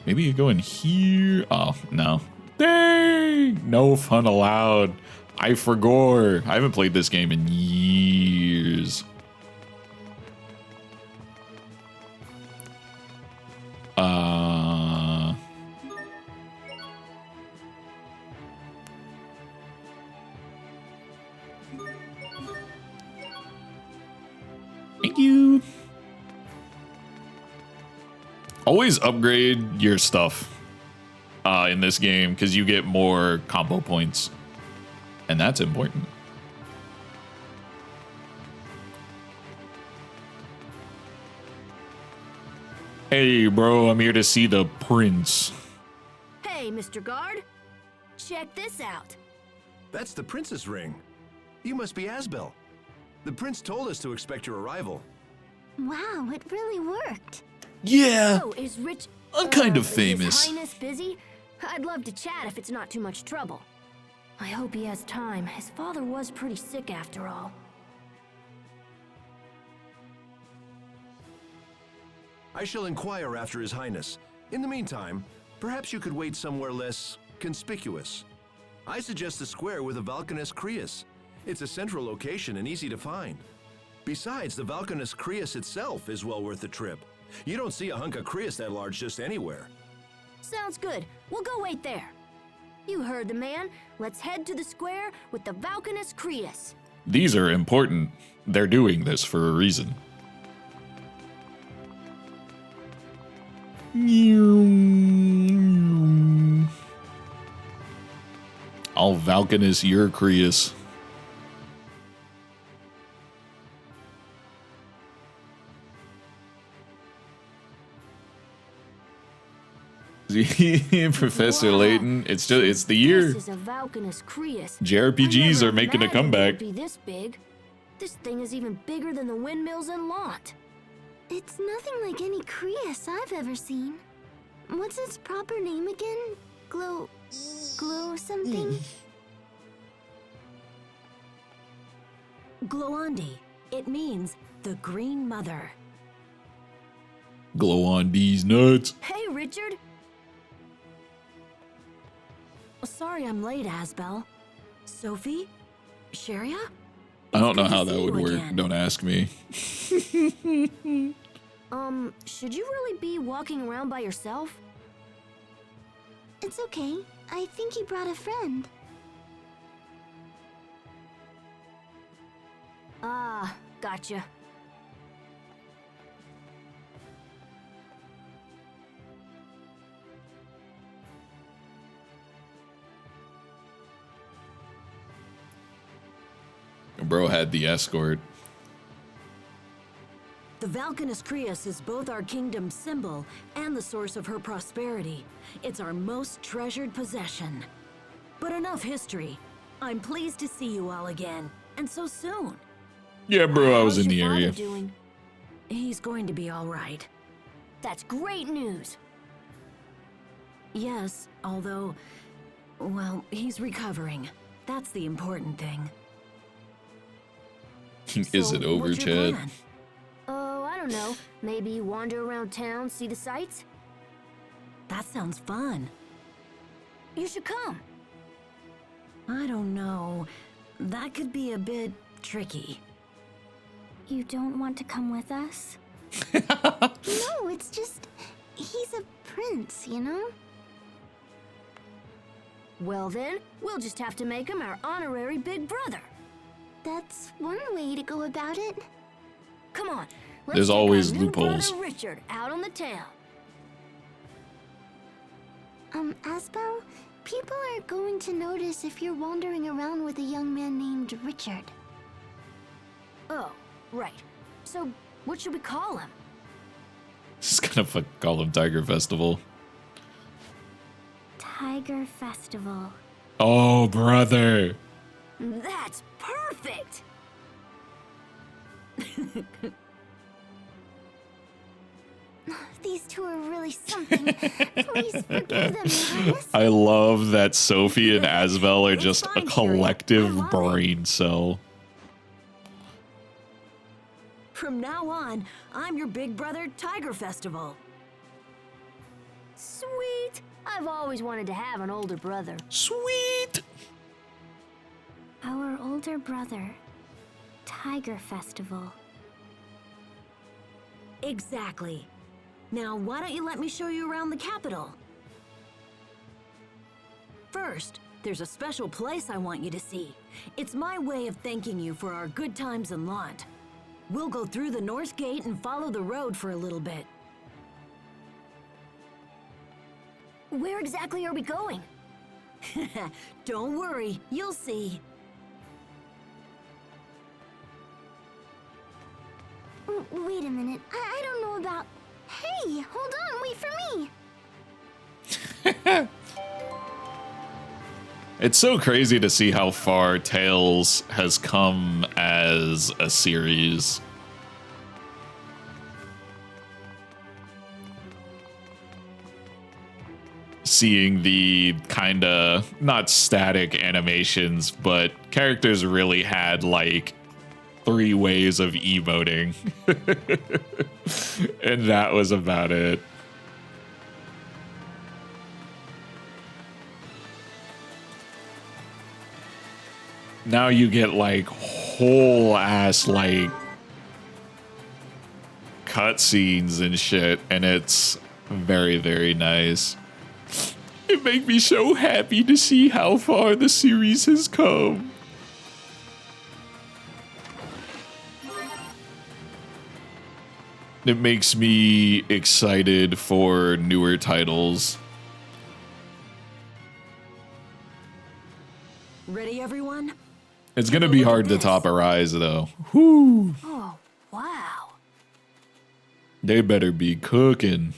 Maybe you go in here. Oh, no. Dang! No fun allowed. I forgot. I haven't played this game in years. Thank you. Always upgrade your stuff in this game because you get more combo points, and that's important. Hey, bro, I'm here to see the prince. Hey, Mr. Guard. Check this out. That's the prince's ring. You must be Asbel. The prince told us to expect your arrival. Wow, it really worked. Yeah, Oh, is Rich... I'm kind of Is famous. His Highness busy? I'd love to chat if it's not too much trouble. I hope he has time. His father was pretty sick after all. I shall inquire after his highness. In the meantime, perhaps you could wait somewhere less conspicuous. I suggest the square with the Valkanus Creus. It's a central location and easy to find. Besides, the Valkanus Creus itself is well worth the trip. You don't see a hunk of Creus that large just anywhere. Sounds good. We'll go wait there. You heard the man. Let's head to the square with the Valkanus Creus. These are important. They're doing this for a reason. I'll Valkanus your Creus. Professor Wow. Layton, it's the year. This is a Valkanus Creus. JRPGs I are never making a imagined comeback. It would be this big. This thing is even bigger than the windmills in Lot. It's nothing like any Creus I've ever seen. What's its proper name again? Glow something? Gloandi. It means the Green Mother. Glow on these nuts. Hey, Richard. Sorry I'm late, Asbel. Sophie? Sharia? I don't know Good to how see that would you work. again. Don't ask me. Should you really be walking around by yourself? It's okay. I think he brought a friend. Ah, gotcha. Bro had the escort. The Valkanus Creus is both our kingdom's symbol and the source of her prosperity. It's our most treasured possession. But enough history. I'm pleased to see you all again, and so soon. Yeah, bro, I was How's in the your father area. doing? He's going to be all right. That's great news. Yes, although, well, he's recovering. That's the important thing. Is So, it over, what's your Chad? plan? Oh, I don't know. Maybe wander around town, see the sights? That sounds fun. You should come. I don't know. That could be a bit tricky. You don't want to come with us? No, it's just... he's a prince, you know? Well then, we'll just have to make him our honorary big brother. That's one way to go about it. Come on, let's There's take always our new loopholes. brother Richard out on the town. Asbel, people are going to notice if you're wandering around with a young man named Richard. Oh, right. So, what should we call him? Just gonna call him Tiger Festival. Tiger Festival. Oh, brother. That's perfect! These two are really something. Please forgive them, Your Highness. I love that Sophie and Asbel are just a collective brain cell. From now on, I'm your big brother, Tiger Festival. Sweet! I've always wanted to have an older brother. Sweet! Our older brother. Tiger Festival. Exactly. Now, why don't you let me show you around the capital? First, there's a special place I want you to see. It's my way of thanking you for our good times in Lant. We'll go through the North Gate and follow the road for a little bit. Where exactly are we going? Don't worry, you'll see. Wait a minute. I don't know about... Hey, hold on, wait for me. It's so crazy to see how far Tales has come as a series. Seeing the kind of not static animations, but characters really had like 3 ways of emoting. And that was about it. Now you get like whole ass like cutscenes and shit, and it's very, very nice. It makes me so happy to see how far the series has come. It makes me excited for newer titles. Ready, everyone? It's gonna be hard to top Arise, though. Whoo! Oh, wow. They better be cooking.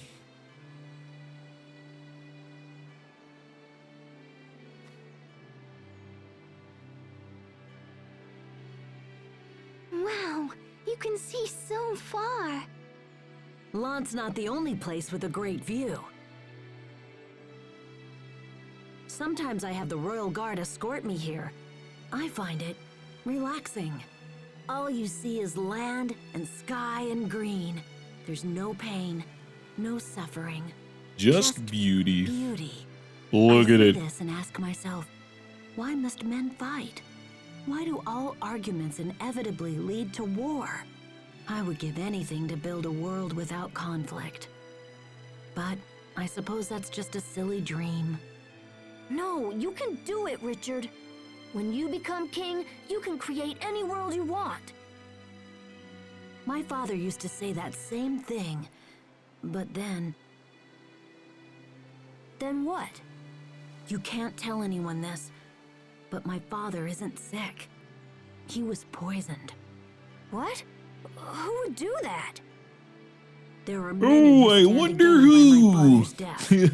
Wow, you can see so far. Lant's not the only place with a great view. Sometimes I have the Royal Guard escort me here. I find it relaxing. All you see is land and sky and green. There's no pain, no suffering. Just beauty. Beauty. Look I at see it. this and ask myself, why must men fight? Why do all arguments inevitably lead to war? I would give anything to build a world without conflict. But I suppose that's just a silly dream. No, you can do it, Richard. When you become king, you can create any world you want. My father used to say that same thing, but then... Then what? You can't tell anyone this, but my father isn't sick. He was poisoned. What? Who would do that? There are many Oh, I wonder who.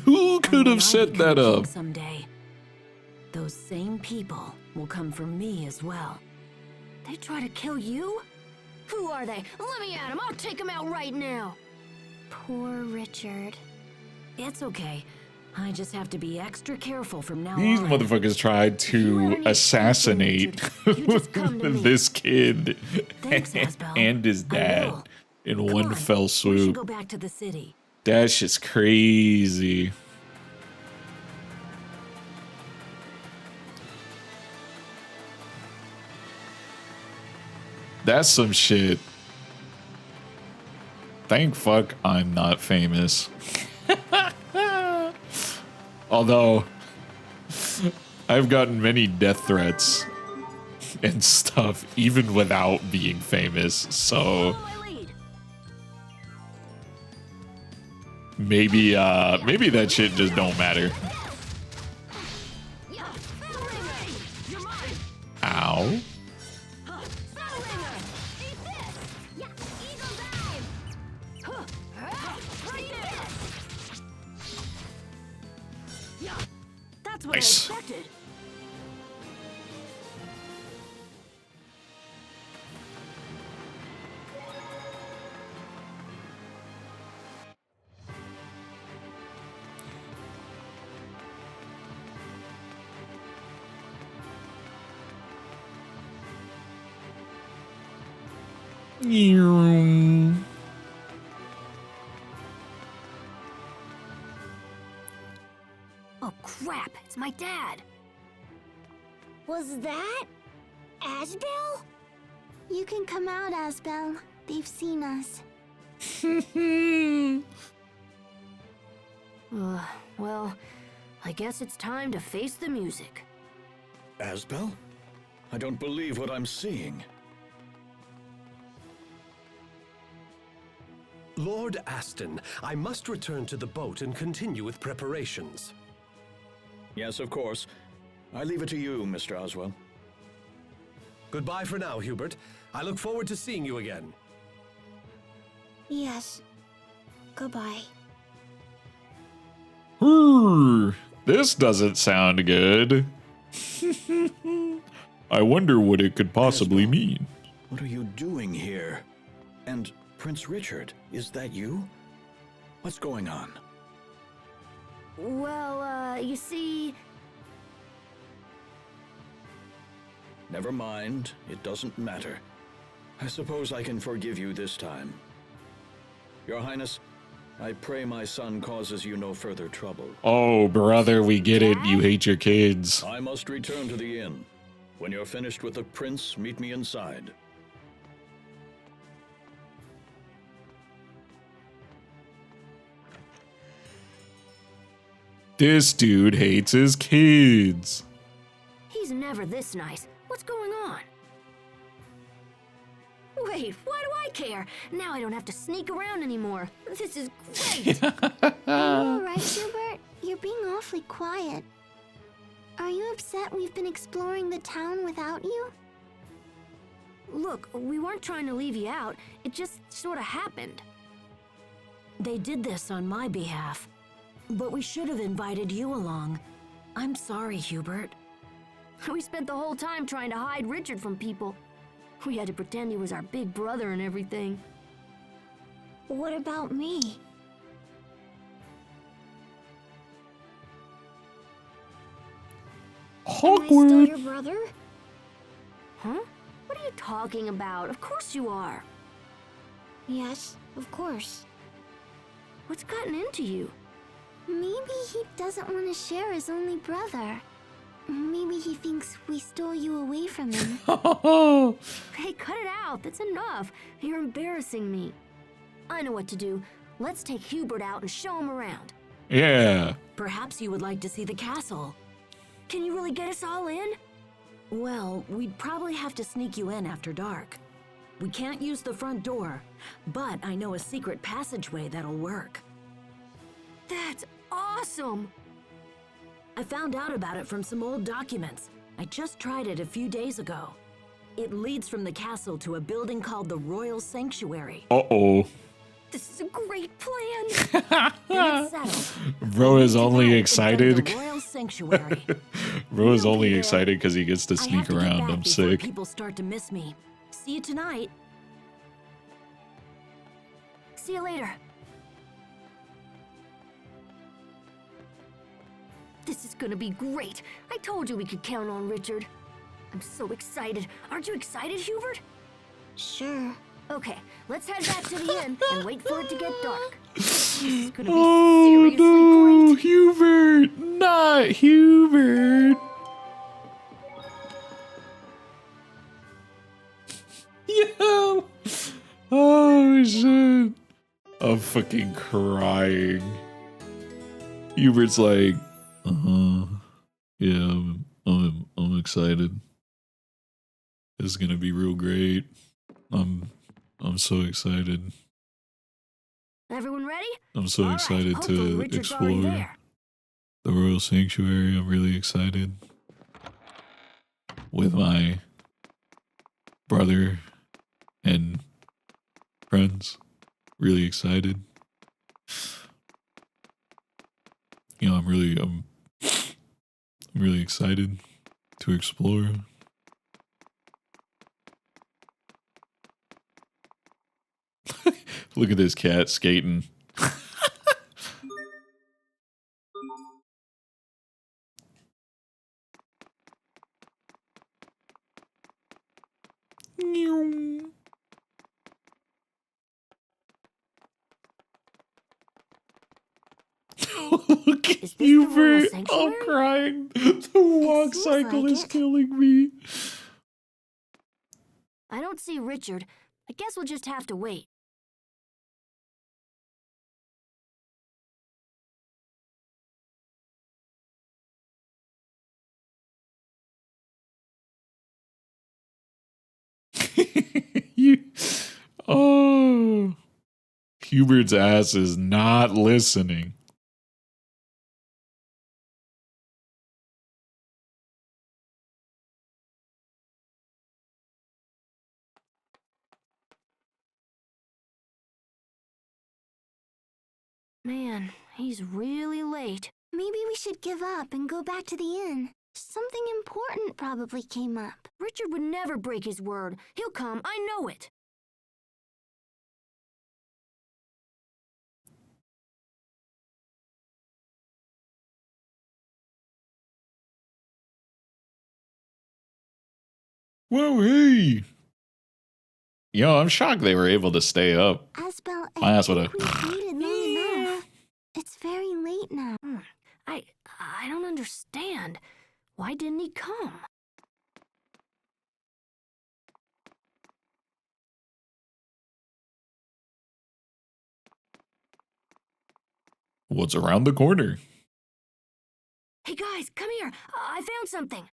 Who could have set that up? Someday, those same people will come for me as well. They try to kill you? Who are they? Let me at them. I'll take them out right now. Poor Richard. It's okay. I just have to be extra careful from now These on. motherfuckers tried to assassinate this kid and his dad in one fell We should swoop. go back to the city. That's just crazy. That's some shit. Thank fuck I'm not famous. Although, I've gotten many death threats and stuff even without being famous, so maybe maybe that shit just don't matter. Ow. That's what Nice. I expected. Oh crap, it's my dad. Was that Asbel? You can come out, Asbel. They've seen us. Well, I guess it's time to face the music. Asbel? I don't believe what I'm seeing. Lord Aston, I must return to the boat and continue with preparations. Yes, of course. I leave it to you, Mr. Oswell. Goodbye for now, Hubert. I look forward to seeing you again. Yes. Goodbye. This doesn't sound good. I wonder what it could possibly mean. What are you doing here? And Prince Richard, is that you? What's going on? Well, you see... Never mind, it doesn't matter. I suppose I can forgive you this time. Your Highness, I pray my son causes you no further trouble. Oh, brother, we get it. You hate your kids. I must return to the inn. When you're finished with the prince, meet me inside. This dude hates his kids. He's never this nice. What's going on? Wait, why do I care? Now I don't have to sneak around anymore. This is great. All right, Hubert. You're being awfully quiet. Are you upset we've been exploring the town without you? Look, we weren't trying to leave you out. It just sort of happened. They did this on my behalf. But we should have invited you along. I'm sorry, Hubert. We spent the whole time trying to hide Richard from people. We had to pretend he was our big brother and everything. What about me? Am I still Awkward. your brother? Huh? What are you talking about? Of course you are. Yes, of course. What's gotten into you? Maybe he doesn't want to share his only brother. Maybe he thinks we stole you away from him. Hey, cut it out. That's enough. You're embarrassing me. I know what to do. Let's take Hubert out and show him around. Yeah. Perhaps you would like to see the castle. Can you really get us all in? Well, we'd probably have to sneak you in after dark. We can't use the front door, but I know a secret passageway that'll work. That's awesome. I found out about it from some old documents. I just tried it a few days ago. It leads from the castle to a building called the Royal Sanctuary. Uh-oh. This is a great plan. Then it's settled. Bro is only The excited. Royal Sanctuary. Bro is We'll only be there. excited because he gets to I sneak have to get around. back I'm before sick. people start to miss me. See you tonight. See you later. This is gonna be great. I told you we could count on Richard. I'm so excited. Aren't you excited, Hubert? Sure. Okay, let's head back to the inn and wait for it to get dark. This is gonna be Oh seriously no, great. Hubert! Not Hubert! Yo! Oh shit! fucking crying. Hubert's like, yeah, I'm excited. This is gonna be real great. I'm so excited. Everyone ready? I'm so excited hopefully to Richard's already explore there. the Royal Sanctuary. I'm really excited with my brother and friends. Really excited. You know, I'm really excited to explore. Look at this cat skating. Look at Hubert. I'm crying. The walk cycle like is it. killing me. I don't see Richard. I guess we'll just have to wait. You, oh, Hubert's ass is not listening. Man, he's really late. Maybe we should give up and go back to the inn. Something important probably came up. Richard would never break his word. He'll come, I know it. Whoa, hey. Yo, I'm shocked they were able to stay up. Asbel, My ass would have. we've waited long enough. It's very late now. I don't understand. Why didn't he come? What's around the corner? Hey guys, come here. I found something.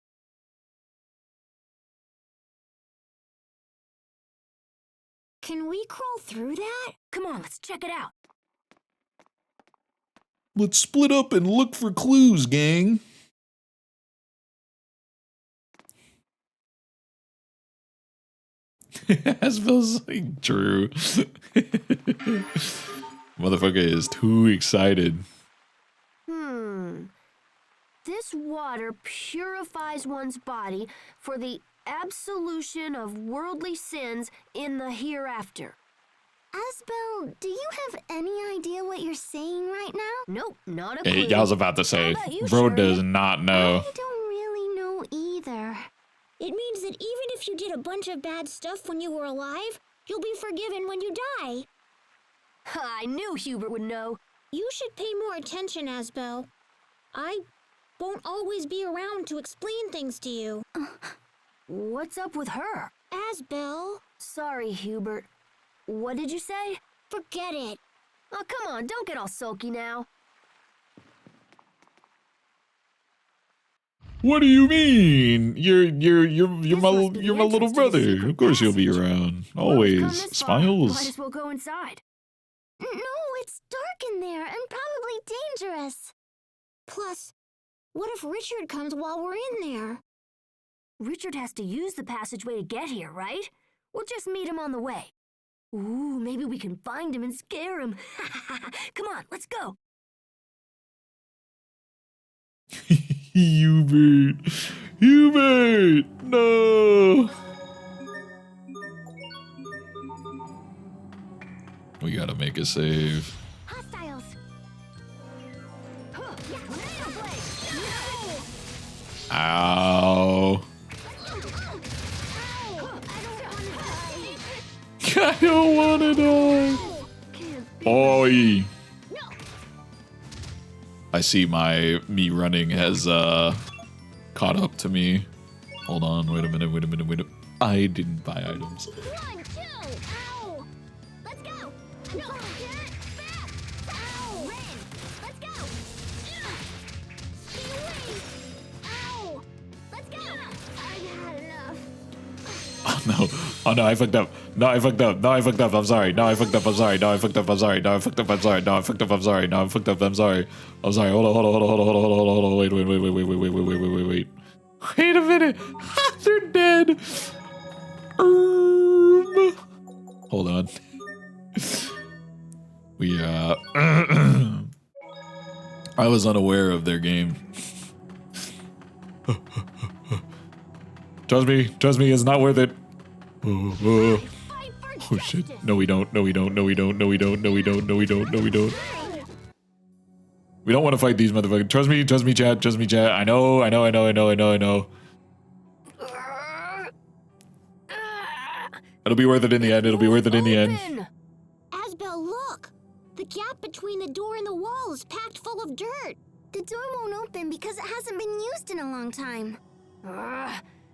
Can we crawl through that? Come on, let's check it out. Let's split up and look for clues, gang. Asbel's like, true. Motherfucker is too excited. This water purifies one's body for the absolution of worldly sins in the hereafter. Asbel, do you have any idea what you're saying right now? Nope, not a clue. Hey, I was about to say, How about you, bro Shirley? does not know. I don't really know either. It means that even if you did a bunch of bad stuff when you were alive, you'll be forgiven when you die. I knew Hubert would know. You should pay more attention, Asbel. I won't always be around to explain things to you. What's up with her? Asbel, Sorry, Hubert. What did you say? forget it. Oh, come on, don't get all sulky now. What do you mean? You're my must be the little entrance to the brother. secret Of course you'll be passage. around. Well, we've come Always. this far. Smiles. Might as well go inside. No, it's dark in there and probably dangerous. Plus, what if Richard comes while we're in there? Richard has to use the passageway to get here, right? We'll just meet him on the way. Ooh, maybe we can find him and scare him. Come on, let's go. Hubert. Hubert. No. We gotta make a save. Hostiles. Ow. I don't want to die. Oi. I see me running has caught up to me. Hold on, wait a minute. I didn't buy items. 1, 2, ow! Let's go! No, get back! No. Oh no, I fucked up. No, I fucked up. No, I fucked up. I'm sorry. No, I fucked up. I'm sorry. No, I fucked up. I'm sorry. No, I fucked up. I'm sorry. No, I fucked up. I'm sorry. No, I fucked up. I'm sorry. I'm sorry. Hold on. Hold on. Hold on. Hold on. Hold on. Hold on. Hold on. Wait. Wait. Wait a minute. They're dead. Hold on. We I was unaware of their game. Trust me, it's not worth it. Oh shit. No we don't. We don't want to fight these motherfuckers. Trust me, chat. I know. It'll be worth it in the end. Asbel, look! The gap between the door and the wall is packed full of dirt. The door won't open because it hasn't been used in a long time.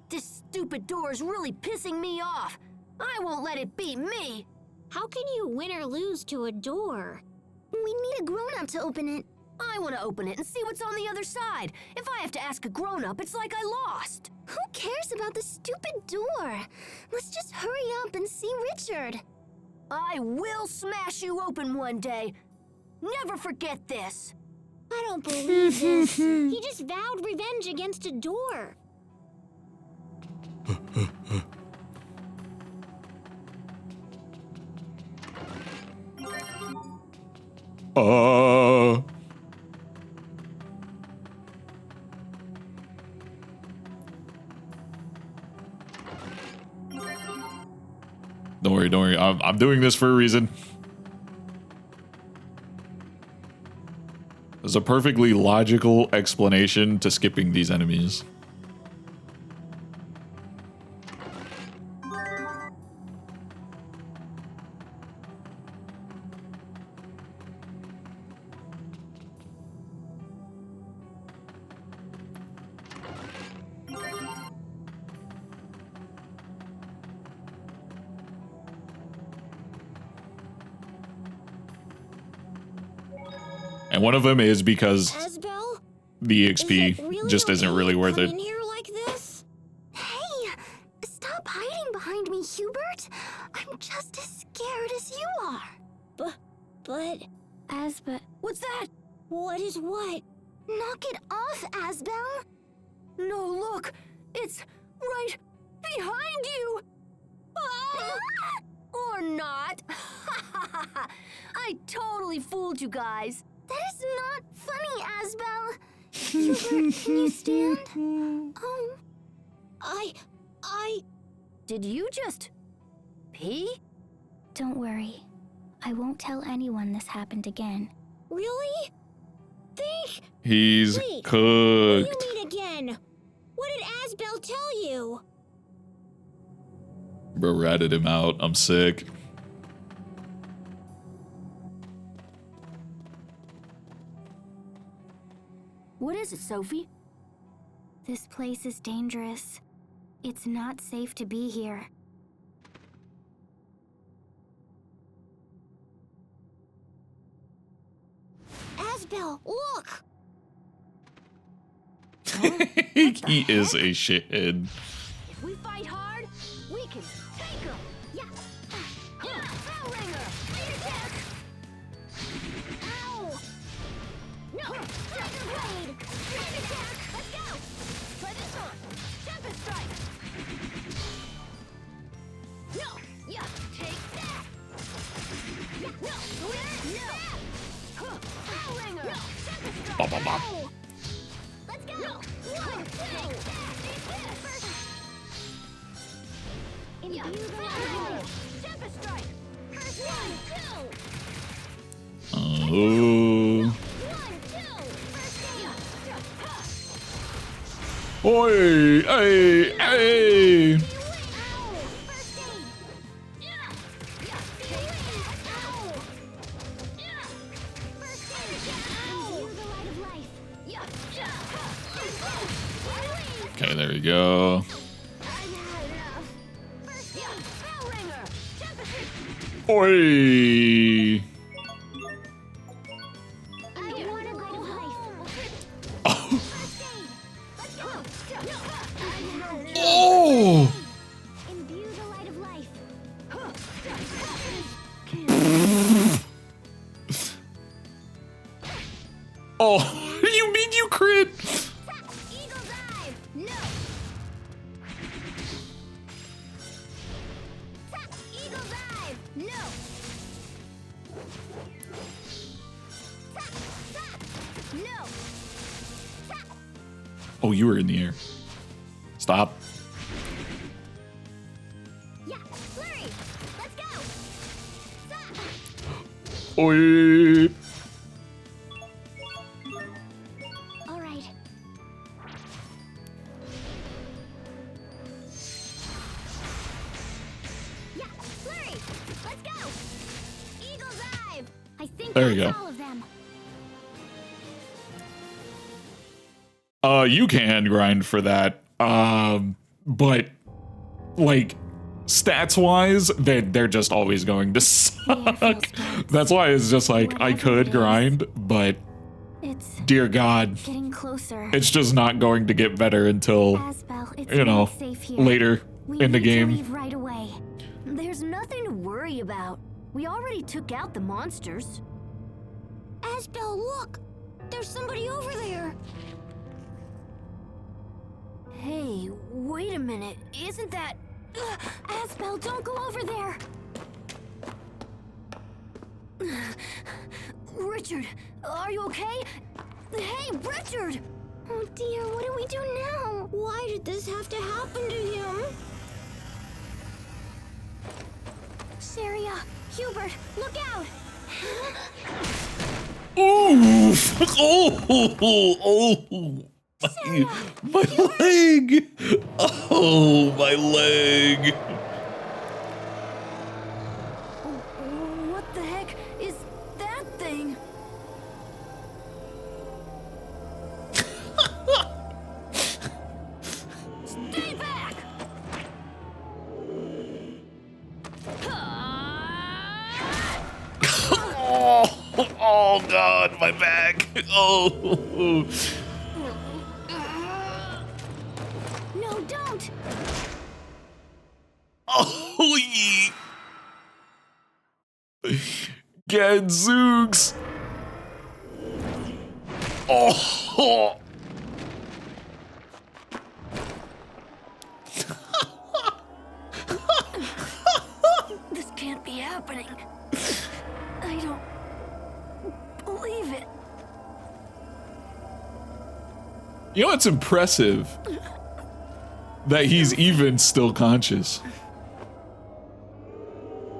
This stupid door is really pissing me off. I won't let it beat me. How can you win or lose to a door? We need a grown-up to open it. I want to open it and see what's on the other side. If I have to ask a grown-up, it's like I lost. Who cares about the stupid door? Let's just hurry up and see Richard. I will smash you open one day. Never forget this. I don't believe this. He just vowed revenge against a door. Don't worry. I'm doing this for a reason. There's a perfectly logical explanation to skipping these enemies. And one of them is because Asbel? the XP just isn't really worth it. In here like this? Hey, stop hiding behind me, Hubert. I'm just as scared as you are. But... Asbel... What's that? What is what? Knock it off, Asbel. No, look. It's right behind you. Ah! Or not. I totally fooled you guys. That is not funny, Asbel. Hubert, can you stand? Oh. I... Did you just... pee? Don't worry. I won't tell anyone this happened again. Really? Think? He's Wait, cooked. What do you mean again? What did Asbel tell you? Bro ratted him out. I'm sick. What is it, Sophie? This place is dangerous. It's not safe to be here. Asbel, look! He is a shithead. If we fight hard, we can take them. Yeah. Bell ringer. Lead attack. Ow. No. Trigger blade. Lead attack. Let's go. Try this on. Tempest strike. No. Yeah. Take that. Yeah. No. Where? No. Bell ringer. No. Tempest strike. Bop, bop, bop. Let's go. No. 1, 2. Yeah. Tempest strike. First 1, 2. Oh. 1, 2. First aid. Oi! Hey! Okay, there we go. Oi! Oh! Oh, you were in the air. Stop. Yeah, flurry. Let's go. Stop. Oi. All right. Yeah, flurry. Let's go. Eagle dive. I think There that's you go. all of them. You can grind for that. But like stats wise, they're just always going to suck. That's why it's just like I could grind, but It's dear God, getting closer. it's just not going to get better until Asbel, it's you know not safe here. later We in the need to game. leave right away. There's nothing to worry about. We already took out the monsters. Asbel, look! There's somebody over there! Hey, wait a minute. Isn't that... Asbel, don't go over there. Richard, are you okay? Hey, Richard! Oh dear, what do we do now? Why did this have to happen to him? Saria, Hubert, look out! Oof! Oh! My leg! Oh, my leg! What the heck is that thing? Stay back! Oh God, my back! Oh! No, don't! Oh! Ye. Gadzooks! Oh! This can't be happening. I don't believe it. You know, it's impressive that he's even still conscious.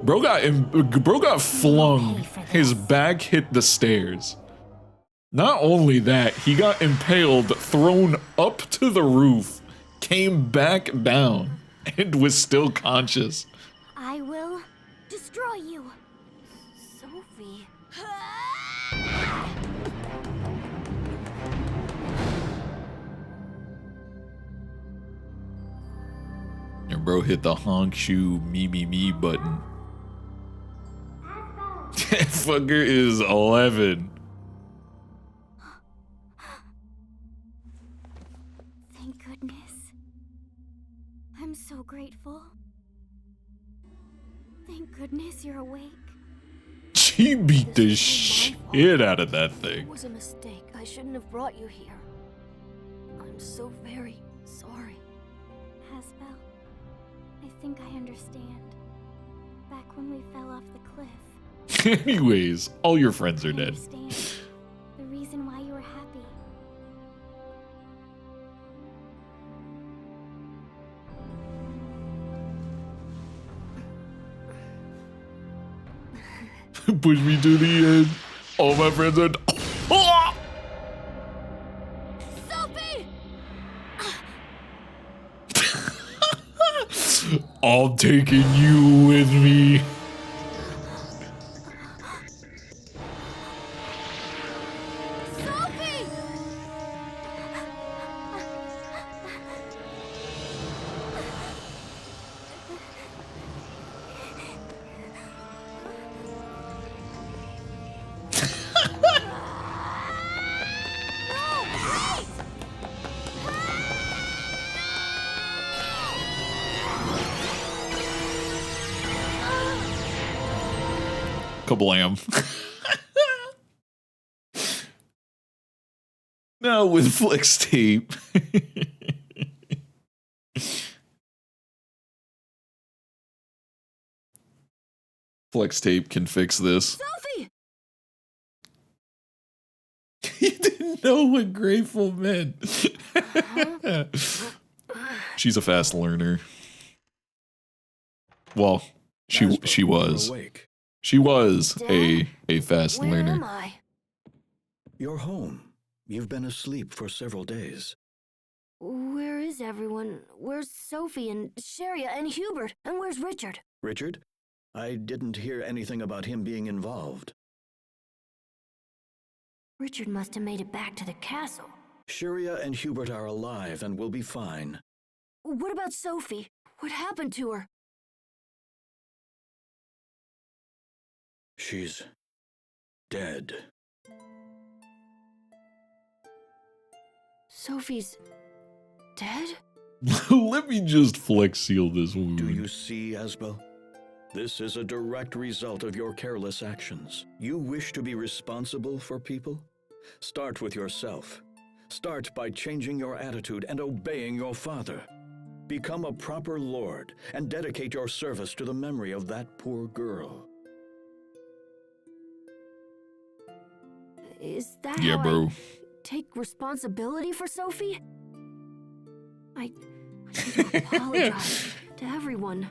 Bro got flung. His back hit the stairs. Not only that, he got impaled, thrown up to the roof, came back down, and was still conscious. I will destroy you. Sophie. And bro hit the honk shoe me button. That fucker is 11. Thank goodness. I'm so grateful. Thank goodness you're awake. She beat the shit out of that It thing. was a mistake. I shouldn't have brought you here. I'm so very sorry. Asbel, I think I understand. Back when we fell off the cliff, Anyways, all your friends are I dead. understand the reason why you were happy. Push me to the end. All my friends are. Oh! Sophie! I'm taking you with me. Sophie! No, wait! Kablam. Now with flex tape. Flex tape can fix this. Sophie! You didn't know what grateful meant. She's a fast learner. Well, she was. Awake. She was Dad? a fast Where learner. am I? You're home. You've been asleep for several days. Where is everyone? Where's Sophie and Sharia and Hubert? And where's Richard? Richard? I didn't hear anything about him being involved. Richard must have made it back to the castle. Sharia and Hubert are alive and will be fine. What about Sophie? What happened to her? She's dead. Sophie's dead? Let me just flex seal this wound. Do you see, Asbel? This is a direct result of your careless actions. You wish to be responsible for people? Start with yourself. Start by changing your attitude and obeying your father. Become a proper lord and dedicate your service to the memory of that poor girl. Is that Yeah, how bro. I take responsibility for Sophie? I need to apologize to everyone.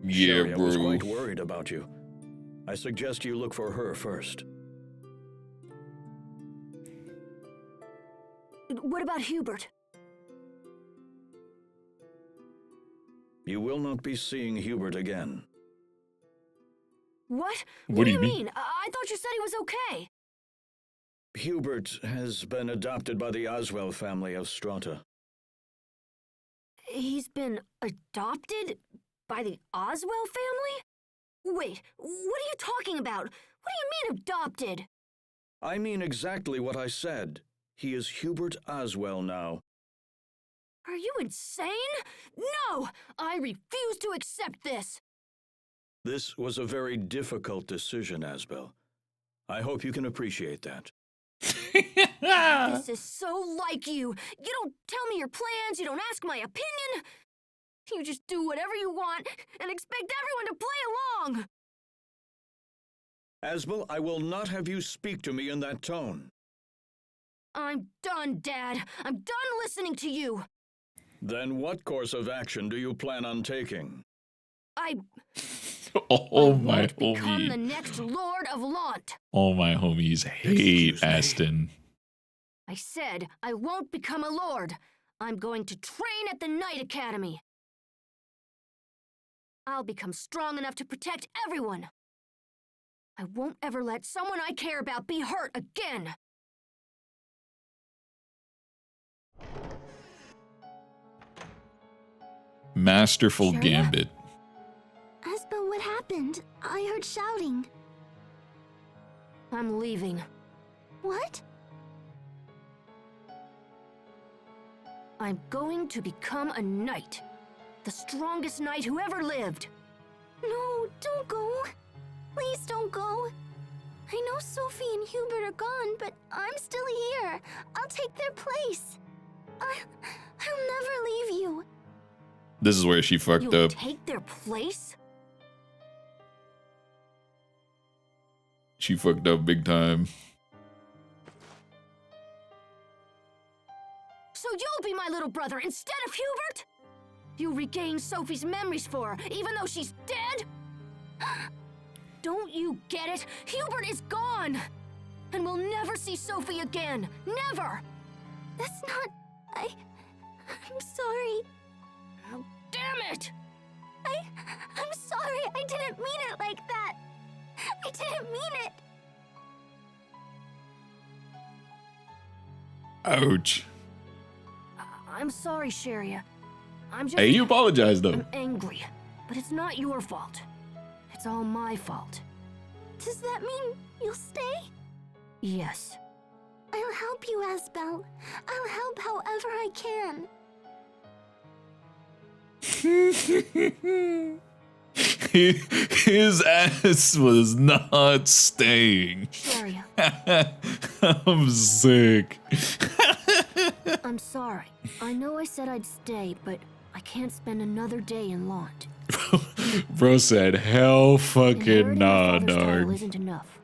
Yeah, Sharia was bro. quite worried about you. I suggest you look for her first. What about Hubert? You will not be seeing Hubert again. What? What do you mean? I thought you said he was okay. Hubert has been adopted by the Oswell family of Strata. He's been adopted by the Oswell family? Wait, what are you talking about? What do you mean adopted? I mean exactly what I said. He is Hubert Oswell now. Are you insane? No! I refuse to accept this! This was a very difficult decision, Asbel. I hope you can appreciate that. This is so like you. You don't tell me your plans, you don't ask my opinion. You just do whatever you want and expect everyone to play along. Asbel, I will not have you speak to me in that tone. I'm done, Dad. I'm done listening to you. Then what course of action do you plan on taking? Oh, my won't become the homie. next Lord of Lant. All my homies hate Aston. I said I won't become a lord. I'm going to train at the Knight Academy. I'll become strong enough to protect everyone. I won't ever let someone I care about be hurt again. Masterful Sharia? gambit. Asbel, what happened? I heard shouting. I'm leaving. What? I'm going to become a knight. The strongest knight who ever lived. No, don't go. Please don't go. I know Sophie and Hubert are gone, but I'm still here. I'll take their place. I'll never leave you. This is where she fucked You'll up. take their place? She fucked up big time. So you'll be my little brother instead of Hubert? You regain Sophie's memories for her, even though she's dead? Don't you get it? Hubert is gone! And we'll never see Sophie again. Never! That's not... I'm sorry. Oh, damn it! I'm sorry. I didn't mean it like that. I didn't mean it. Ouch. I'm sorry, Sharia. I'm just... Hey, you apologize though. I'm angry. But it's not your fault. It's all my fault. Does that mean you'll stay? Yes. I'll help you, Asbel. I'll help however I can. His ass was not staying. Sharia, I'm sick. I'm sorry. I know I said I'd stay, but I can't spend another day in Lant. Bro said, hell fucking Inheriting nah, your father's title dog. isn't enough.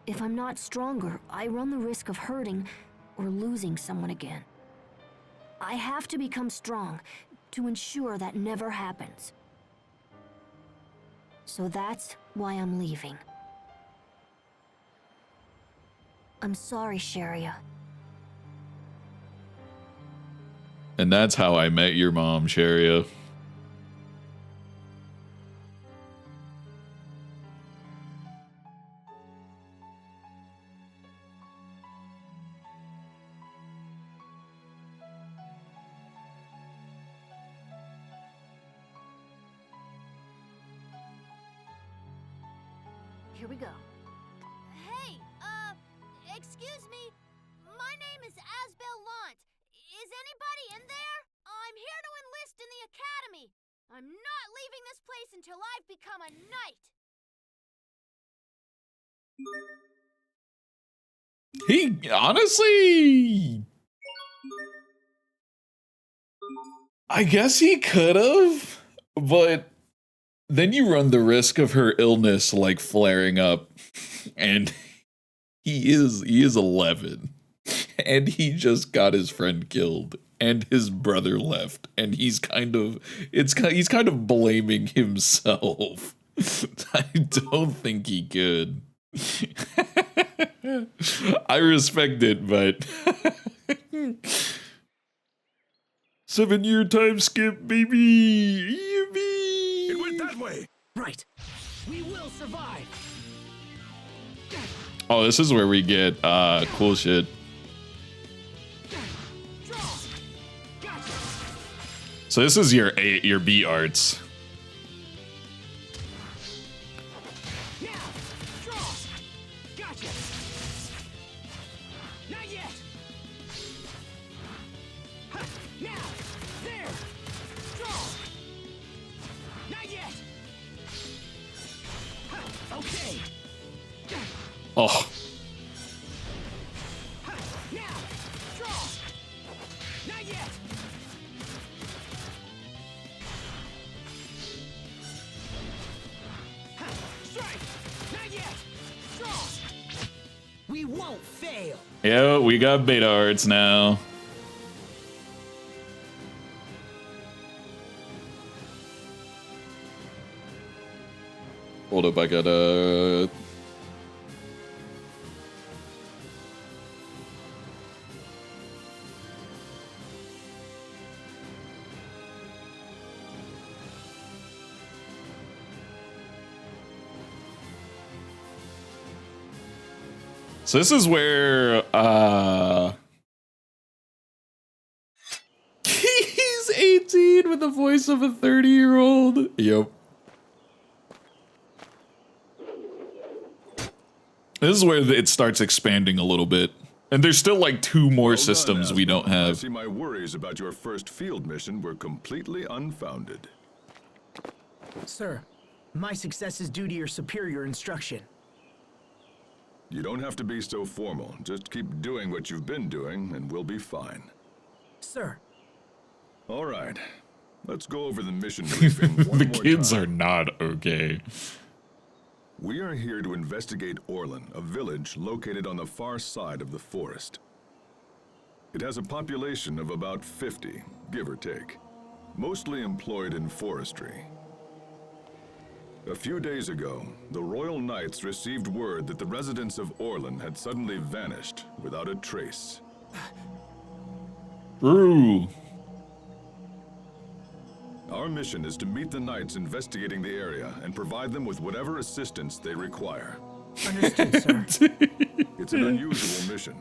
If I'm not stronger, I run the risk of hurting or losing someone again. I have to become strong to ensure that never happens. So that's why I'm leaving. I'm sorry, Sharia. And that's how I met your mom, Sharia. Here we go. Hey, excuse me. My name is Asbel Lant. Is anybody in there? I'm here to enlist in the academy. I'm not leaving this place until I've become a knight. He honestly, I guess he could have, but then you run the risk of her illness like flaring up, and he is 11, and he just got his friend killed, and his brother left, and he's kind of blaming himself. I don't think he could. I respect it, but 7-year time skip, baby. Yippee! It went that way. Right. We will survive. Oh, this is where we get cool shit. So this is your B arts. Now, draw. Gotcha. Not yet. Ha, now, there. Draw. Not yet. Ha, okay. Oh. Ha, now, draw. Not yet. Ha, strike. Not yet. Draw. We won't fail. Yeah, we got beta arts now. Hold up, I gotta... So this is where he's 18 with the voice of a 30-year-old. Yep. This is where it starts expanding a little bit. And there's still like 2 more systems we don't I have. see my worries about your first field mission were completely unfounded. Sir, my success is due to your superior instruction. You don't have to be so formal. Just keep doing what you've been doing, and we'll be fine. Sir. All right. Let's go over the mission briefing one The more kids time. are not okay. We are here to investigate Orlin, a village located on the far side of the forest. It has a population of about 50, give or take, mostly employed in forestry. A few days ago, the Royal Knights received word that the residents of Orlin had suddenly vanished without a trace. Ooh. Our mission is to meet the Knights investigating the area and provide them with whatever assistance they require. Understood, sir. It's an unusual mission.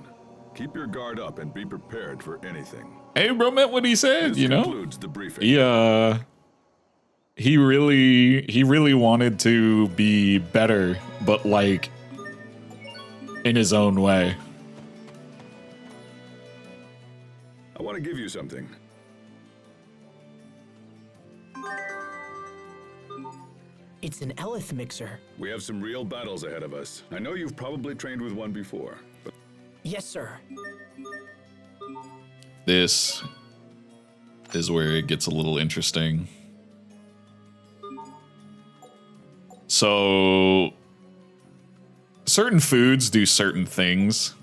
Keep your guard up and be prepared for anything. Hey, bro, meant what he said, This you know? concludes the briefing. He really wanted to be better, but like in his own way. I want to give you something. It's an Elith mixer. We have some real battles ahead of us. I know you've probably trained with one before, but... Yes, sir. This is where it gets a little interesting. So certain foods do certain things.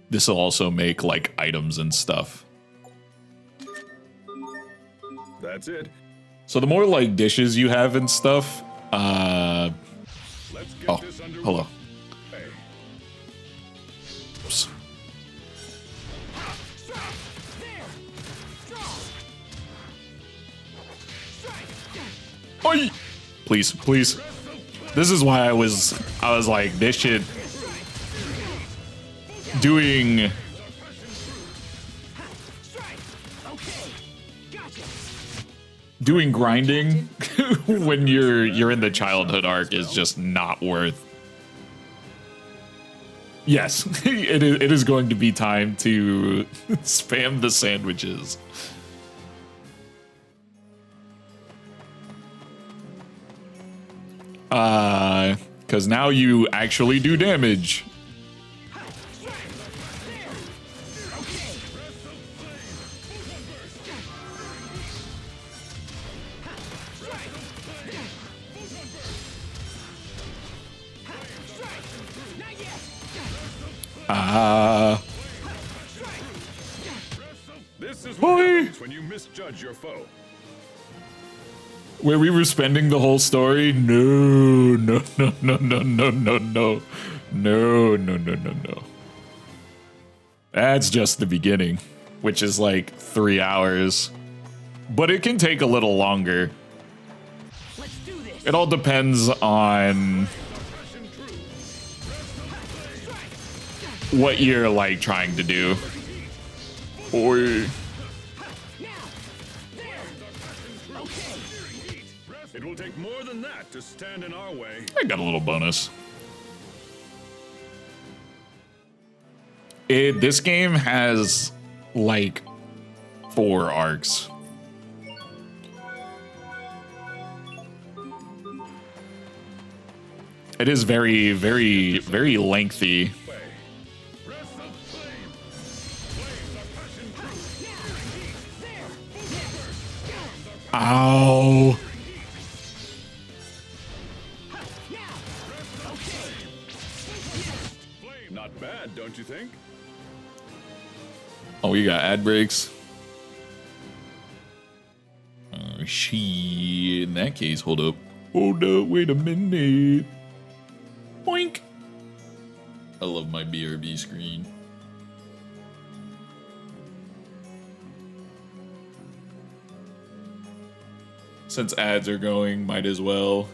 This will also make like items and stuff. That's it. So the more like dishes you have and stuff, oh, hello. Oops. Oi! Please, please. This is why I was like, this shit doing grinding when you're in the childhood arc is just not worth. Yes, it is going to be time to spam the sandwiches. Because now you actually do damage. This is what happens when you misjudge your foe. Where we were spending the whole story? No, no, no, no, no, no, no, no. No, no, no, no, no. That's just the beginning, which is like 3 hours. But it can take a little longer. It all depends on what you're like trying to do. Or It will take more than that to stand in our way. I got a little bonus. This game has like 4 arcs. It is very, very, very lengthy. Ow. Not bad, don't you think? Oh, we got ad breaks. She, in that case, hold up. Hold up, wait a minute. Boink. I love my BRB screen. Since ads are going, might as well.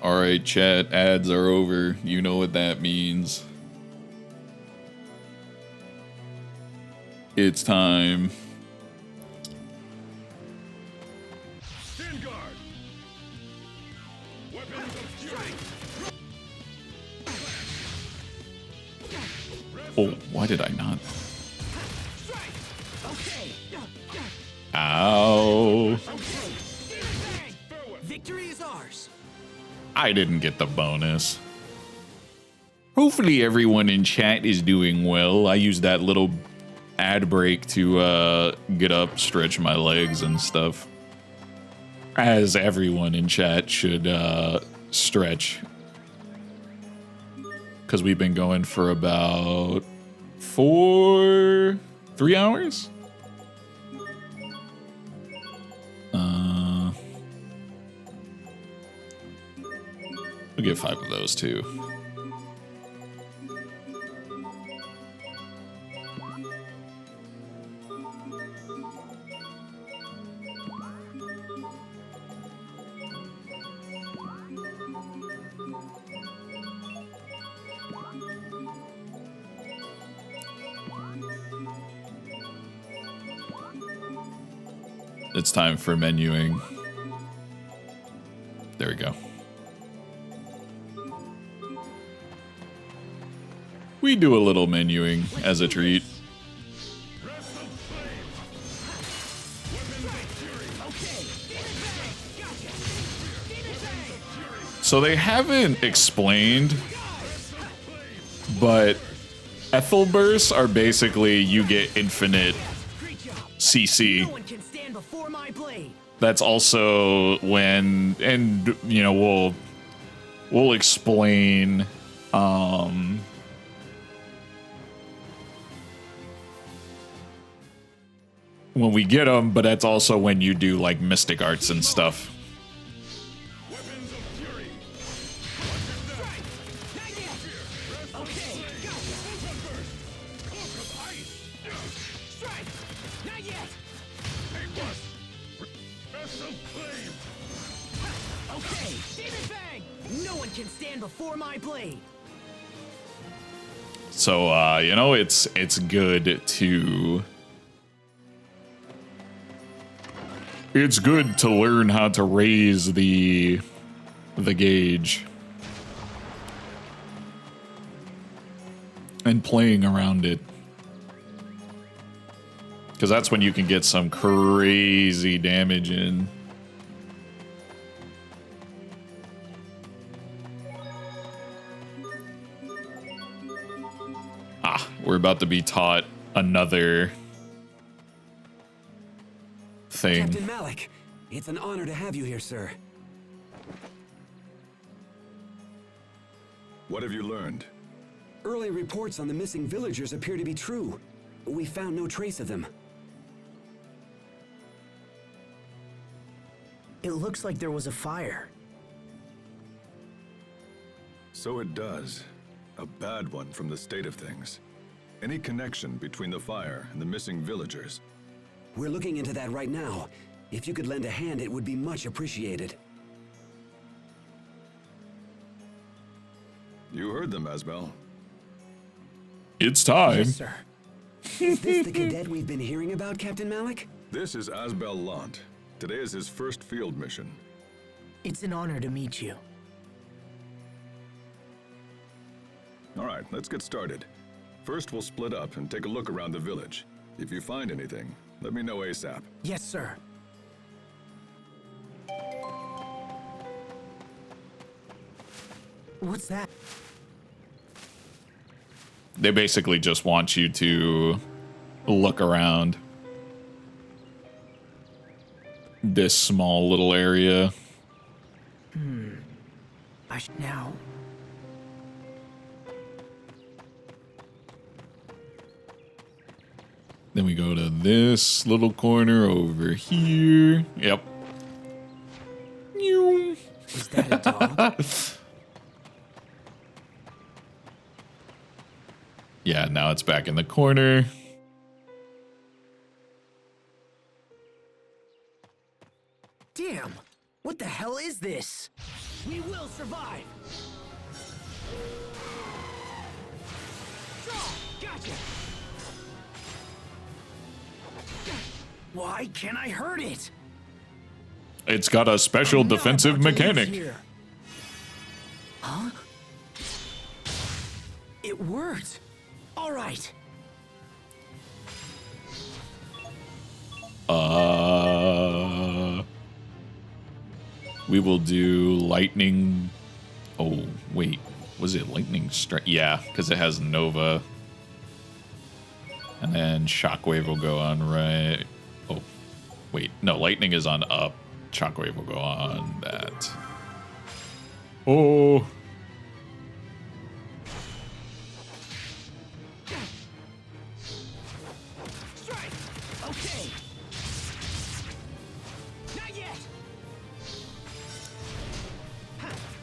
Alright, chat, ads are over. You know what that means. It's time. Stand guard. Weapons of fury. Oh, why did I not? Ow. Victory is ours. I didn't get the bonus. Hopefully everyone in chat is doing well. I used that little ad break to get up, stretch my legs and stuff. As everyone in chat should stretch. Because we've been going for about 3 hours? We'll get 5 of those too. It's time for menuing. There we go. We do a little menuing as a treat. So they haven't explained, but Ethel bursts are basically you get infinite CC. That's also when, and you know, we'll explain when we get them, but that's also when you do like mystic arts and stuff. So, you know, it's good to... It's good to learn how to raise the gauge. And playing around it. Because that's when you can get some crazy damage in. We're about to be taught another thing. Captain Malik, it's an honor to have you here, sir. What have you learned? Early reports on the missing villagers appear to be true. We found no trace of them. It looks like there was a fire. So it does. A bad one from the state of things. Any connection between the fire and the missing villagers? We're looking into that right now. If you could lend a hand, it would be much appreciated. You heard them, Asbel. It's time. Yes, sir. Is this the cadet we've been hearing about, Captain Malik? This is Asbel Lant. Today is his first field mission. It's an honor to meet you. All right, let's get started. First, we'll split up and take a look around the village. If you find anything, let me know ASAP. Yes, sir. What's that? They basically just want you to look around this small little area. I should now. Then we go to this little corner over here. Yep. Is that a dog? Yeah, now it's back in the corner. Damn! What the hell is this? We will survive. Gotcha. Why can't I hurt it? It's got a special defensive mechanic. Huh? It worked. All right. We will do lightning. Oh, wait. Was it lightning strike? Yeah, because it has Nova. And then shockwave will go on right. Oh, wait. No, lightning is on up. Shockwave will go on that. Oh. Strike. Okay. Not yet.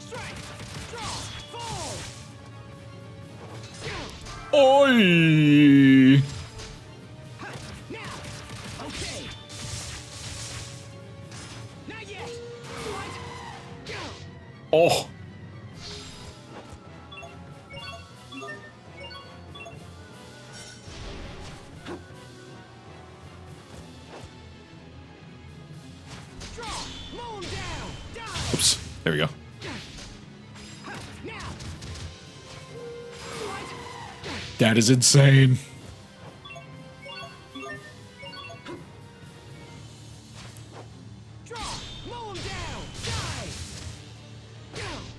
Strike. Draw. Fall. Oi! Now. Okay. Not yet. What? Go. Oh. Draw. Mow him down. Die. Oops. There we go. Now. That is insane. Draw. Mow him down. Die.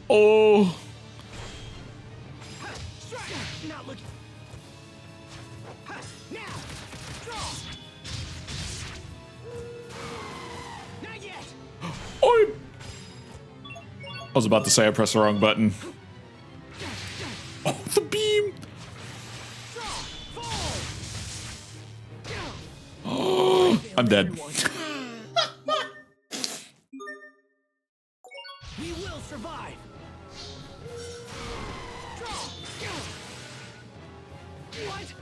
Oh. Strike. Not looking. Now. Draw. Not yet. Oi. I was about to say I pressed the wrong button. Oh, the beam. Oh, I'm dead. We will survive. Draw. What?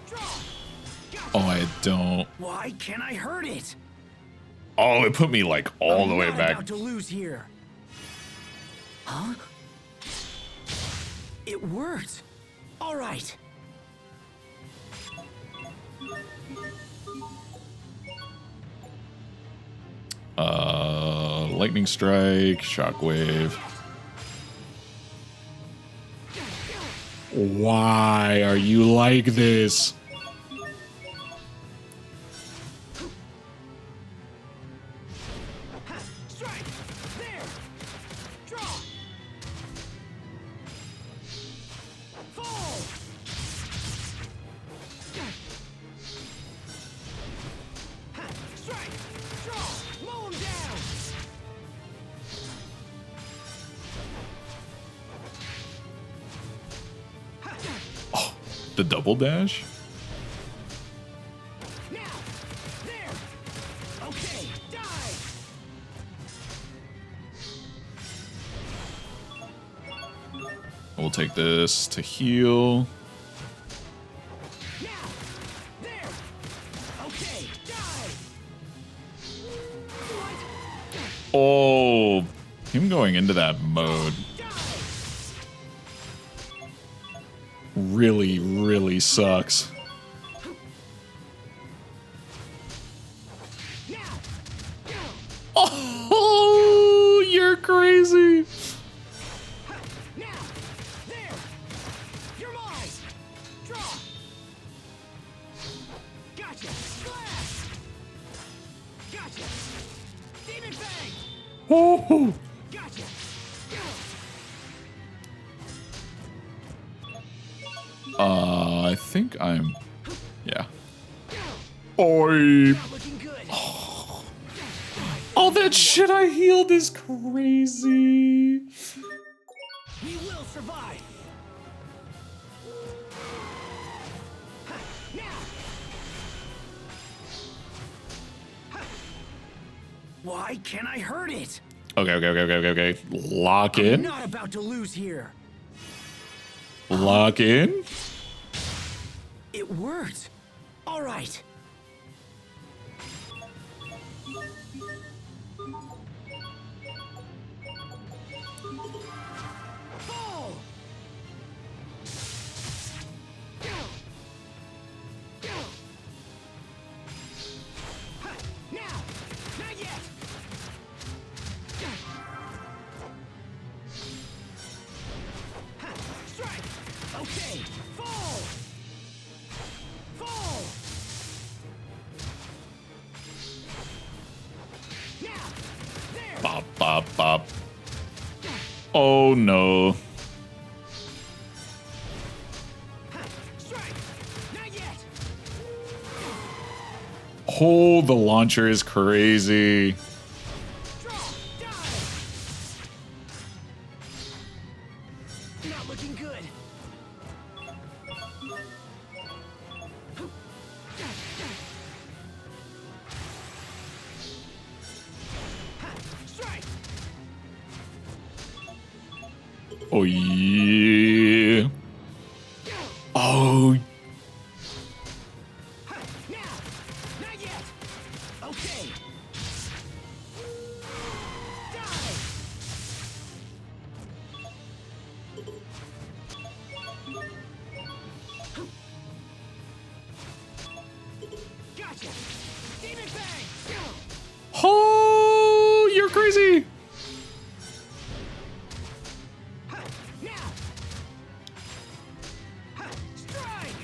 Draw. Oh, I don't. Why can't I hurt it? Oh, it put me like all the way I'm back. about to lose here. Huh? It worked. All right. Lightning strike, shockwave. Why are you like this? Strike. There. Draw. Fall. Strike. Draw. Mow him down. Oh, the double dash? Now. There. Okay. Die. We'll take this to heal. Now. There. Okay. Die. Oh, him going into that mode really, really sucks. Oh, you're crazy. Now. There. You're mine. Draw. Gotcha. Slash. Gotcha. Demon Fang. Oh. Gotcha. I think I'm. Yeah. Oi. Oh, that shit I healed is crazy. We will survive. Now. Why can't I hurt it? Okay. Lock I'm in. not about to lose here. Lock in. It worked. All right. Fall! Now! Not yet! Strike! Okay! Fall! Fall! Now! There! Bop, bop, bop. Oh no. Strike! Not yet! Oh, the launcher is crazy. Not looking good. Strike! Oh yeah. Oh, Not yet! Okay! Die! Gotcha! Demon Bang! oh, you're crazy. Now! Strike!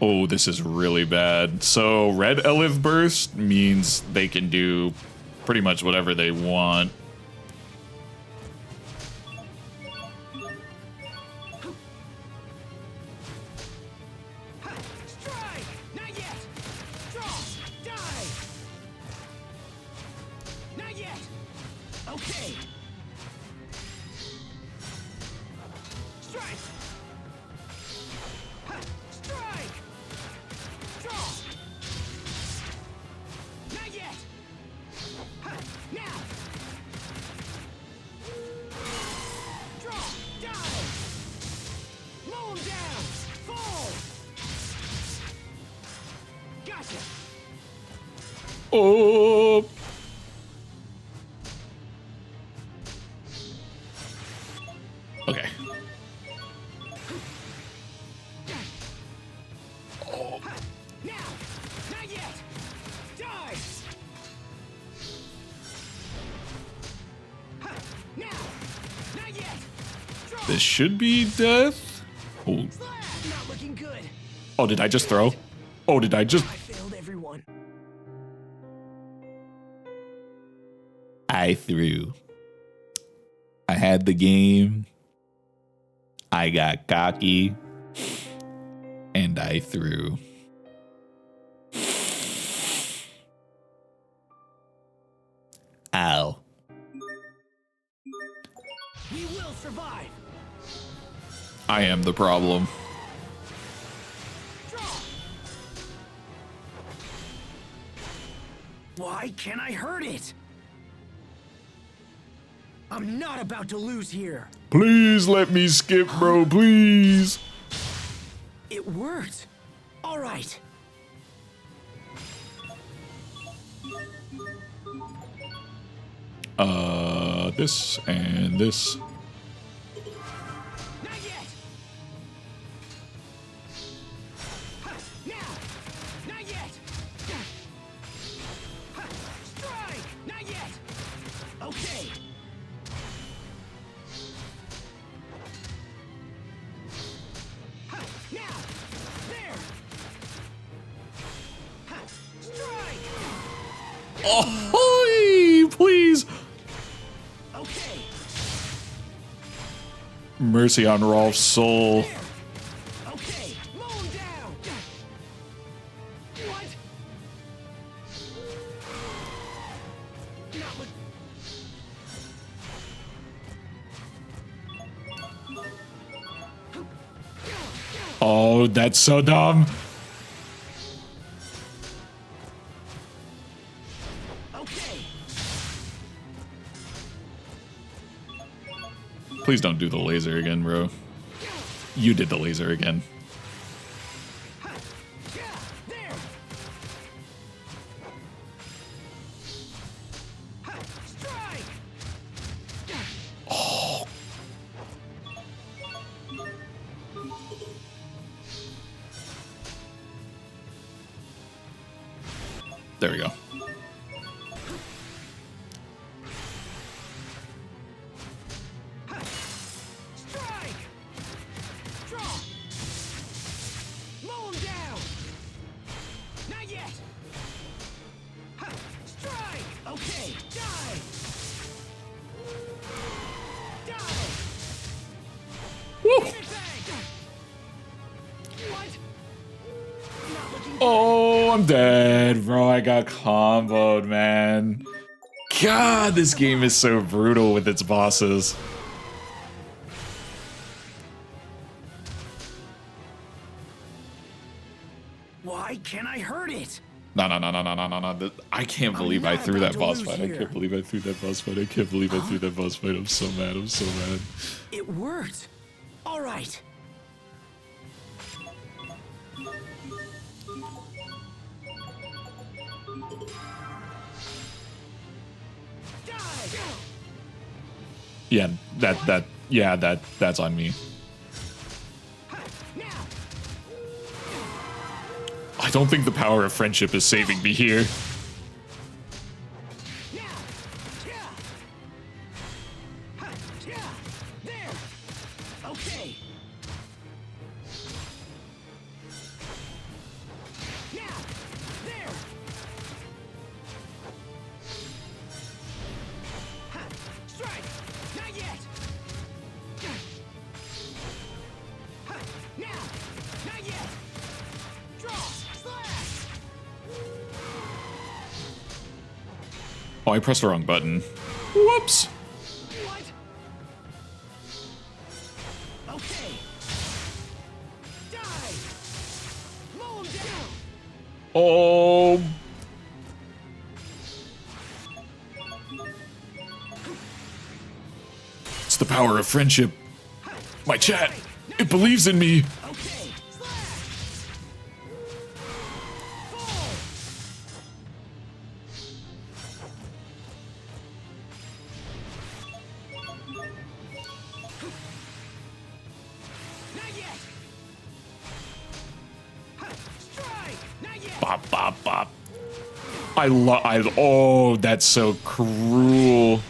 Oh, this is really bad. So red Elif burst means they can do pretty much whatever they want. Strike! Not yet! Draw! Die! Not yet! Okay! Strike! Strike! Draw! Not yet! Now! Draw! Die! Mow him down! Fall! Gotcha! Oh. Okay. Now! Not yet! Die! Now! Not yet! Draw! This should be death. Oh. Not looking good. Oh, did I just throw? Oh, did I just? I failed everyone. I threw. I had the game. I got cocky. And I threw. Ow. We will survive. I am the problem. Why can't I hurt it? I'm not about to lose here. Please let me skip, bro. Please. It worked. All right. This and this. Not yet. Now. Not yet. Strike. Not yet. Okay. Now. There. Strike. Oh, please. Okay. Mercy on Rolf's soul. Okay. Mow him down. What? Not look. Oh, that's so dumb. Okay. Please don't do the laser again, bro. You did the laser again. There. Strike. There we go. Strike! Draw! Mow him down! Not yet! Ha! Strike! Okay, die! Die! Woo! Give it back! What? Not looking Oh, I'm dead, bro. I got comboed, man. God, this game is so brutal with its bosses. Why can't I hurt it? No. I can't believe I threw that boss fight. I can't believe I threw that boss fight. I can't believe I threw that boss fight. I'm so mad. I'm so mad. It worked. All right. Yeah, that's on me. I don't think the power of friendship is saving me here. there! Okay! Now! There! Ha! Strike! Not yet! Ha! Now! Not yet! Draw! Slash! Oh, I pressed the wrong button. Whoops. What? Okay. Die! Mow him down! Oh. It's the power of friendship. My chat, it believes in me. Okay. Slash! Not yet! Ha! Strike! Not yet! Bop, bop, bop. Oh, that's so cruel.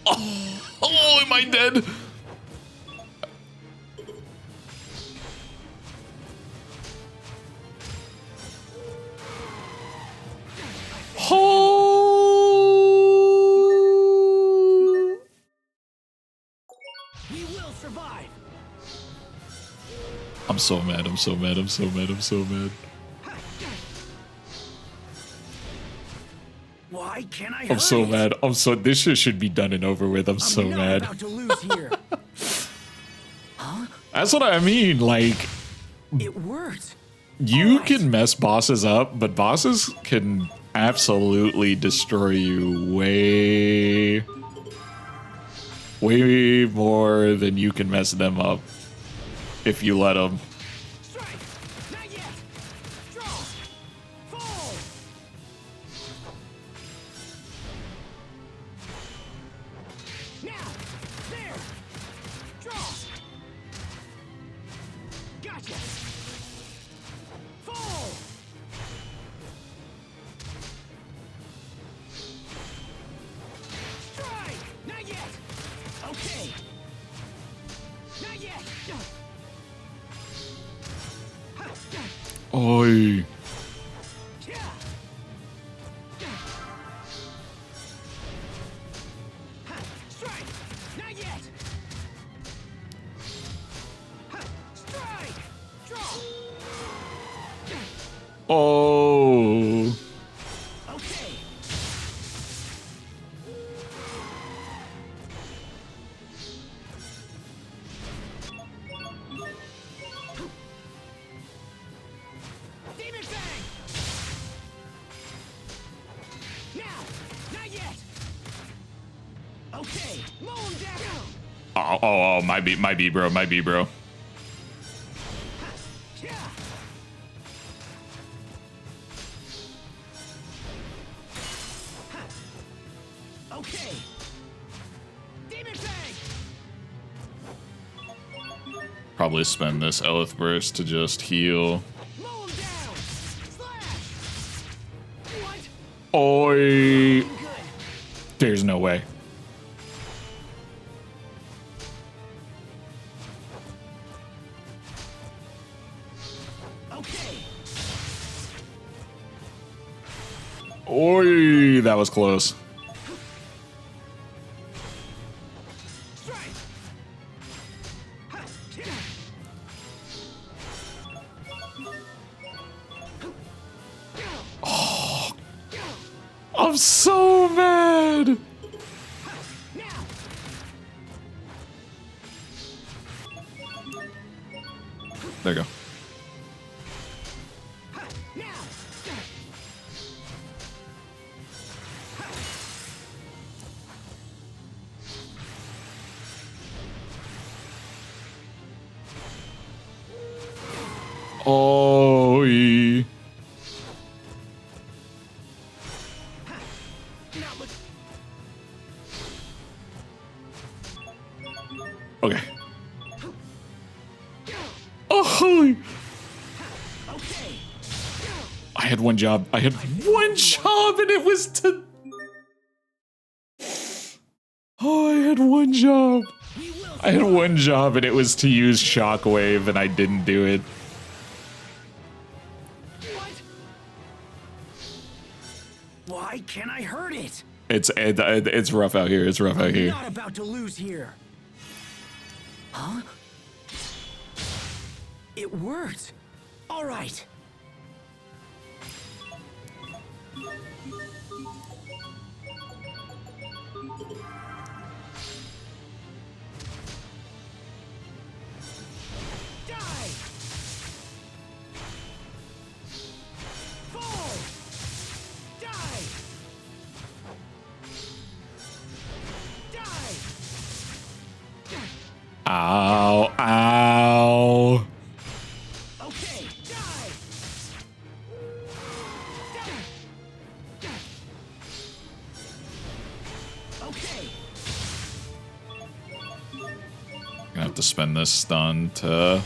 Oh, am I dead? Oh. We will survive! I'm so mad. I'm so mad. I'm so mad. I'm so mad. Why can't I I'm so mad. I'm so. This shit should be done and over with. I'm so mad. about to lose here. That's what I mean. Like, It worked. you can mess bosses up, but bosses can absolutely destroy you way more than you can mess them up if you let them. Strike! Not yet! Draw! Fall! Now! There! Draw! Gotcha! Fall! Strike! Not yet! Okay! Not yet! Oi. Strike! Not yet! Strike! Draw! Oh. Okay! Demon Fang! Now! Not yet! Okay! Mow him down! Oh, might be, bro. Might be, bro. Okay! Demon Fang! probably spend this Elith Burst to just heal. Oi! There's no way. Oi! That was close. I'm so mad. There you go. Oh, okay. Oh, holy. I had one job. I had one job and it was to... Oh, I had one job. I had one job and it was to use Shockwave and I didn't do it. Why can't I hurt it? It's rough out here. It's rough out here. I'm not about to lose here. Huh? It worked. All right. Ow, ow. Okay, die. Okay. Gonna have to spend this stun to...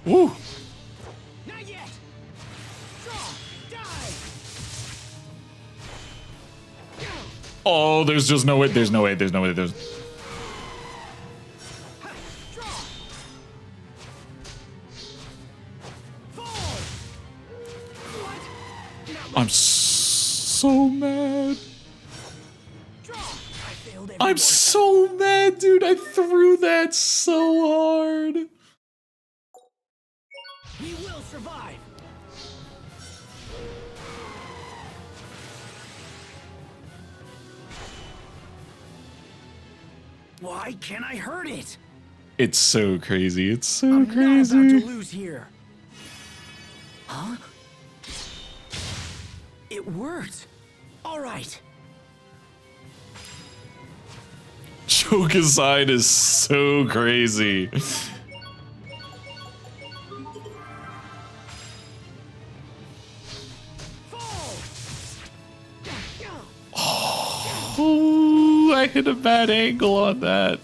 Woo! Not yet. Draw. Die. Oh, there's just no way. There's no way. There's no way. There's... I'm so mad. I'm so mad, dude. I threw that so hard. We will survive. Why can't I hurt it? It's so crazy. It's so I'm crazy. not about to lose here. Huh? It worked. All right. Choke aside is so crazy. Oh, I hit a bad angle on that.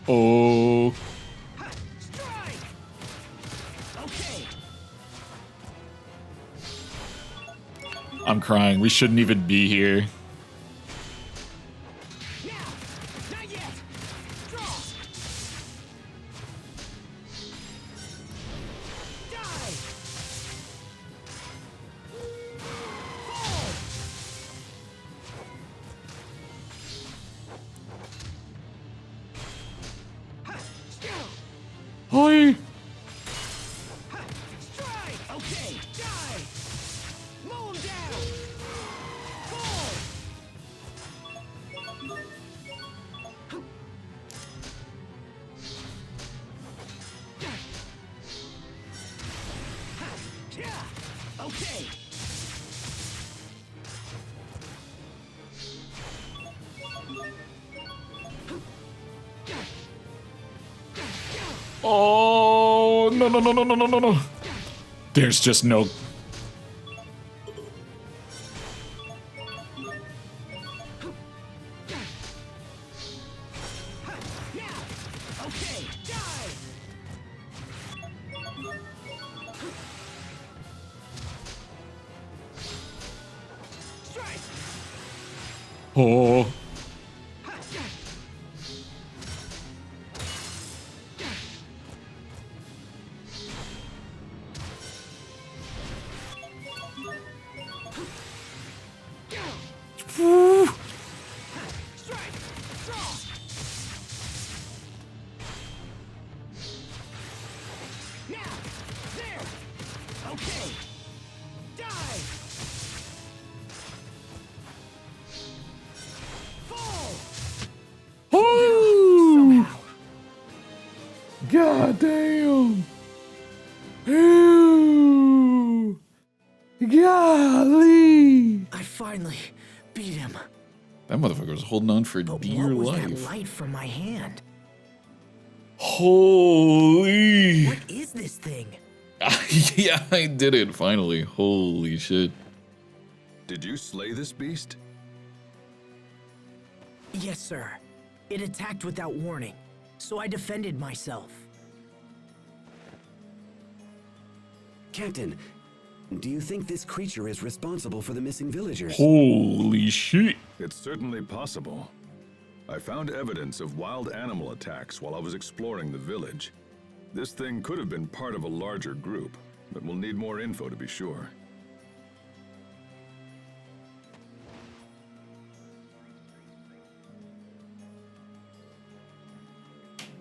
Oh. Okay. I'm crying. We shouldn't even be here. Not yet. Draw. Die. Fall. Ha, skill. Hi. Strike. Okay. Die. Mow him down. Fall. Yeah. Okay. Oh, no, no, no, no, no, no, no, no. There's just no... Okay. Die. Strike. Oh. Woo. Strike. Draw. Now. There. Okay. Die. Fall. Oh. God damn. Ooh. Golly. I finally beat him. That motherfucker was holding on for dear What was life. that light from my hand? Holy. What is this thing? Yeah, I did it finally. Holy shit. Did you slay this beast? Yes, sir. It attacked without warning, so I defended myself. Captain, do you think this creature is responsible for the missing villagers? Holy shit. It's certainly possible. I found evidence of wild animal attacks while I was exploring the village. This thing could have been part of a larger group, but we'll need more info to be sure.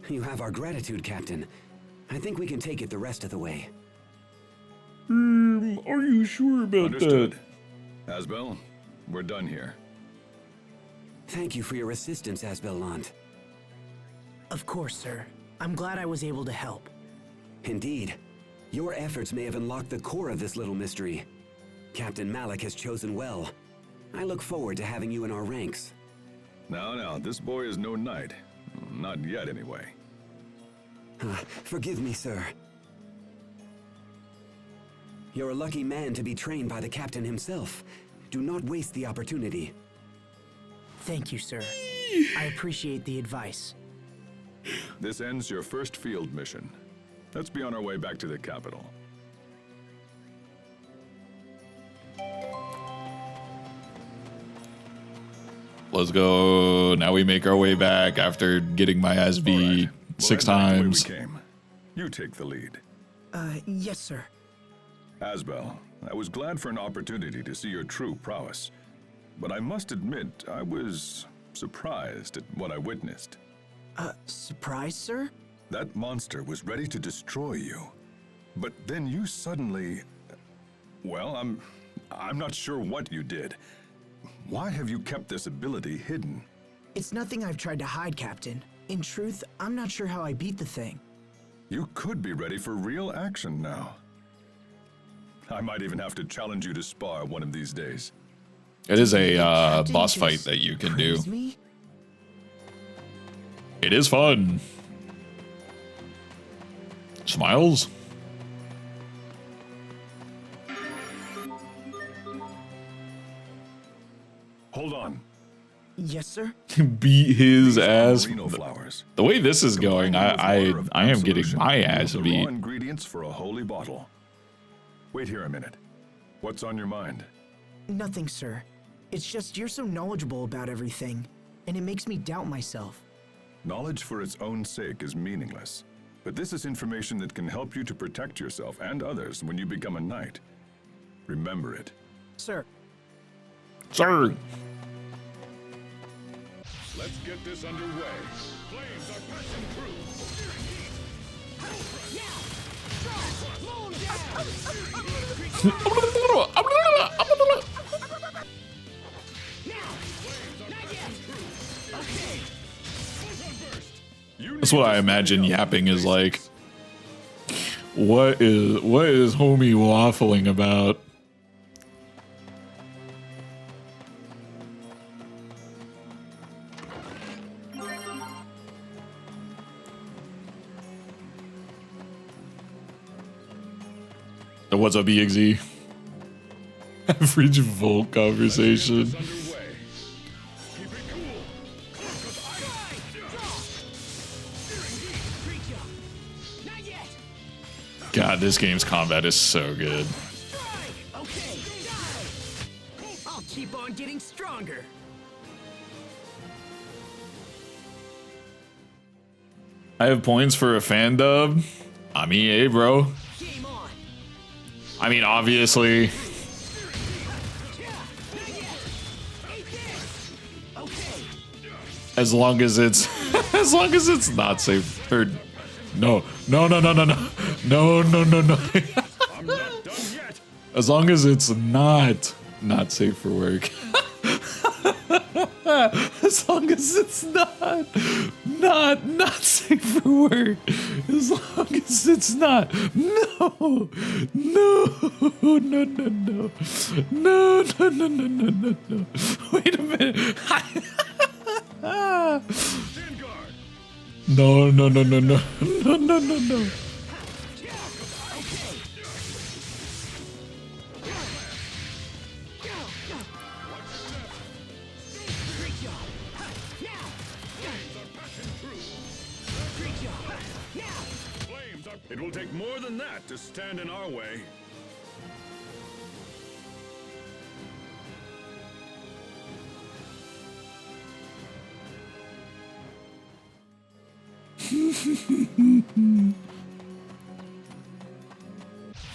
You have our gratitude, Captain. I think we can take it the rest of the way. Are you sure about Understood. Asbel, we're done here. Thank you for your assistance, Asbelant. Of course, sir. I'm glad I was able to help. Indeed. Your efforts may have unlocked the core of this little mystery. Captain Malik has chosen well. I look forward to having you in our ranks. Now, this boy is no knight. Not yet, anyway. Forgive me, sir. You're a lucky man to be trained by the captain himself. Do not waste the opportunity. Thank you, sir. I appreciate the advice. This ends your first field mission. Let's be on our way back to the capital. Let's go. Now we make our way back after getting my ass beat six times. We came. You take the lead. Yes, sir. Asbel, I was glad for an opportunity to see your true prowess. But I must admit, I was surprised at what I witnessed. Surprised, sir? That monster was ready to destroy you. But then you suddenly... Well, I'm not sure what you did. Why have you kept this ability hidden? It's nothing I've tried to hide, Captain. In truth, I'm not sure how I beat the thing. You could be ready for real action now. I might even have to challenge you to spar one of these days. It is a boss fight that you can do. Me? It is fun. Smiles? Hold on. Yes, sir? Beat his ass. Merino flowers. The way this is going, I am getting my ass The beat. raw ingredients for a holy bottle. Wait here a minute. What's on your mind? Nothing, sir. It's just you're so knowledgeable about everything, and it makes me doubt myself. Knowledge for its own sake is meaningless. But this is information that can help you to protect yourself and others when you become a knight. Remember it. Sir. Sir. Let's get this underway. Flames are passing through. That's what I imagine yapping is like. What is homie waffling about? What's up, EXE? Average Volt conversation. God, this game's combat is so good. Okay, I'll keep on getting stronger. I have points for a fan dub. I'm EA, bro. I mean, obviously. As long as it's not safe. Or no. As long as it's not safe for work. As long as it's not safe for work. As long as it's not. No. Wait a minute. No. It will take more than that to stand in our way.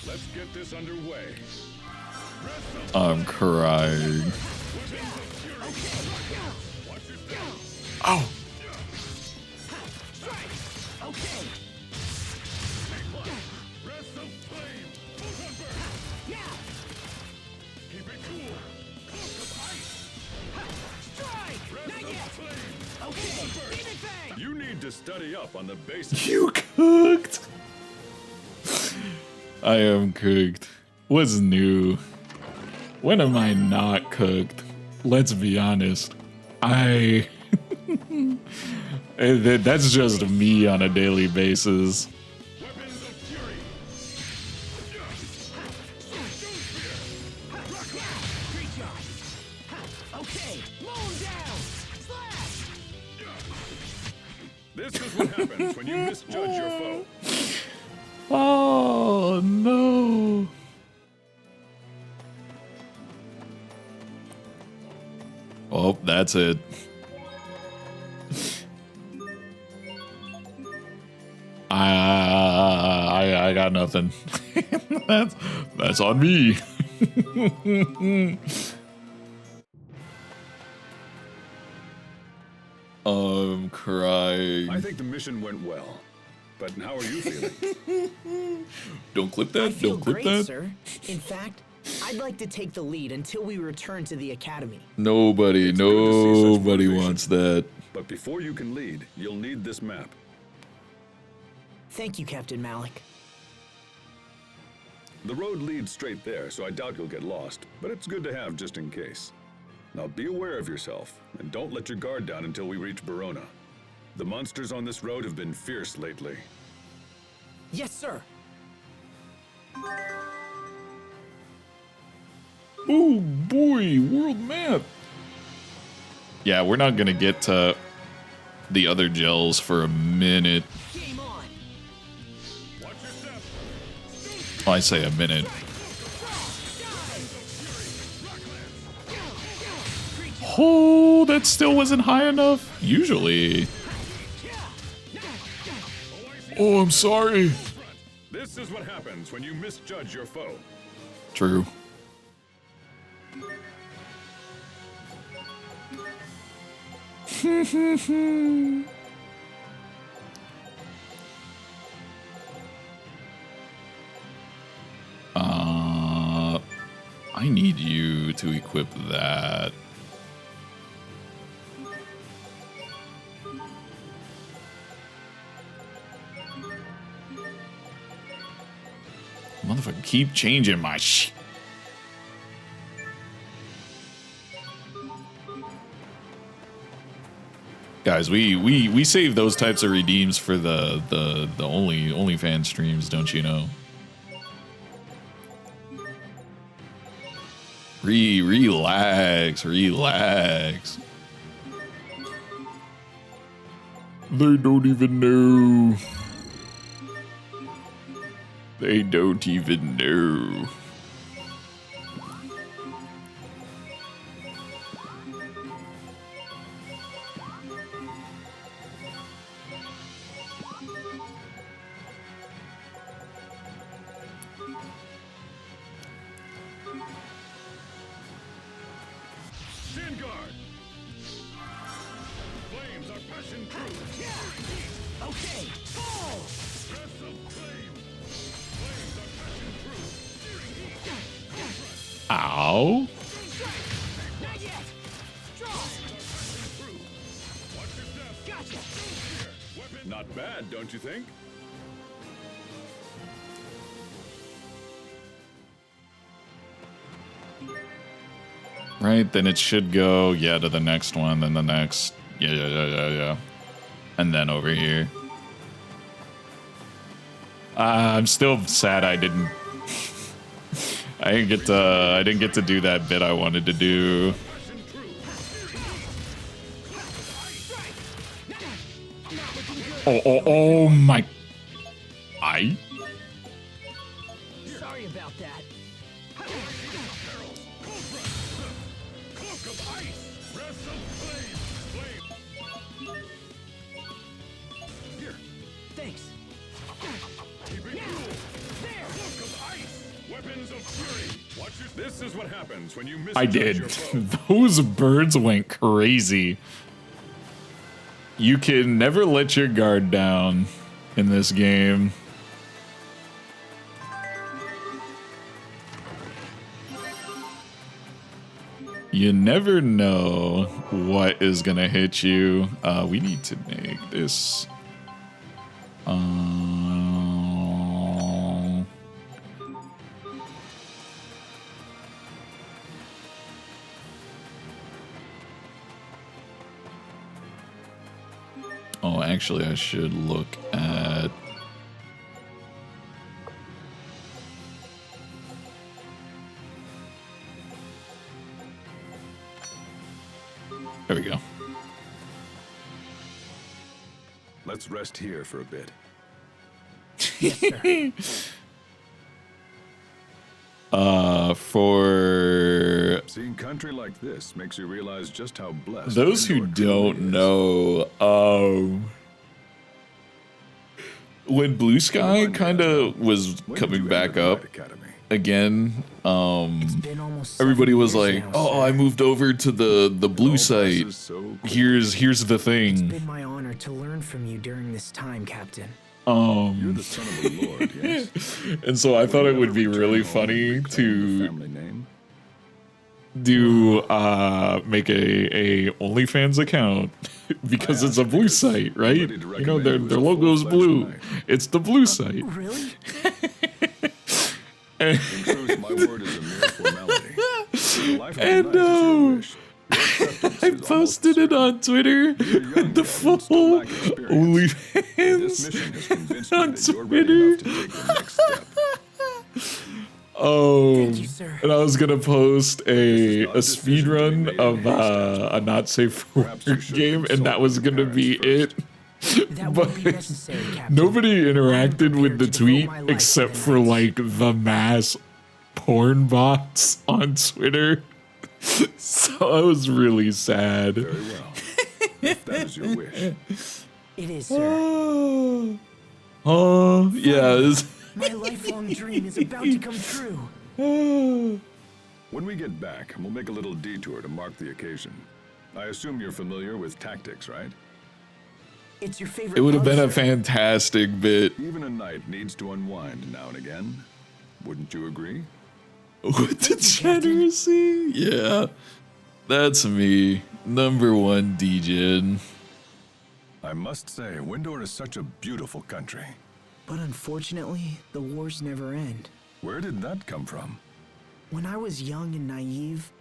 Let's get this underway. I'm crying. Oh. You need to study up on the basics. You cooked. I am cooked. What's new? When am I not cooked? Let's be honest. That's just me on a daily basis. This is what happens when you misjudge your foe. Oh no. Oh, that's it. I got nothing. that's on me. I'm crying. I think the mission went well, but how are you feeling? Don't clip that. I feel Don't clip great, that. sir. In fact, I'd like to take the lead until we return to the academy. Nobody wants that. But before you can lead, you'll need this map. Thank you, Captain Malik. The road leads straight there, so I doubt you'll get lost, but it's good to have just in case. Now be aware of yourself, and don't let your guard down until we reach Verona. The monsters on this road have been fierce lately. Yes, sir. Oh boy, world map. Yeah, we're not gonna get to the other gels for a minute. I say a minute. Oh, that still wasn't high enough. Usually. Oh, I'm sorry. This is what happens when you misjudge your foe. True. I need you to equip that. Motherfucker, keep changing my shit. Guys, we save those types of redeems for the OnlyFans streams, don't you know? Relax. They don't even know. They don't even know. Stand guard. Flames are passion true. Okay, fall! Breath of flame. Flames are passion true. Searing heat. Ow. Not yet! Draw! Watch your step. Gotcha! Here, weapon. Not bad, don't you think? Right, then it should go, yeah, to the next one, then the next. Yeah. And then over here. I'm still sad I didn't get to do that bit I wanted to do. Oh my. Sorry about that. Cloak of ice. Breath of flame. Here. Thanks. Keep it cool. There. Cloak of ice. Weapons of fury. Watch your. This is what happens when you miss. I did. Those birds went crazy. You can never let your guard down in this game. You never know what is gonna hit you. We need to make this. Oh, actually, I should look at. There we go. Let's rest here for a bit. For Seeing country like this makes you realize just how blessed. those who don't know, when Blue Sky kind of was coming back up again, everybody was like, "Oh, I moved over to the blue site. Here's the It's thing." been my honor to learn from you during this time, Captain. You're the son of the Lord, yes. And so I thought it would be really funny to do make a OnlyFans account because it's a blue site, right? You know, their logo's blue. It's the blue site. Really? In truth, my word is a mere formality. And I posted it on Twitter. The full OnlyFans on Twitter. And I was gonna post a speed run of a not safe for work game, and that was gonna be it. But nobody interacted with the tweet except for like the mass porn bots on Twitter. So I was really sad. Very well. If that is your wish. It is, sir. Yeah. My lifelong dream is about to come true. When we get back, we'll make a little detour to mark the occasion. I assume you're familiar with tactics, right? It's your favorite. It would have pub, been a sir. fantastic bit. Even a knight needs to unwind now and again. Wouldn't you agree? With degeneracy? Yeah. That's me. Number one degen. I must say, Windor is such a beautiful country. But unfortunately, the wars never end. Where did that come from? When I was young and naive,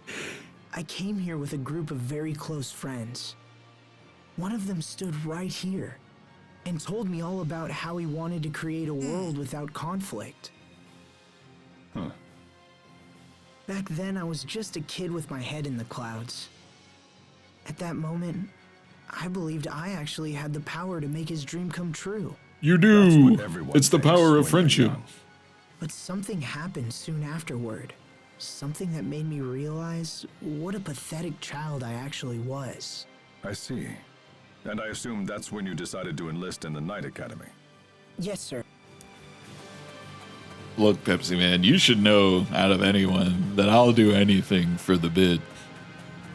I came here with a group of very close friends. One of them stood right here and told me all about how he wanted to create a world without conflict. Huh. Back then, I was just a kid with my head in the clouds. At that moment, I believed I actually had the power to make his dream come true. You do. what everyone It's the thinks power when of they're friendship. young. But something happened soon afterward. Something that made me realize what a pathetic child I actually was. I see. And I assume that's when you decided to enlist in the Knight Academy. Yes, sir. Look, Pepsi Man, you should know out of anyone that I'll do anything for the bit.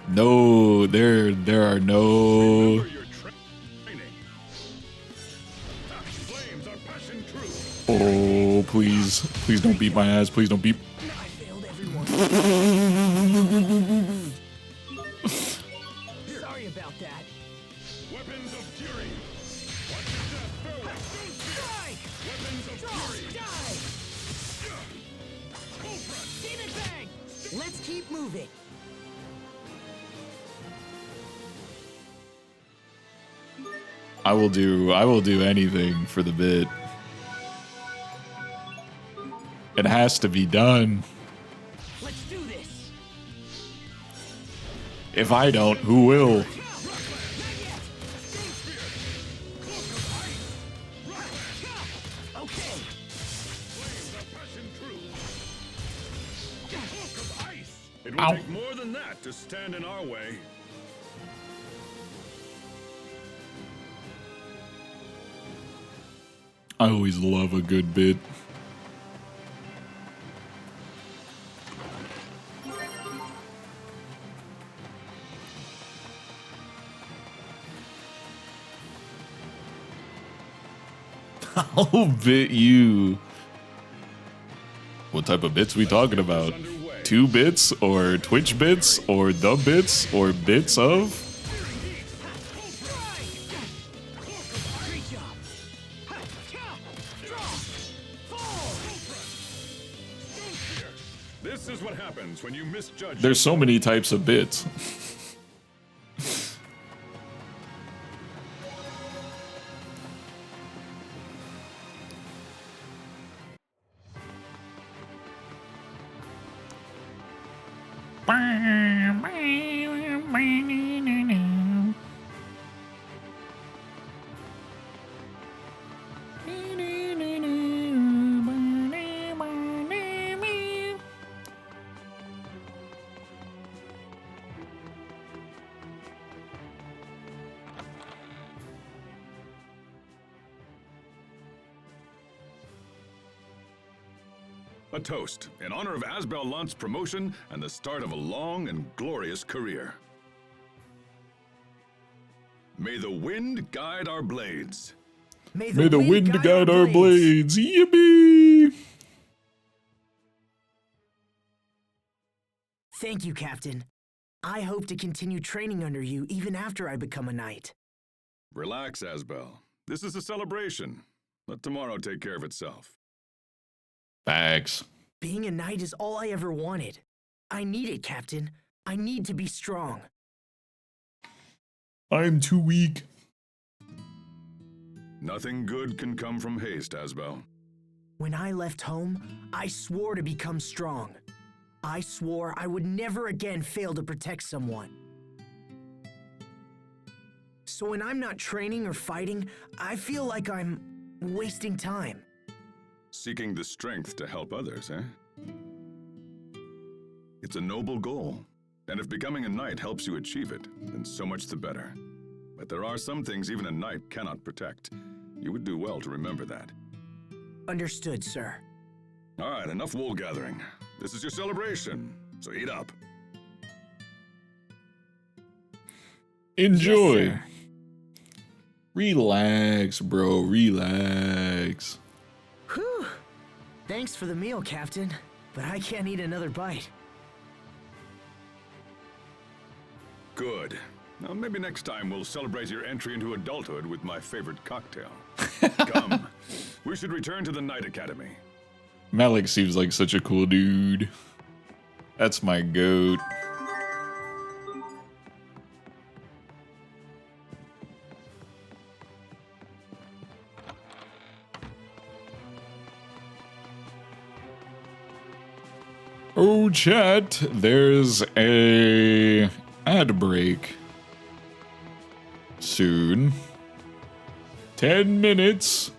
No, there are no. Remember your training. Flames are passing through. Oh, please don't beat my ass. Please don't beat. I failed everyone. Sorry about that. Weapons of fury. Watch your step forward. Strike! Weapons of fury. Die! Full front. Demon bang! Let's keep moving. I will do anything for the bit. It has to be done. Let's do this. If I don't, who will? Okay. Flames are passing through. Cloak of ice. It will Ow. take more than that to stand in our way. I always love a good bit. I'll bit you. What type of bits we talking about? 2 bits or Twitch bits or the bits or bits of? This is what happens when you misjudge. There's so many types of bits. A toast in honor of Asbel Lunt's promotion and the start of a long and glorious career. May the wind guide our blades. May the wind guide our blades. Yippee! Thank you, Captain. I hope to continue training under you even after I become a knight. Relax, Asbel. This is a celebration. Let tomorrow take care of itself. Facts. Being a knight is all I ever wanted. I need it, Captain. I need to be strong. I'm too weak. Nothing good can come from haste, Asbel. When I left home, I swore to become strong. I swore I would never again fail to protect someone. So when I'm not training or fighting, I feel like I'm wasting time. Seeking the strength to help others, eh? It's a noble goal. And if becoming a knight helps you achieve it, then so much the better. But there are some things even a knight cannot protect. You would do well to remember that. Understood, sir. All right, enough wool gathering. This is your celebration, so eat up. Enjoy. Yes, sir. Relax, bro. Relax. Whew. Thanks for the meal, Captain. But I can't eat another bite. Good. Now, maybe next time we'll celebrate your entry into adulthood with my favorite cocktail. Come, we should return to the Knight Academy. Malik seems like such a cool dude. That's my goat. Oh, chat, there's a ad break soon. 10 minutes.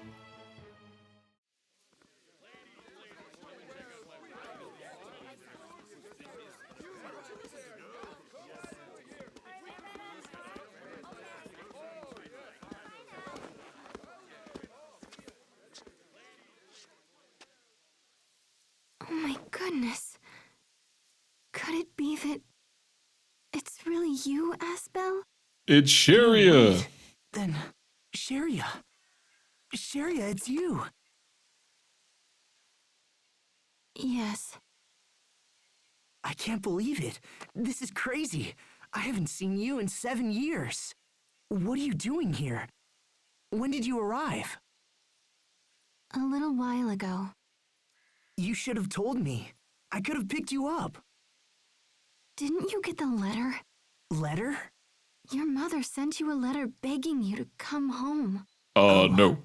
Oh my goodness. Could it be that it's really you, Asbel? It's Sharia. Then, Sharia. Sharia, it's you. Yes. I can't believe it. This is crazy. I haven't seen you in 7 years. What are you doing here? When did you arrive? A little while ago. You should have told me. I could have picked you up. Didn't you get the letter? Letter? Your mother sent you a letter begging you to come home. No.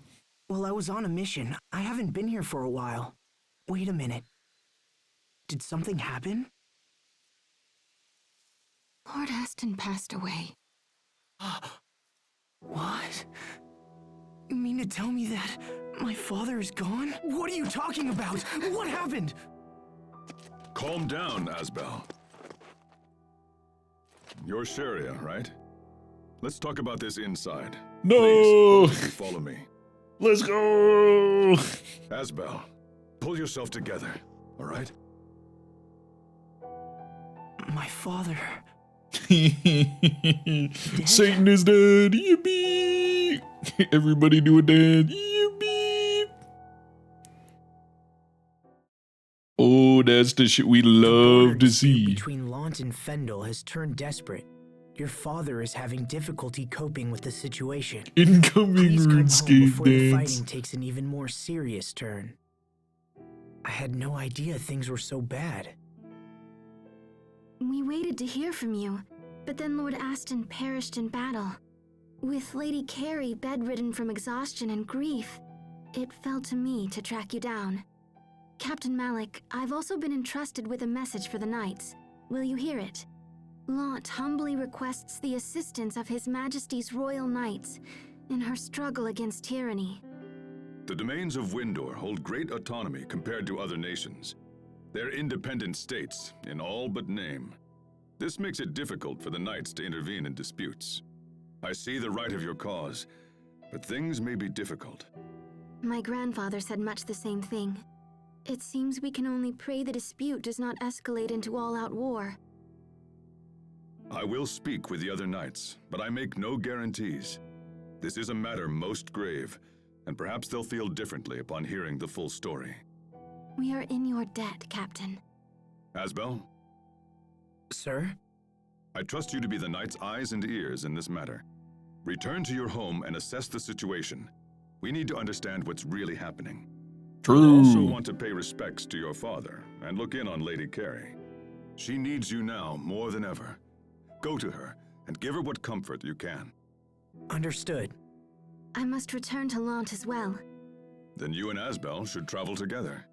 Well, I was on a mission. I haven't been here for a while. Wait a minute. Did something happen? Lord Aston passed away. What? You mean to tell me that my father is gone? What are you talking about? What happened? Calm down, Asbel. You're Sharia, right? Let's talk about this inside. No! Please, both of you follow me. Let's go! Asbel, pull yourself together, all right? My father. Satan is dead. Yippee! Everybody do a dance. Yippee! Oh, that's the shit we love to see. Between Lant and Fendel has turned desperate. Your father is having difficulty coping with the situation. Incoming Please come home before the RuneScape fighting dance. takes an even more serious turn. I had no idea things were so bad. We waited to hear from you, but then Lord Aston perished in battle. With Lady Carey bedridden from exhaustion and grief, it fell to me to track you down. Captain Malik, I've also been entrusted with a message for the Knights. Will you hear it? Lant humbly requests the assistance of His Majesty's Royal Knights in her struggle against tyranny. The domains of Windor hold great autonomy compared to other nations. They're independent states, in all but name. This makes it difficult for the knights to intervene in disputes. I see the right of your cause, but things may be difficult. My grandfather said much the same thing. It seems we can only pray the dispute does not escalate into all-out war. I will speak with the other knights, but I make no guarantees. This is a matter most grave, and perhaps they'll feel differently upon hearing the full story. We are in your debt, Captain. Asbel? Sir? I trust you to be the knight's eyes and ears in this matter. Return to your home and assess the situation. We need to understand what's really happening. True. I also want to pay respects to your father and look in on Lady Carey. She needs you now more than ever. Go to her and give her what comfort you can. Understood. I must return to Lant as well. Then you and Asbel should travel together.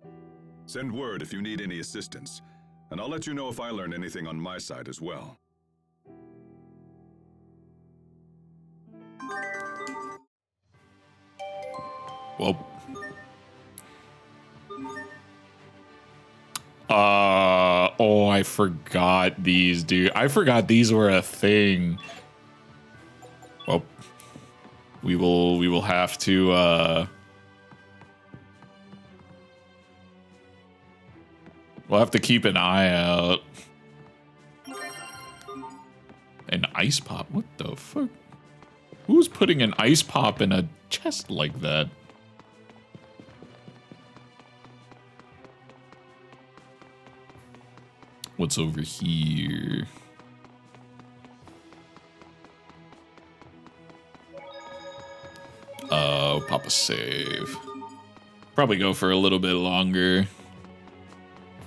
Send word if you need any assistance, and I'll let you know if I learn anything on my side as well. Well. Oh, I forgot these, dude. I forgot these were a thing. Well, we will have to we'll have to keep an eye out. An ice pop? What the fuck? Who's putting an ice pop in a chest like that? What's over here? Oh, pop a save. Probably go for a little bit longer.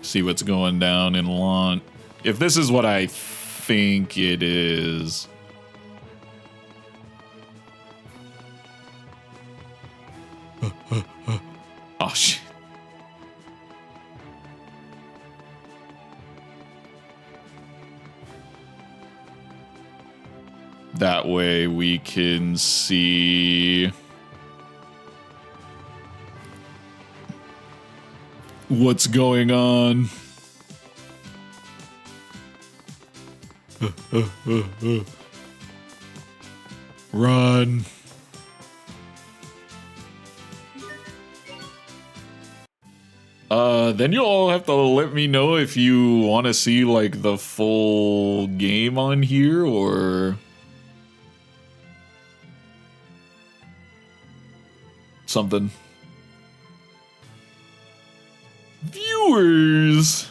See what's going down in launch. If this is what I think it is. Oh, shit. That way we can see what's going on. Run. Then you all have to let me know if you want to see like the full game on here or something. Viewers!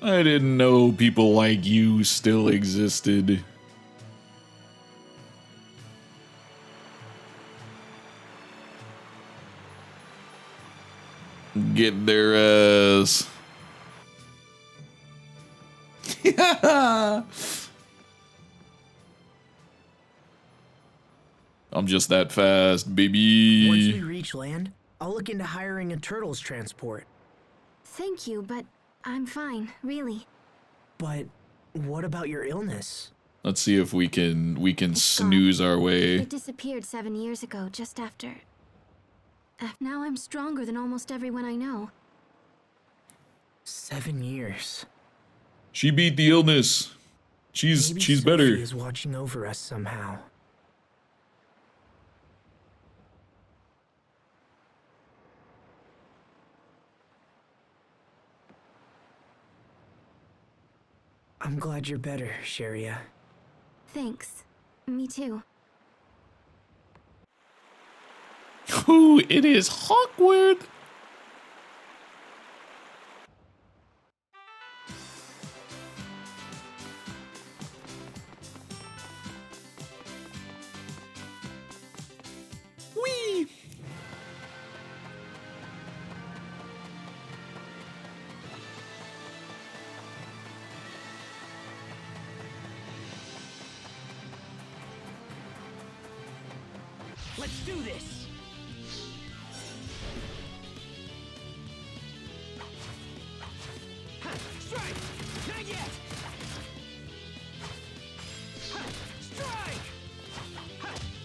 I didn't know people like you still existed. Get their ass. I'm just that fast, baby. Once we reach land, I'll look into hiring a turtles transport. Thank you, but I'm fine, really. But what about your illness? Let's see if we can snooze our way. It disappeared 7 years ago, just after. Now I'm stronger than almost everyone I know. 7 years. She beat the illness. She's Maybe better. Sophie is watching over us somehow. I'm glad you're better, Sharia. Thanks. Me too. Ooh, it is awkward. Whee! Let's do this! Strike! Not yet! Strike!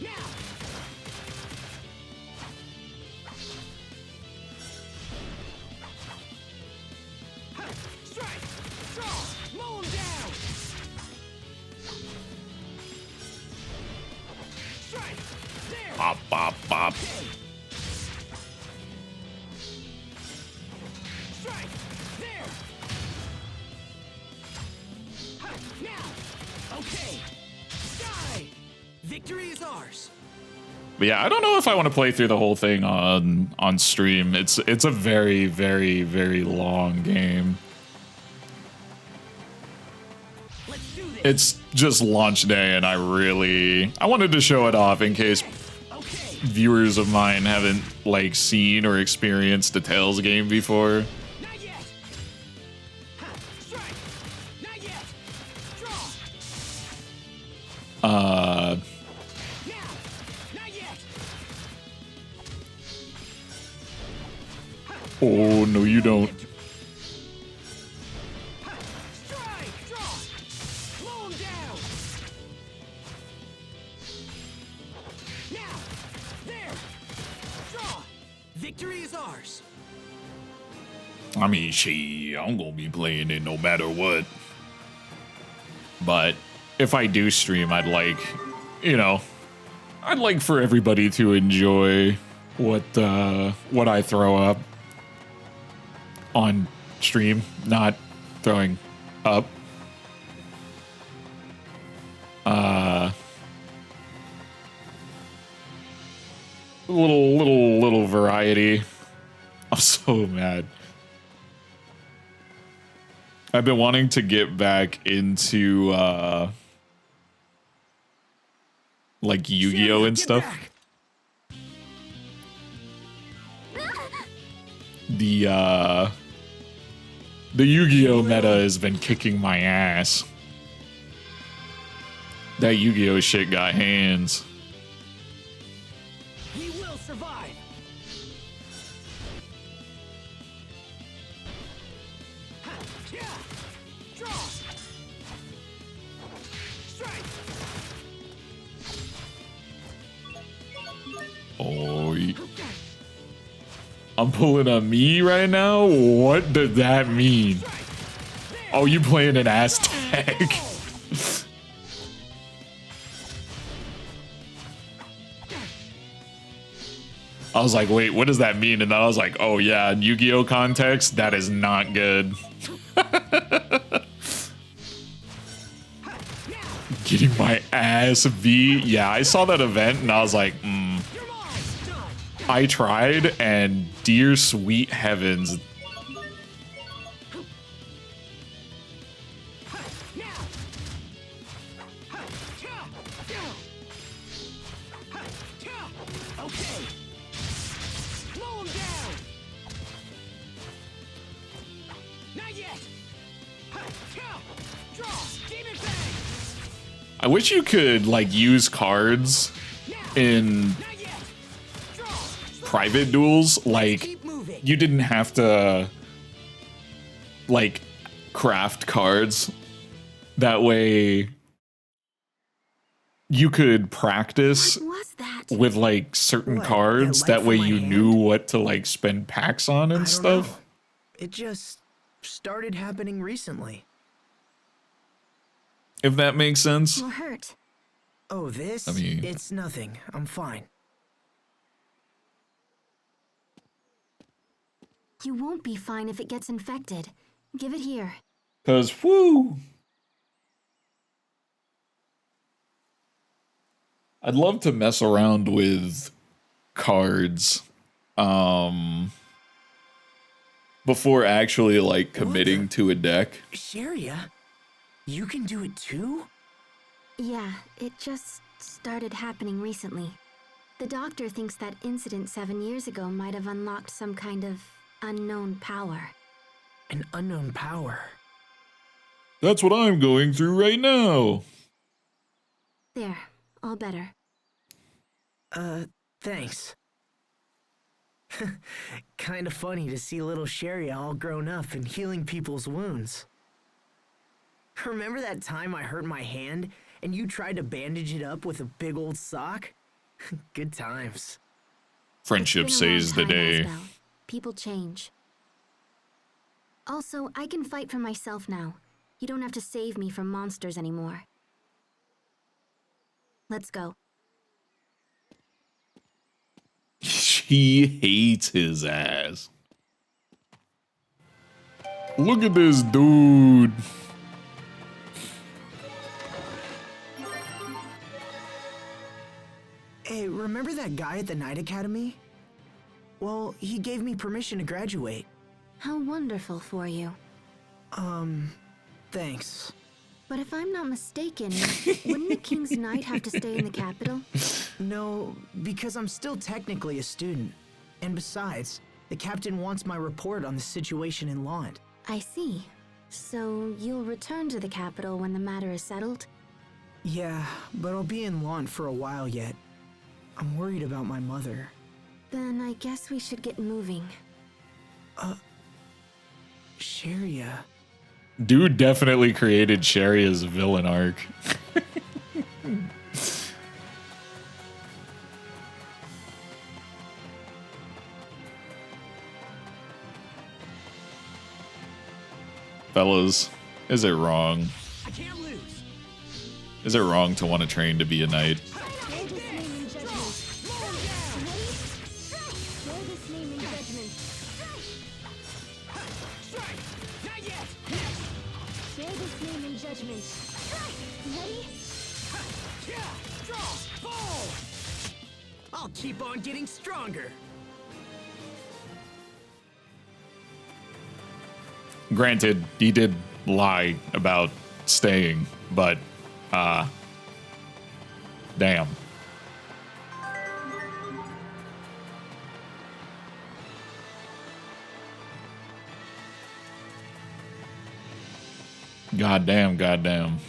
Now! Strike! Draw! Mow him down! Strike! There! Pop, pop, pop. Strike! There! Now! Okay! Die! Victory is ours! But yeah, I don't know if I want to play through the whole thing on stream. It's a very, very, very long game. It's just launch day, and I wanted to show it off in case viewers of mine haven't like seen or experienced the Tales game before. Oh, no, you don't. Victory is ours. I mean, I'm gonna be playing it no matter what. But if I do stream, I'd like, I'd like for everybody to enjoy what I throw up on stream, not throwing up. Little variety. I'm so mad. I've been wanting to get back into like Yu-Gi-Oh and stuff. The Yu-Gi-Oh meta has been kicking my ass. That Yu-Gi-Oh shit got hands. He will survive. Draw. Strike. Oh, I'm pulling a me right now? What does that mean? Oh, you playing an Aztec? I was like, wait, what does that mean? And then I was like, oh yeah, in Yu-Gi-Oh context, that is not good. Getting my ass beat. Yeah, I saw that event and I was like, I tried, and dear sweet heavens. I wish you could, like, use cards in private duels. Like, you didn't have to, like, craft cards. That way, you could practice with, like, certain cards. That way you knew what to, like, spend packs on and stuff. Know. It just started happening recently. If that makes sense. You're hurt. Oh, this? I mean, it's nothing. I'm fine. You won't be fine if it gets infected. Give it here. 'Cause, whoo! I'd love to mess around with cards, before actually, like, committing to a deck. Sharia? You can do it too? Yeah, it just started happening recently. The doctor thinks that incident 7 years ago might have unlocked some kind of unknown power. An unknown power? That's what I'm going through right now. There, all better. Thanks. Kinda funny to see little Sharia all grown up and healing people's wounds. Remember that time I hurt my hand and you tried to bandage it up with a big old sock? Good times. Friendship saves the day. Asbel. People change. Also, I can fight for myself now. You don't have to save me from monsters anymore. Let's go. She hates his ass. Look at this dude. Hey, remember that guy at the Night Academy? Well, he gave me permission to graduate. How wonderful for you. Thanks. But if I'm not mistaken, wouldn't the King's Knight have to stay in the capital? No, because I'm still technically a student. And besides, the captain wants my report on the situation in Lond. I see. So you'll return to the capital when the matter is settled? Yeah, but I'll be in Lond for a while yet. I'm worried about my mother. Then I guess we should get moving. Sharia. Dude definitely created Sharia's villain arc. Fellas, is it wrong? I can't lose. Is it wrong to want to train to be a knight? Bear this name in judgment. Ready? Bear this name in judgment. Strike. Not yet. Bear this name in judgment. Ready? Yeah. Draw. Fall. I'll keep on getting stronger. Granted, he did lie about staying, but, damn. Goddamn, goddamn.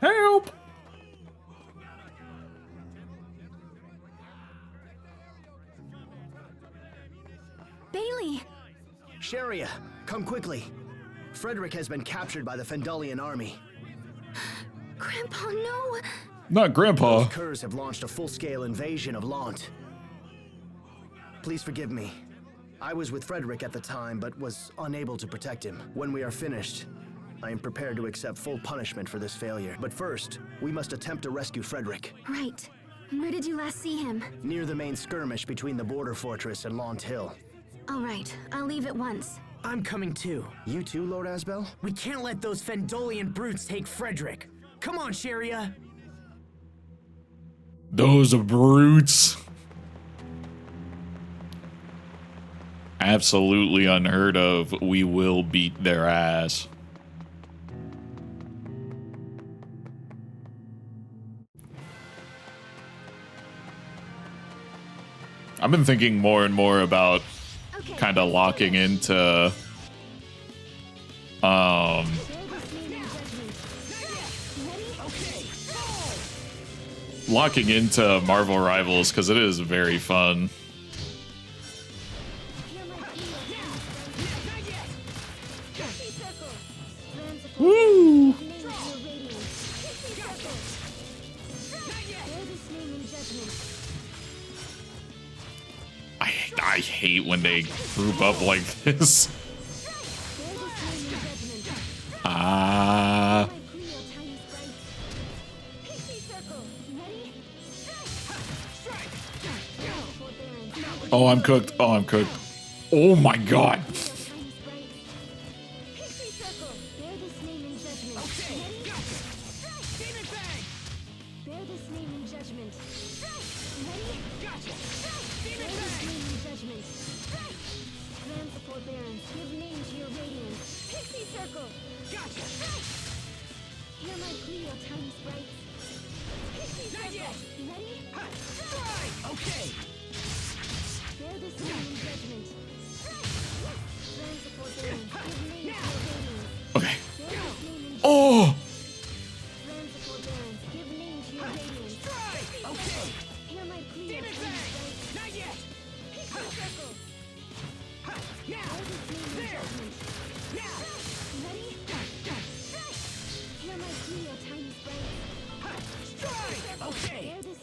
Help! Bailey! Sharia, come quickly. Frederick has been captured by the Fendalian army. Grandpa, no! Not Grandpa. Those curs have launched a full-scale invasion of Lant. Please forgive me. I was with Frederick at the time, but was unable to protect him. When we are finished, I am prepared to accept full punishment for this failure. But first, we must attempt to rescue Frederick. Right. Where did you last see him? Near the main skirmish between the border fortress and Lant Hill. All right, I'll leave at once. I'm coming too. You too, Lord Asbel? We can't let those Fendolian brutes take Frederick. Come on, Sharia. Those brutes. Absolutely unheard of. We will beat their ass. I've been thinking more and more about kind of locking into Marvel Rivals because it is very fun. Woo! I hate when they group up like this. Ah. Oh, I'm cooked. Oh, I'm cooked. Oh my god. Okay. Oh!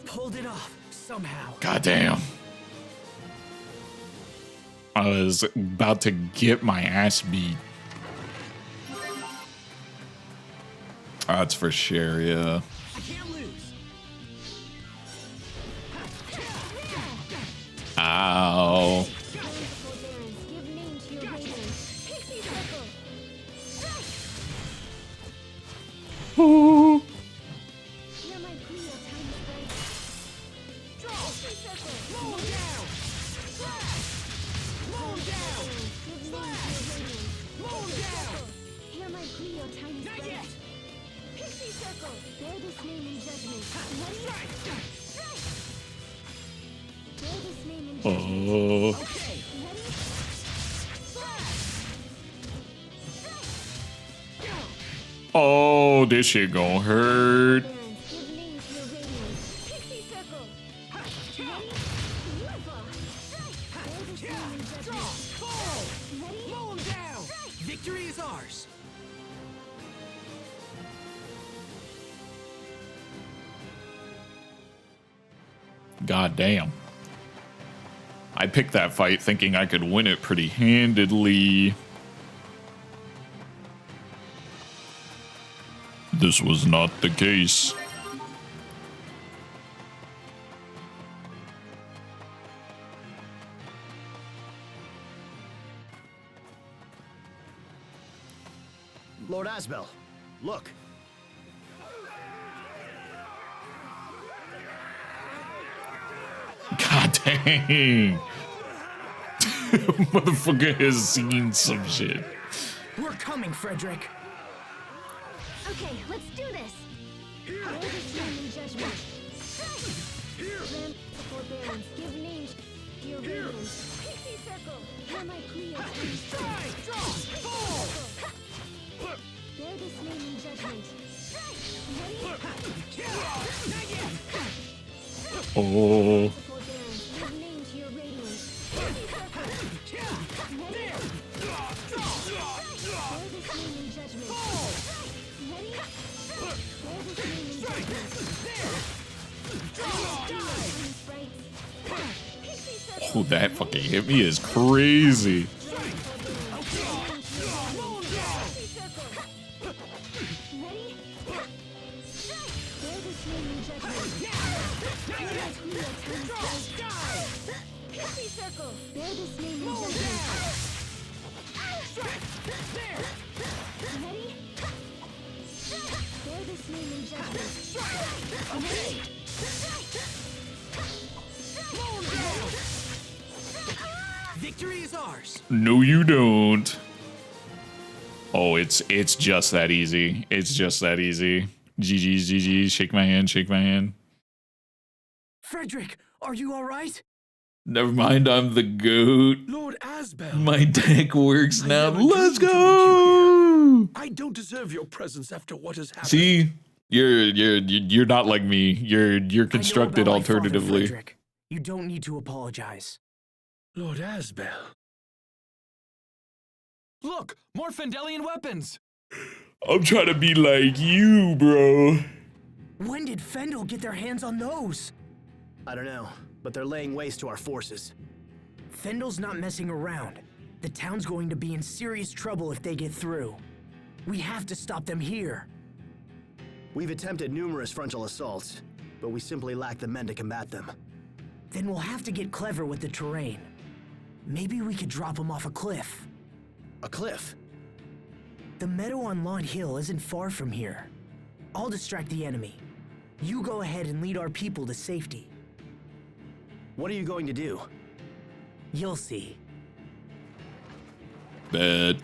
Pulled it off somehow. Goddamn. I was about to get my ass beat. That's for sure, yeah. I can't lose. Ow. Ooh. Oh. Oh, this shit gonna hurt. Victory is ours. God damn. I picked that fight thinking I could win it pretty handedly. This was not the case. Lord Asbel, look. God dang. Motherfucker has seen some shit. We're coming, Frederick. Okay, let's do this. Hold the stream in judgment. Ramp to forbearance. Give names to your radiance. Pixie circle. Hear my plea of strike. Draw. Bear this name in judgment. Oh. Give name to your radiance. Pixie circle. Ready? Bear this name in judgment. Ready? Bear this name in judgment. Oh, that fucking hit me is crazy. Bear this name in judgment. Ready? Bear this name in judgment. Ready? Victory is ours. No, you don't. Oh, it's just that easy. It's just that easy. GG's, GG's. Shake my hand, shake my hand. Frederick, are you all right? Never mind, I'm the goat. Lord Asbel. My deck works now. never Let's dreamed to meet go. I don't deserve your presence after what has happened. See, you're not like me. You're constructed I know about my father, alternatively. Frederick. You don't need to apologize. Lord Asbel. Look, more Fendelian weapons. I'm trying to be like you, bro. When did Fendel get their hands on those? I don't know, but they're laying waste to our forces. Fendel's not messing around. The town's going to be in serious trouble if they get through. We have to stop them here. We've attempted numerous frontal assaults, but we simply lack the men to combat them. Then we'll have to get clever with the terrain. Maybe we could drop them off a cliff. A cliff? The meadow on Lawn Hill isn't far from here. I'll distract the enemy. You go ahead and lead our people to safety. What are you going to do? You'll see. Bad.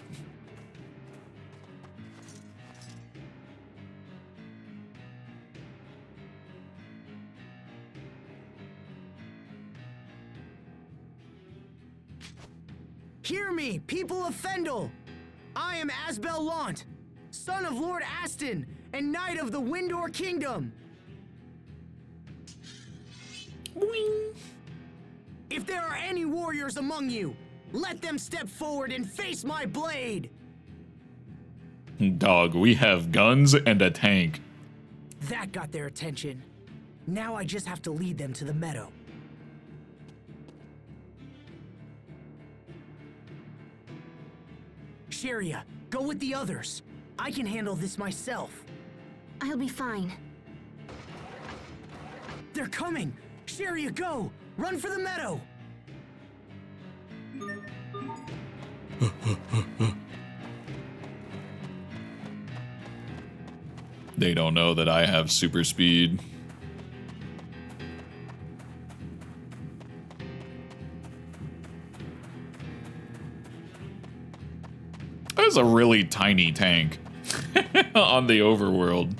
Hear me, people of Fendel! I am Asbel Lant, son of Lord Aston and Knight of the Windor Kingdom. Boing. If there are any warriors among you, let them step forward and face my blade. Dog, we have guns and a tank. That got their attention. Now I just have to lead them to the meadow. Sharia, go with the others. I can handle this myself. I'll be fine. They're coming! Sharia, go! Run for the meadow! They don't know that I have super speed. That's a really tiny tank on the overworld.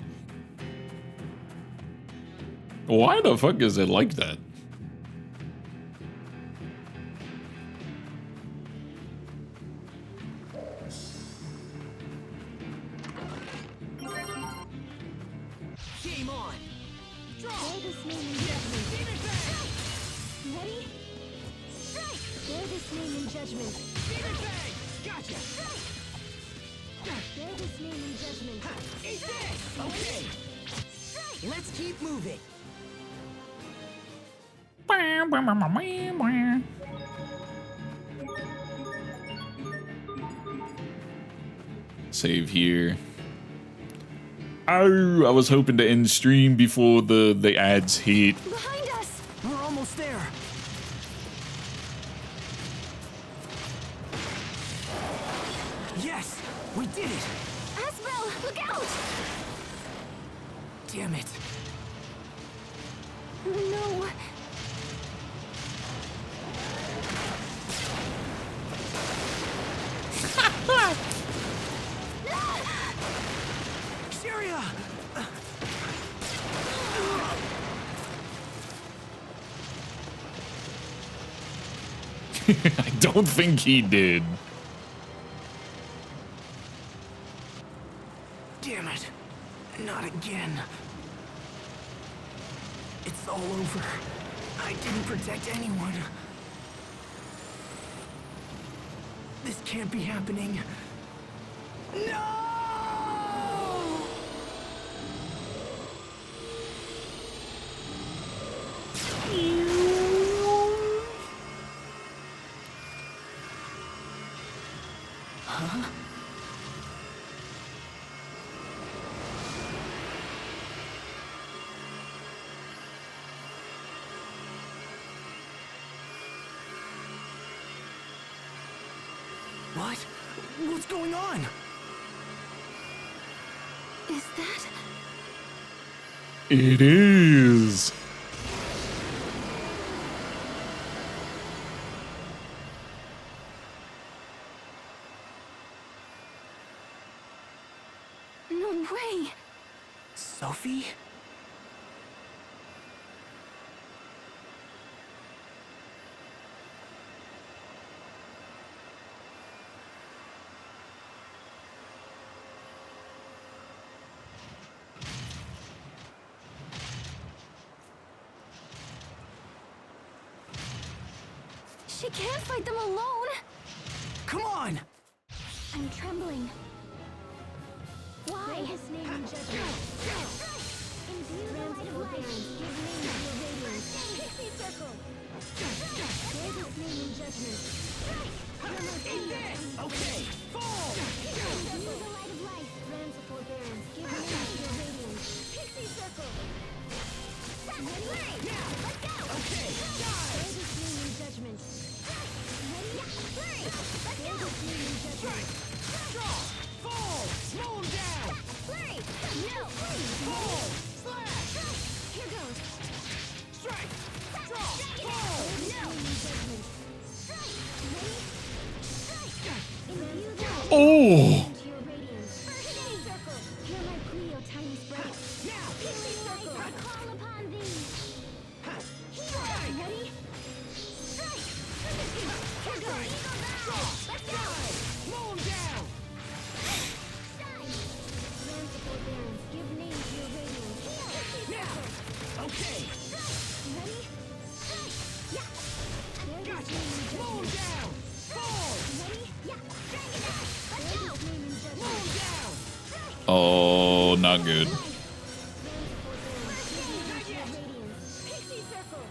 Why the fuck is it like that? Game on! Bear this name in judgment. Ready? Bear this name in judgment. Gotcha! Bear this name in judgment. Eat this! Okay. Let's keep moving. Save here. Oh, I was hoping to end stream before the ads hit. Behind us! We're almost there. Yes! We did it! Asbel, look out! Damn it. No. Syria! I don't think he did. Damn it. Not again. It's all over. I didn't protect anyone. This can't be happening. No! Huh? What? What's going on? Is that? It is. No way. Sophie? She can't fight them alone. Come on! I'm trembling. Why? Bear this name in judgment. Imbue the light of life. Give name to your radiance. Pixie circle. Bear this name in judgment. Okay. Fall! Imbue the light of life. Grand forbearance. Give name to your radiance. Pixie circle. Ready? Now! Let's go! Okay. Bear this name in judgment. Ready? Flurry! Let's go! Bear this name in judgment. Strike! Draw! Fall! Slow him down! Flurry! No! Fall! Slash! Here goes. Strike! Draw! Fall! No! Judgment. Ready? Imbue the light Oh. into your radiance. Pixie circle. Hear my plea, O tiny sprite. Now! Pixie circle. I call upon thee. Ready? Strike! Here goes. Eagle dive. Let's go. Slow him down! Shine. Land of forbearance. Give name to your radiance. Pixie Now! circle. Okay. Ready? Strike. Yeah. Bear this Gotcha! name in Slow him judgment. down! Fall! Ready? Yeah. Dragon dash. Let's go. Bear this name in Slow him judgment. down! Oh, not good. Pixie circle.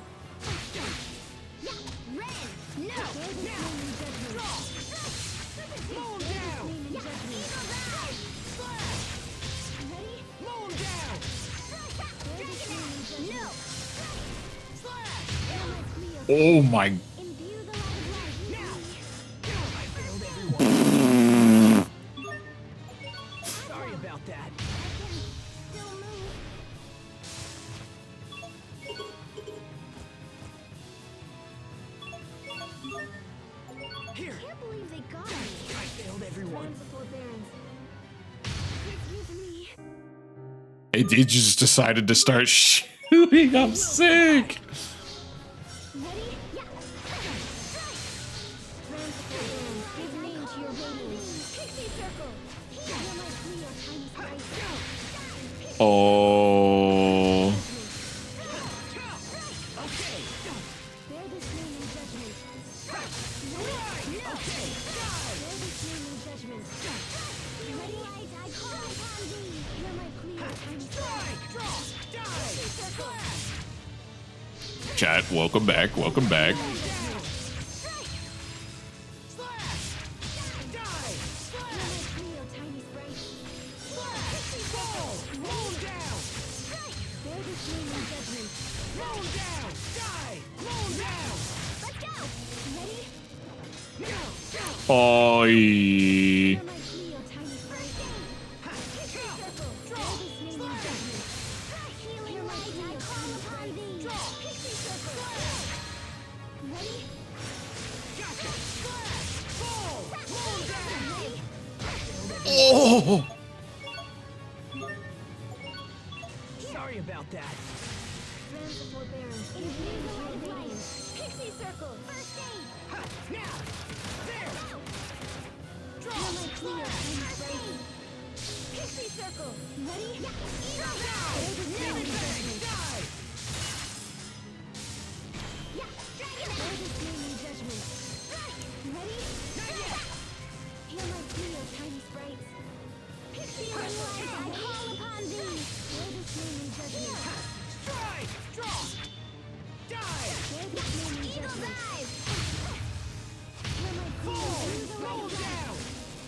Yeah. Ren. No. Bear this name in judgment. Draw! Slow him down! Name in judgment. Eagle dive. Slash! Ready? Slow him down! Bear this name in judgment. No. Slash! Hear my plea, O Oh my. imbue the light of life. Now! I failed everyone. Sorry about that. Still move. Here! Can't believe they got me. I failed everyone. Lands of forbearance. Excuse me. It just decided to start shooting. I'm sick. Ready? Yeah. Lands of forbearance. Give name to your radiance. Pixie circle. Hear my plea, O tiny sprite. Oh. Bear this name in judgment. Ready? No. Chat, welcome back, welcome back. Oi. Oh. Sorry about that. Pixie circle, first aid. Now, there. Pixie circle, ready? Eagle Die. Yeah, dragon judgment. Ready? Heal my Cleo, tiny sprites. Pixie light, I call upon thee. Bear this flaming judgment. Strike. Draw. Die. Bear this flaming judgment. Heal my Cleo, Roll down.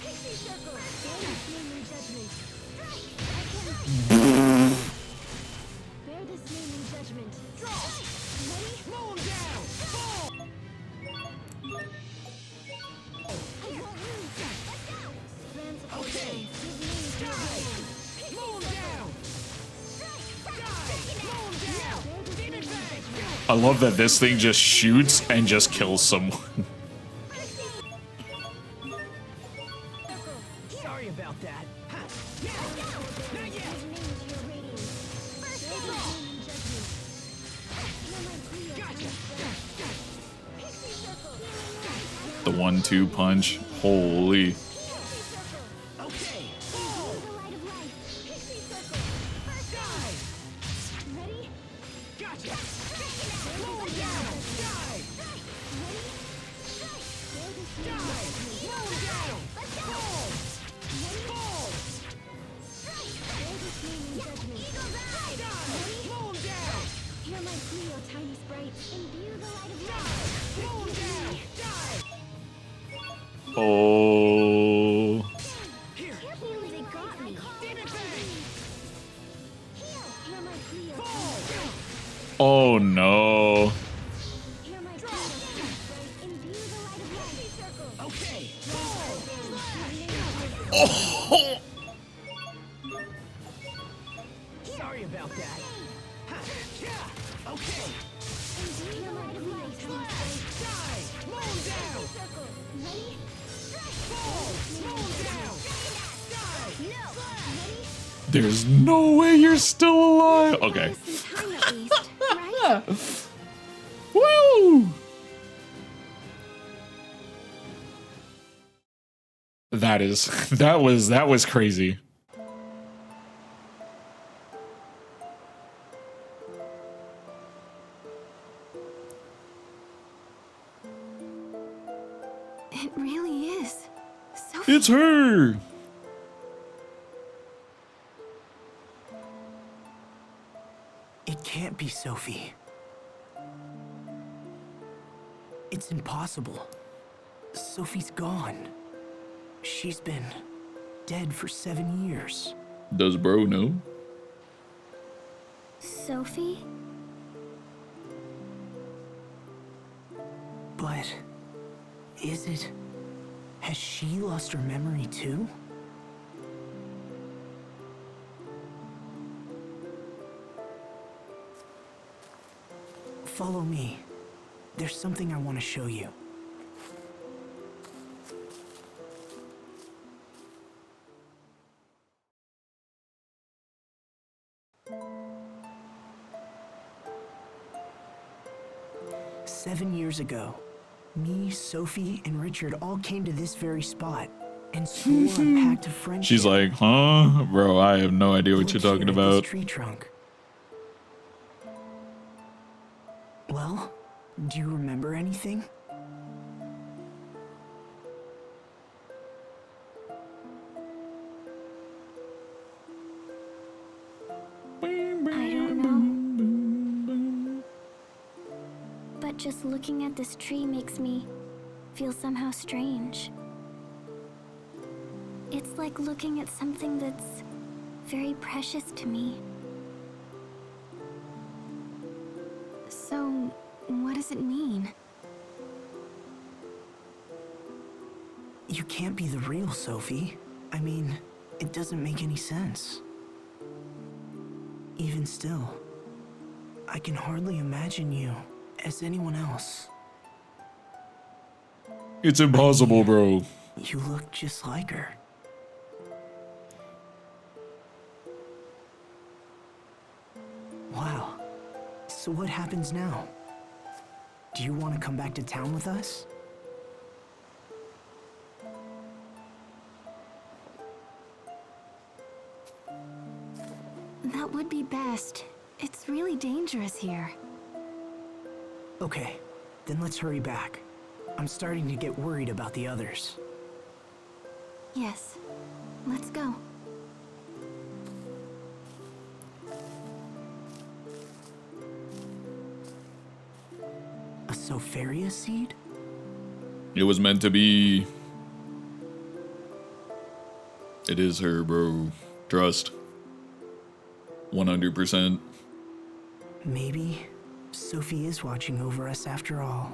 Pixie circle, bear this flaming judgment. Bear this flaming judgment. Draw. Ready? Roll down. Fall. I won't lose. Let's go. Strands of Okay. Die. Roll down. Die. Roll down. Demon bag. I love that this thing just shoots and just kills someone. Sorry about that. Not yet. The 1-2 punch. Holy. Okay. Ready? Gotcha. Roll down. Die. Die. Roll down. Fall. Fall. Die. Roll down. Hear my Cleo, tiny sprite. Imbue the light of Die. light. Roll down. Die. Oh. Here. They got me. Demon bag. Hear my Cleo, Fall. Oh no. Hear my Cleo, tiny sprite. Imbue the light of light. Circle. Okay. Fall. Oh. Sorry about that. Yeah. Okay. Imbue the light of light. Die. Roll down. Circle. Ready? Fall. Roll down. Die. No. Ready? There's no way you're still alive. Okay. Some time at least, right? Woo! That was crazy. It really is. So It's her. It can't be Sophie. It's impossible. Sophie's gone. She's been dead for 7 years. Does bro know? Sophie? But is it? Has she lost her memory too? Follow me. There's something I want to show you. "7 years ago, me, Sophie, and Richard all came to this very spot and swore a pact of friendship. She's like, huh? Bro, I have no idea what you're Look talking here at this about. tree trunk. Well, do you remember anything? just looking at this tree makes me feel somehow strange. It's like looking at something that's very precious to me. So, what does it mean? You can't be the real Sophie. I mean, it doesn't make any sense. Even still, I can hardly imagine you as anyone else. It's impossible, bro. You look just like her. Wow. So what happens now? Do you want to come back to town with us? That would be best. It's really dangerous here. Okay, then let's hurry back. I'm starting to get worried about the others. Yes. Let's go. A Sopharia seed? It was meant to be. It is her, bro. Trust. 100%. Maybe Sophie is watching over us after all.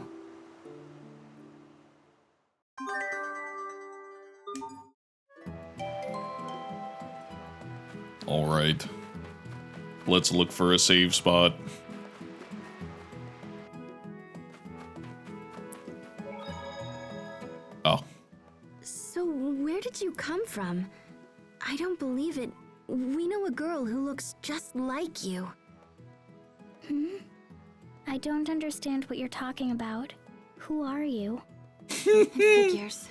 All right. Let's look for a save spot. Oh. So, where did you come from? I don't believe it. We know a girl who looks just like you. I don't understand what you're talking about. Who are you? It figures.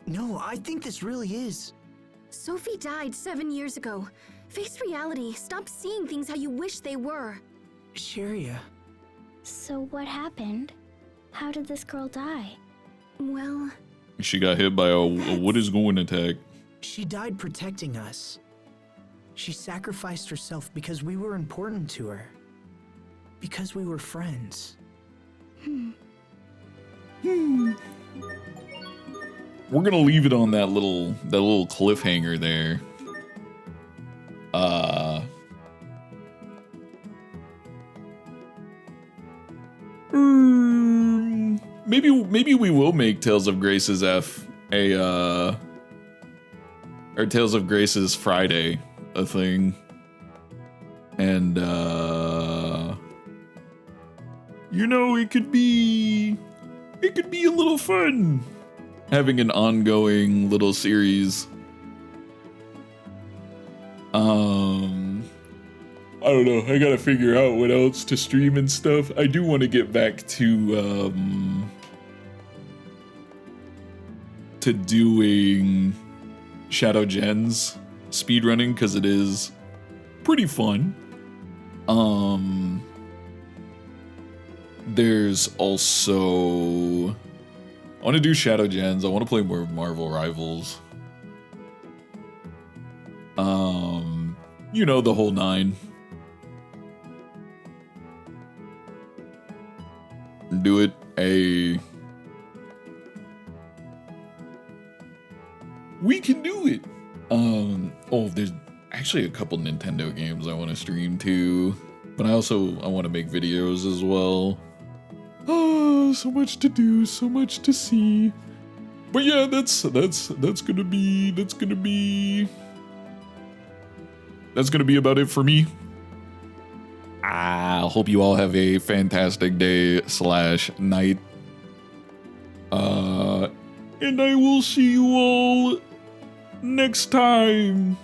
No, I think this really is. Sophie died 7 years ago. Face reality. Stop seeing things how you wish they were. Sharia. So what happened? How did this girl die? Well, She got hit by a what is going attack. She died protecting us. She sacrificed herself because we were important to her. Because we were friends. We're gonna leave it on that little cliffhanger there. Maybe we will make Tales of Grace's F or Tales of Grace's Friday a thing. And you know, it could be a little fun having an ongoing little series. I don't know. I gotta figure out what else to stream and stuff. I do want to get back to doing Shadow Gens speedrunning because it is pretty fun. There's also, I want to do Shadow Gens. I want to play more Marvel Rivals. You know, the whole nine. Do it. We can do it. Oh, there's actually a couple Nintendo games I want to stream too, but I want to make videos as well. Oh, so much to do, so much to see. But yeah, that's gonna be about it for me. I hope you all have a fantastic day / night. And I will see you all next time.